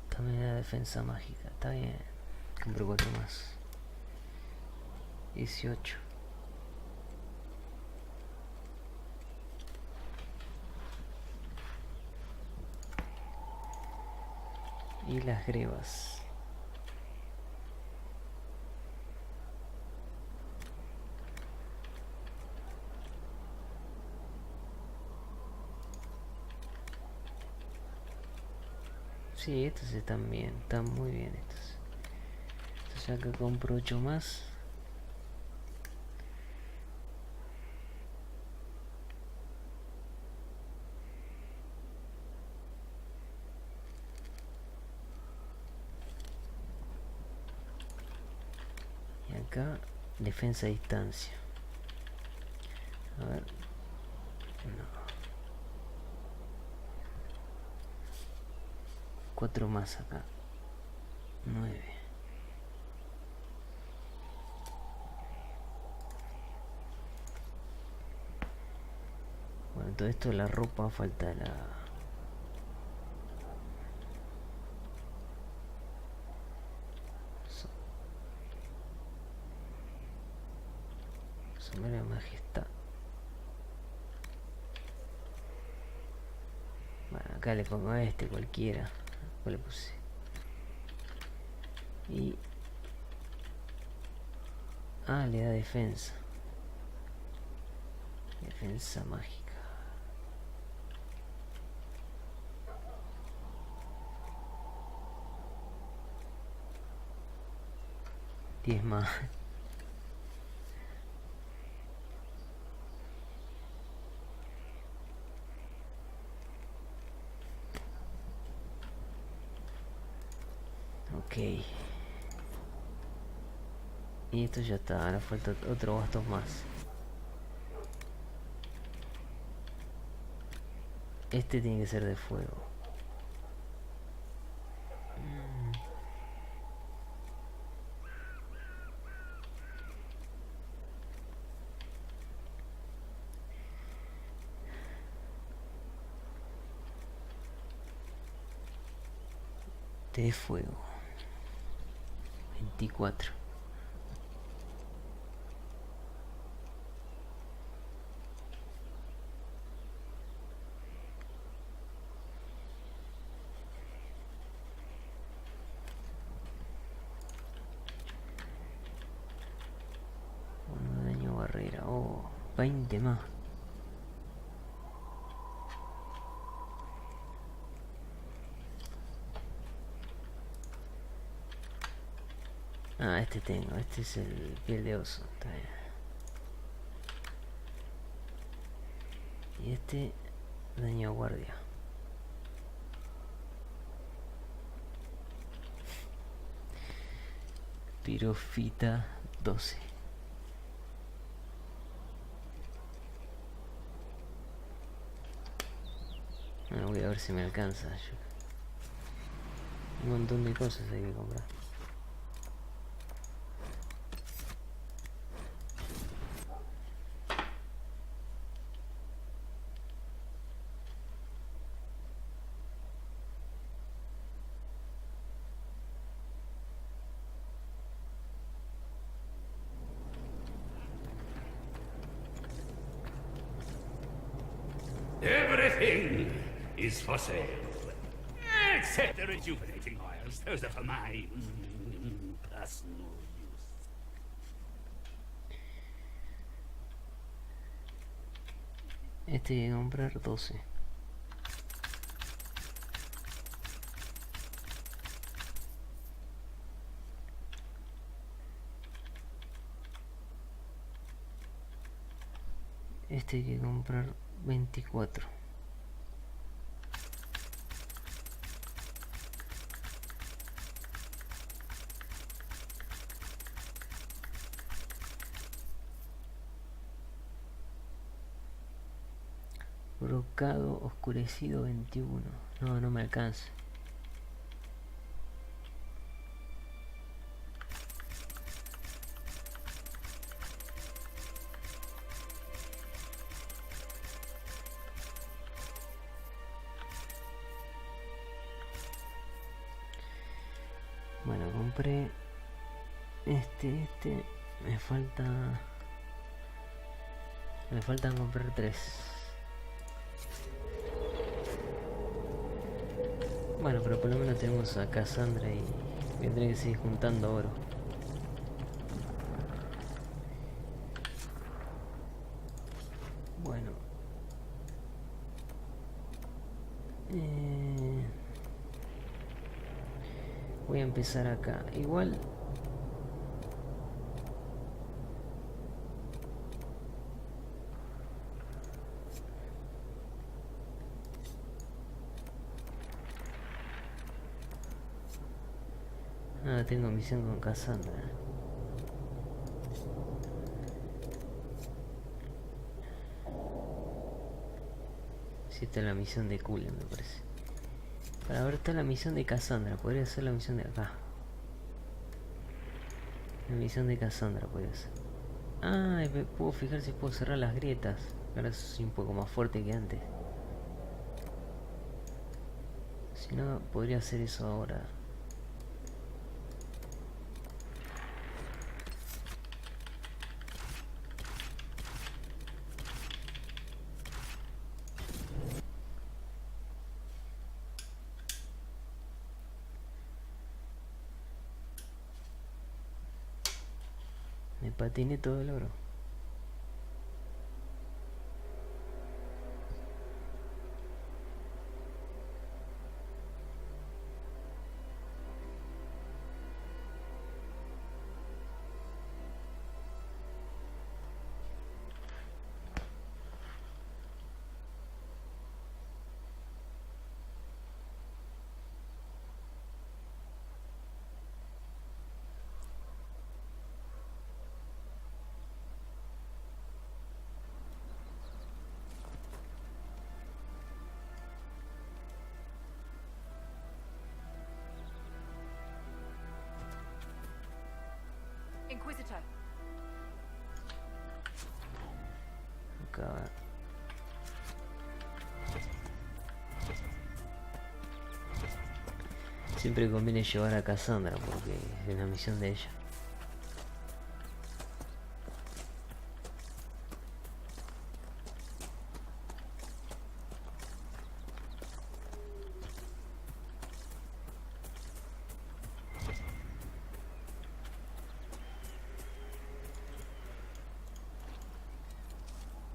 S2: También la defensa mágica, está bien. Compro 4 más. 18. Y las grebas. Sí, estos están bien, están muy bien estos. Entonces acá compro 8 más. Y acá defensa a distancia. A ver. No. 4 más acá. 9. Bueno, todo esto, la ropa, falta la... Sombrero de majestad. Bueno, acá le pongo a este cualquiera. ¿Cuál le puse? Y... ah, le da defensa. Defensa mágica. Diez más. Ok. Y esto ya está, ahora falta otro bastos más. Este tiene que ser de fuego. De fuego. 24. Uno de daño barrera. Oh, 20 más. Ah, este tengo, este es el piel de oso, está bien. Y este, daño a guardia. Pirofita 12. Ah, voy a ver si me alcanza. Un montón de cosas hay que comprar.
S8: Everything is for sale. Except the rejuvenating oils. Those are for my personal use.
S2: Este hay que comprar 12. Este hay que comprar 24. Brocado oscurecido 21. No, no me alcanza. Bueno, compré este, me faltan comprar 3. Bueno, pero por lo menos tenemos a Cassandra y voy a tener que seguir juntando oro. Bueno. Voy a empezar acá. Igual... Ah, tengo misión con Cassandra. Sí, está la misión de Cullen, me parece. Para ver, está la misión de Cassandra. Podría ser la misión de acá. La misión de Cassandra podría ser. Ah, y me puedo fijar si puedo cerrar las grietas. Ahora soy un poco más fuerte que antes. Si no, podría hacer eso ahora. Me patiné todo el oro.
S12: Inquisitor.
S2: Acá. Siempre conviene llevar a Cassandra porque es la misión de ella.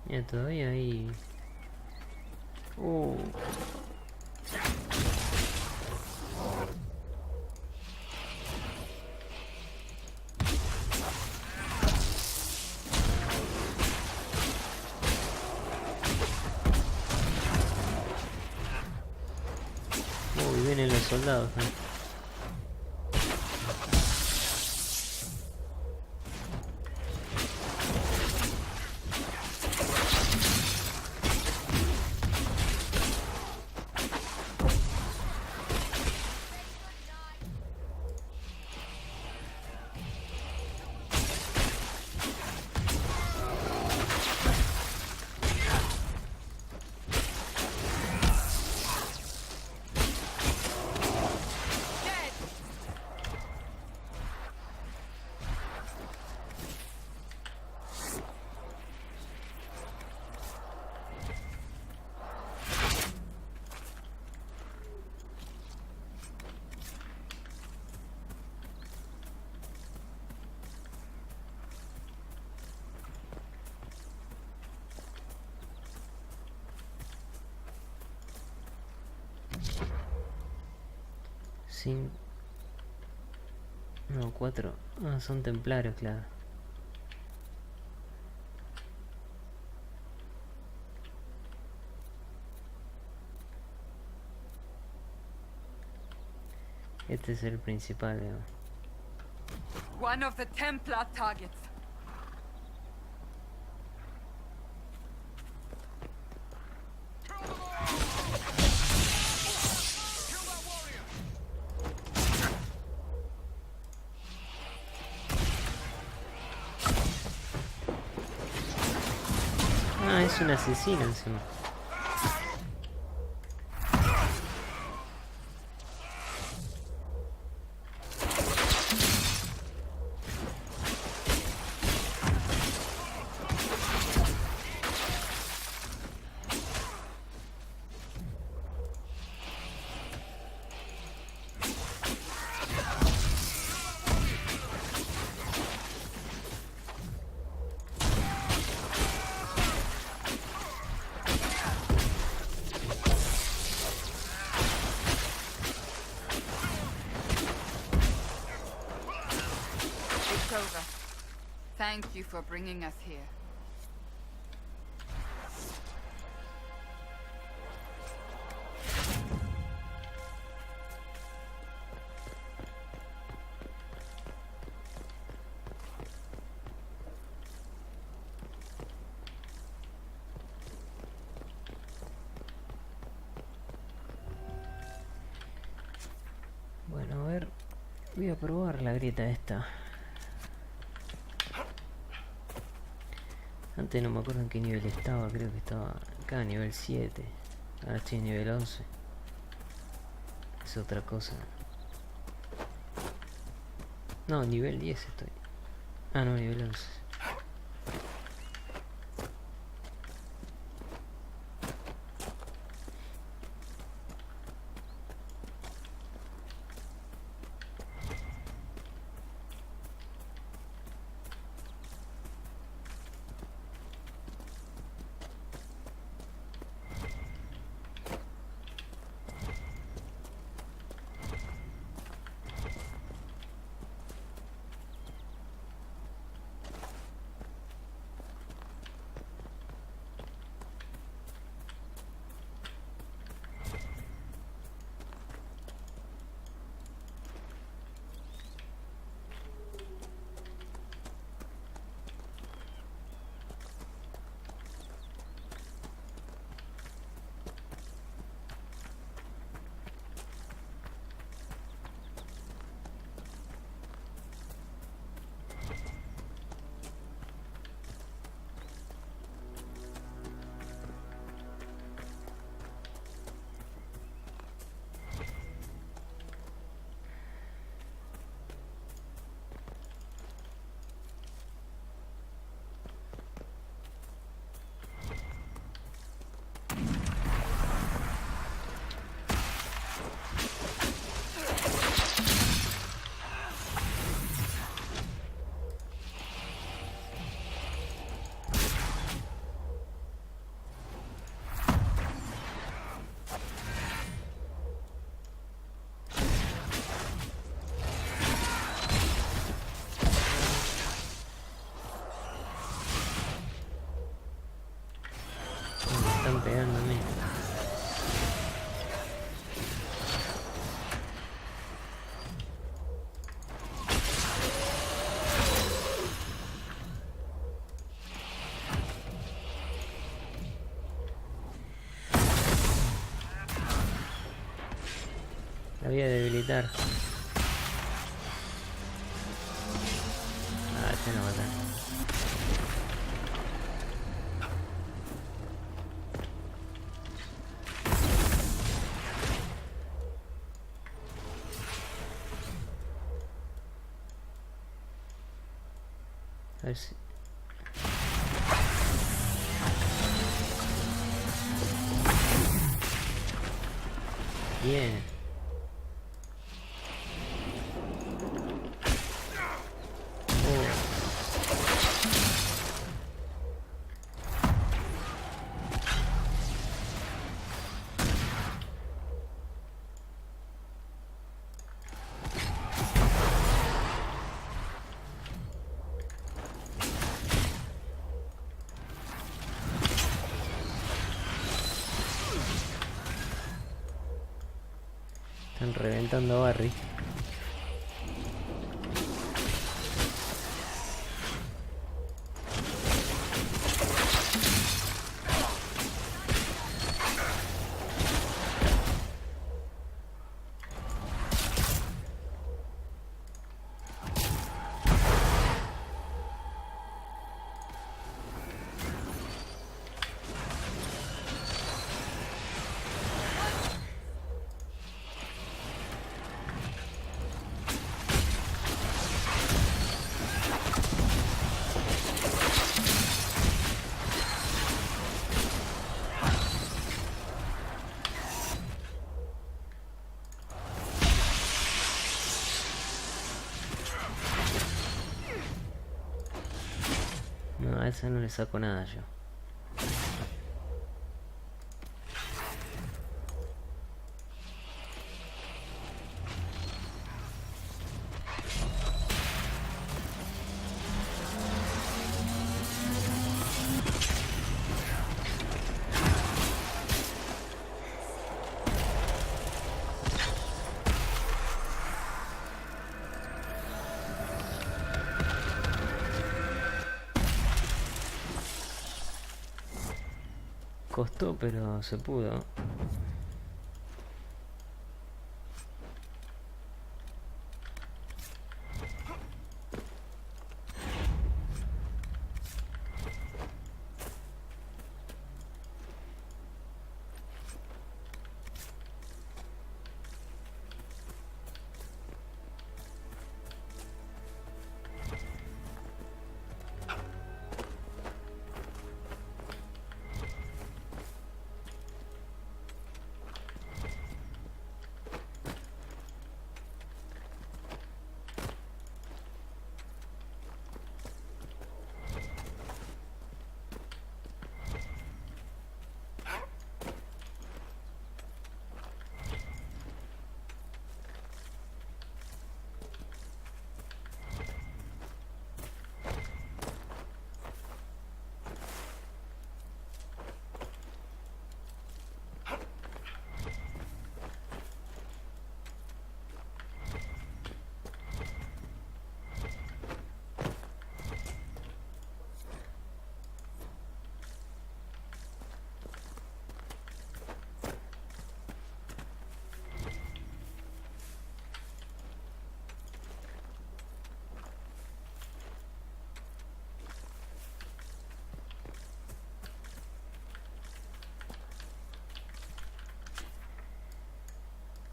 S2: Mira, todavía hay... y vienen los soldados, ¿no? No, 4. Ah, son templarios, claro. Este es el principal, digamos.
S7: One of the Templar targets.
S2: Ah, es un asesino encima.
S7: Thank you for bringing us here.
S2: Bueno, a ver, voy a probar la grieta esta. Antes no me acuerdo en qué nivel estaba, creo que estaba acá, nivel 7. Ahora estoy en nivel 11. Es otra cosa. No, nivel 10 estoy. Ah, no, nivel 11. Están pegándome. La voy a debilitar. Ah, este no mata. A ver si... Bien. Están reventando a Barry. No, a esa no le saco nada yo. Costó, pero se pudo.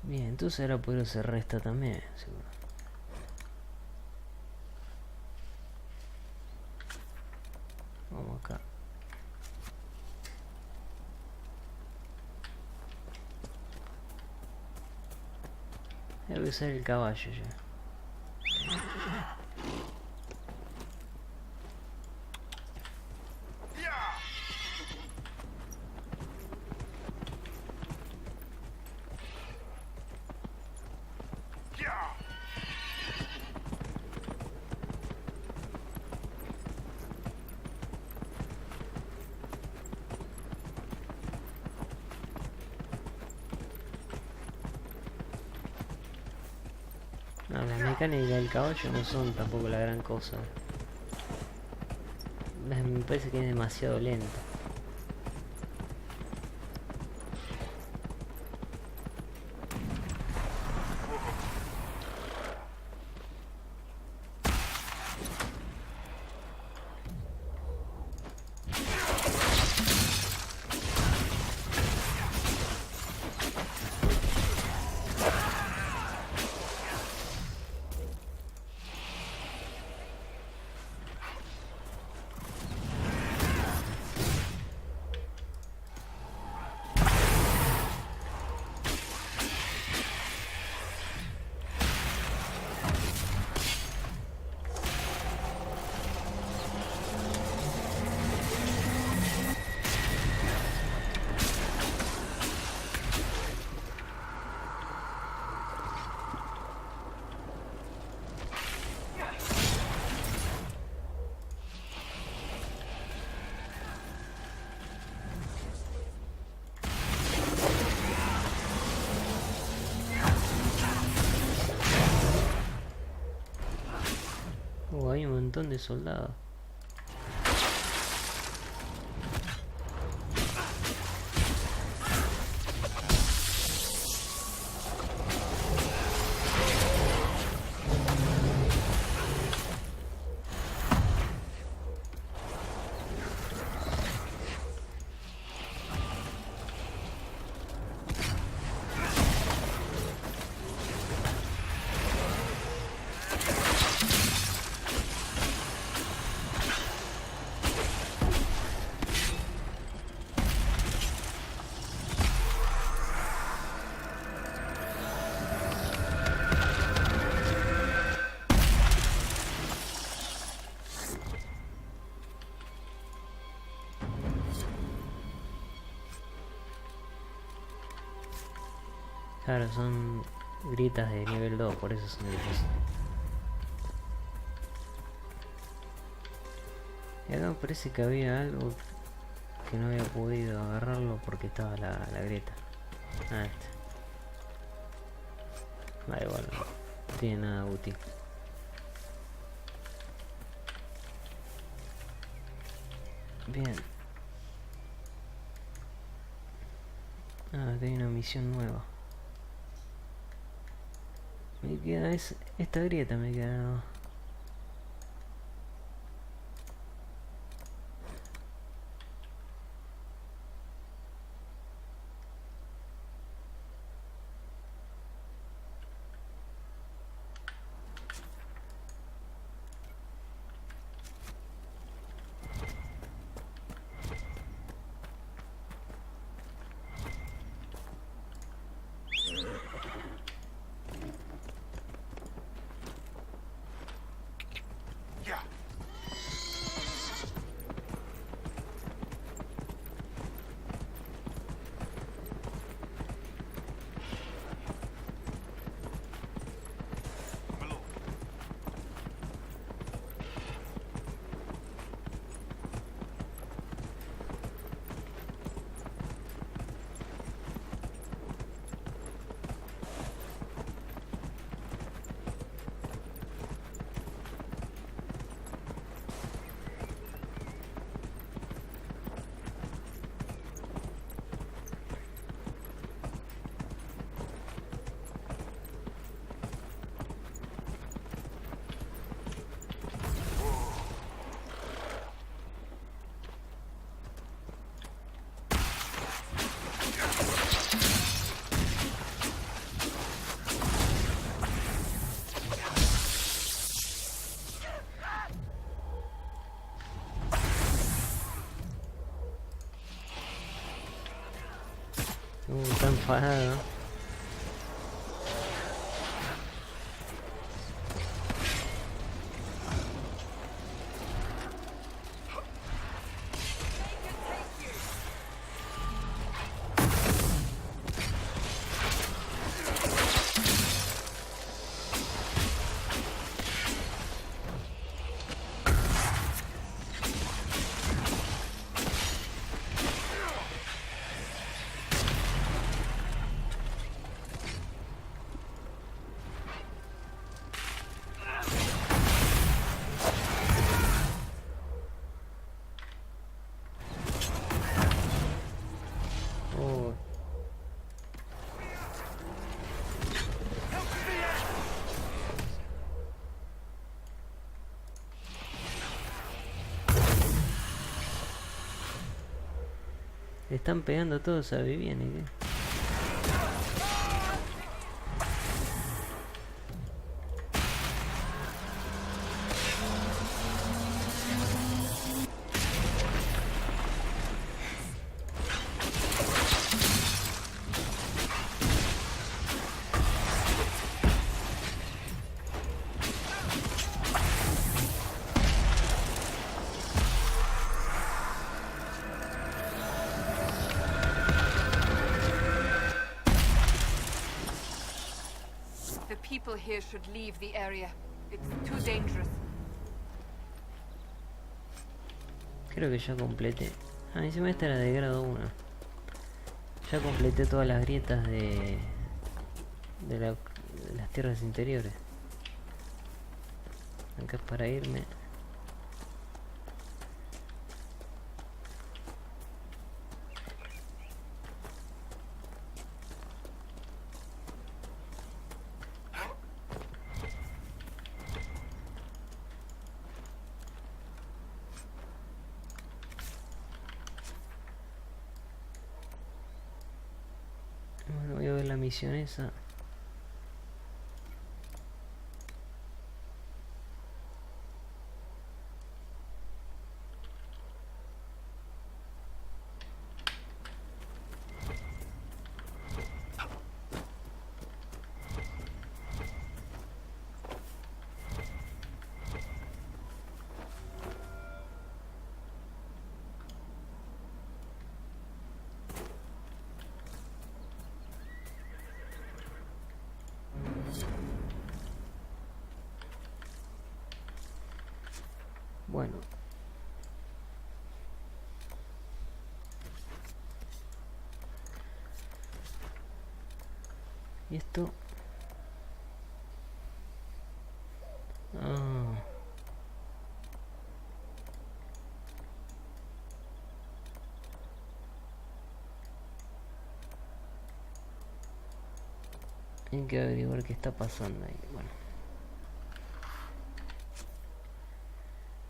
S2: Bien, entonces ahora puedo cerrar esta también, seguro. Vamos acá. Voy a usar el caballo ya. No, las mecánicas del caballo no son tampoco la gran cosa. Me parece que es demasiado lento. Hay un montón de soldados. Claro, son gritas de nivel 2, por eso son difíciles. Y acá me parece que había algo que no había podido agarrarlo porque estaba la grieta. Ah, este. Da igual, no tiene nada útil. Bien. Ah, acá hay una misión nueva. Me queda esta grieta me queda. Está enfadado. Le están pegando todos a Vivian, ¿y qué?
S7: People here should leave the area. It's too dangerous.
S2: Creo que ya completé. Ah, encima esta era de grado 1. Ya completé todas las grietas de las tierras interiores. Acá es para irme. Bueno, voy a ver la misión esa. Bueno. ¿Y esto? Ah. Hay que averiguar qué está pasando ahí. Bueno.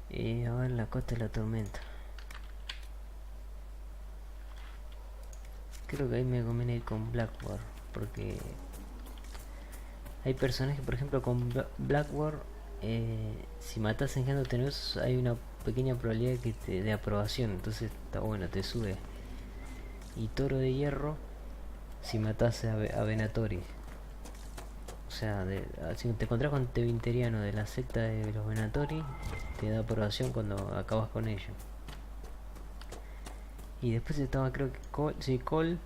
S2: Y a ver la costa de la tormenta. Creo que ahí me conviene ir con Blackboard, porque hay personajes, por ejemplo, con Blackboard, si matas engendros tenebrosos hay una pequeña probabilidad de aprobación, entonces está bueno, te sube. Y Toro de Hierro, si matas a Venatori. O sea, si te encontrás con Tevinteriano de la secta de los Venatori, te da aprobación cuando acabas con ellos. Y después estaba, creo que Cole,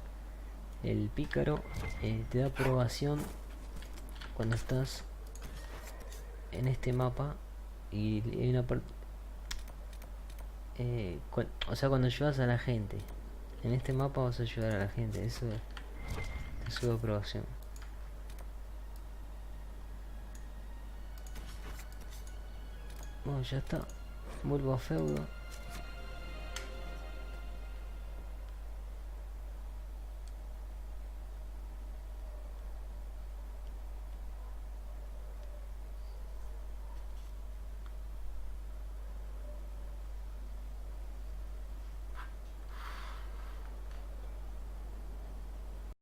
S2: el pícaro, te da aprobación cuando estás en este mapa. Y hay una parte, o sea, cuando ayudas a la gente en este mapa vas a ayudar a la gente, eso te sube aprobación. Bueno, ya está, vuelvo a feudo.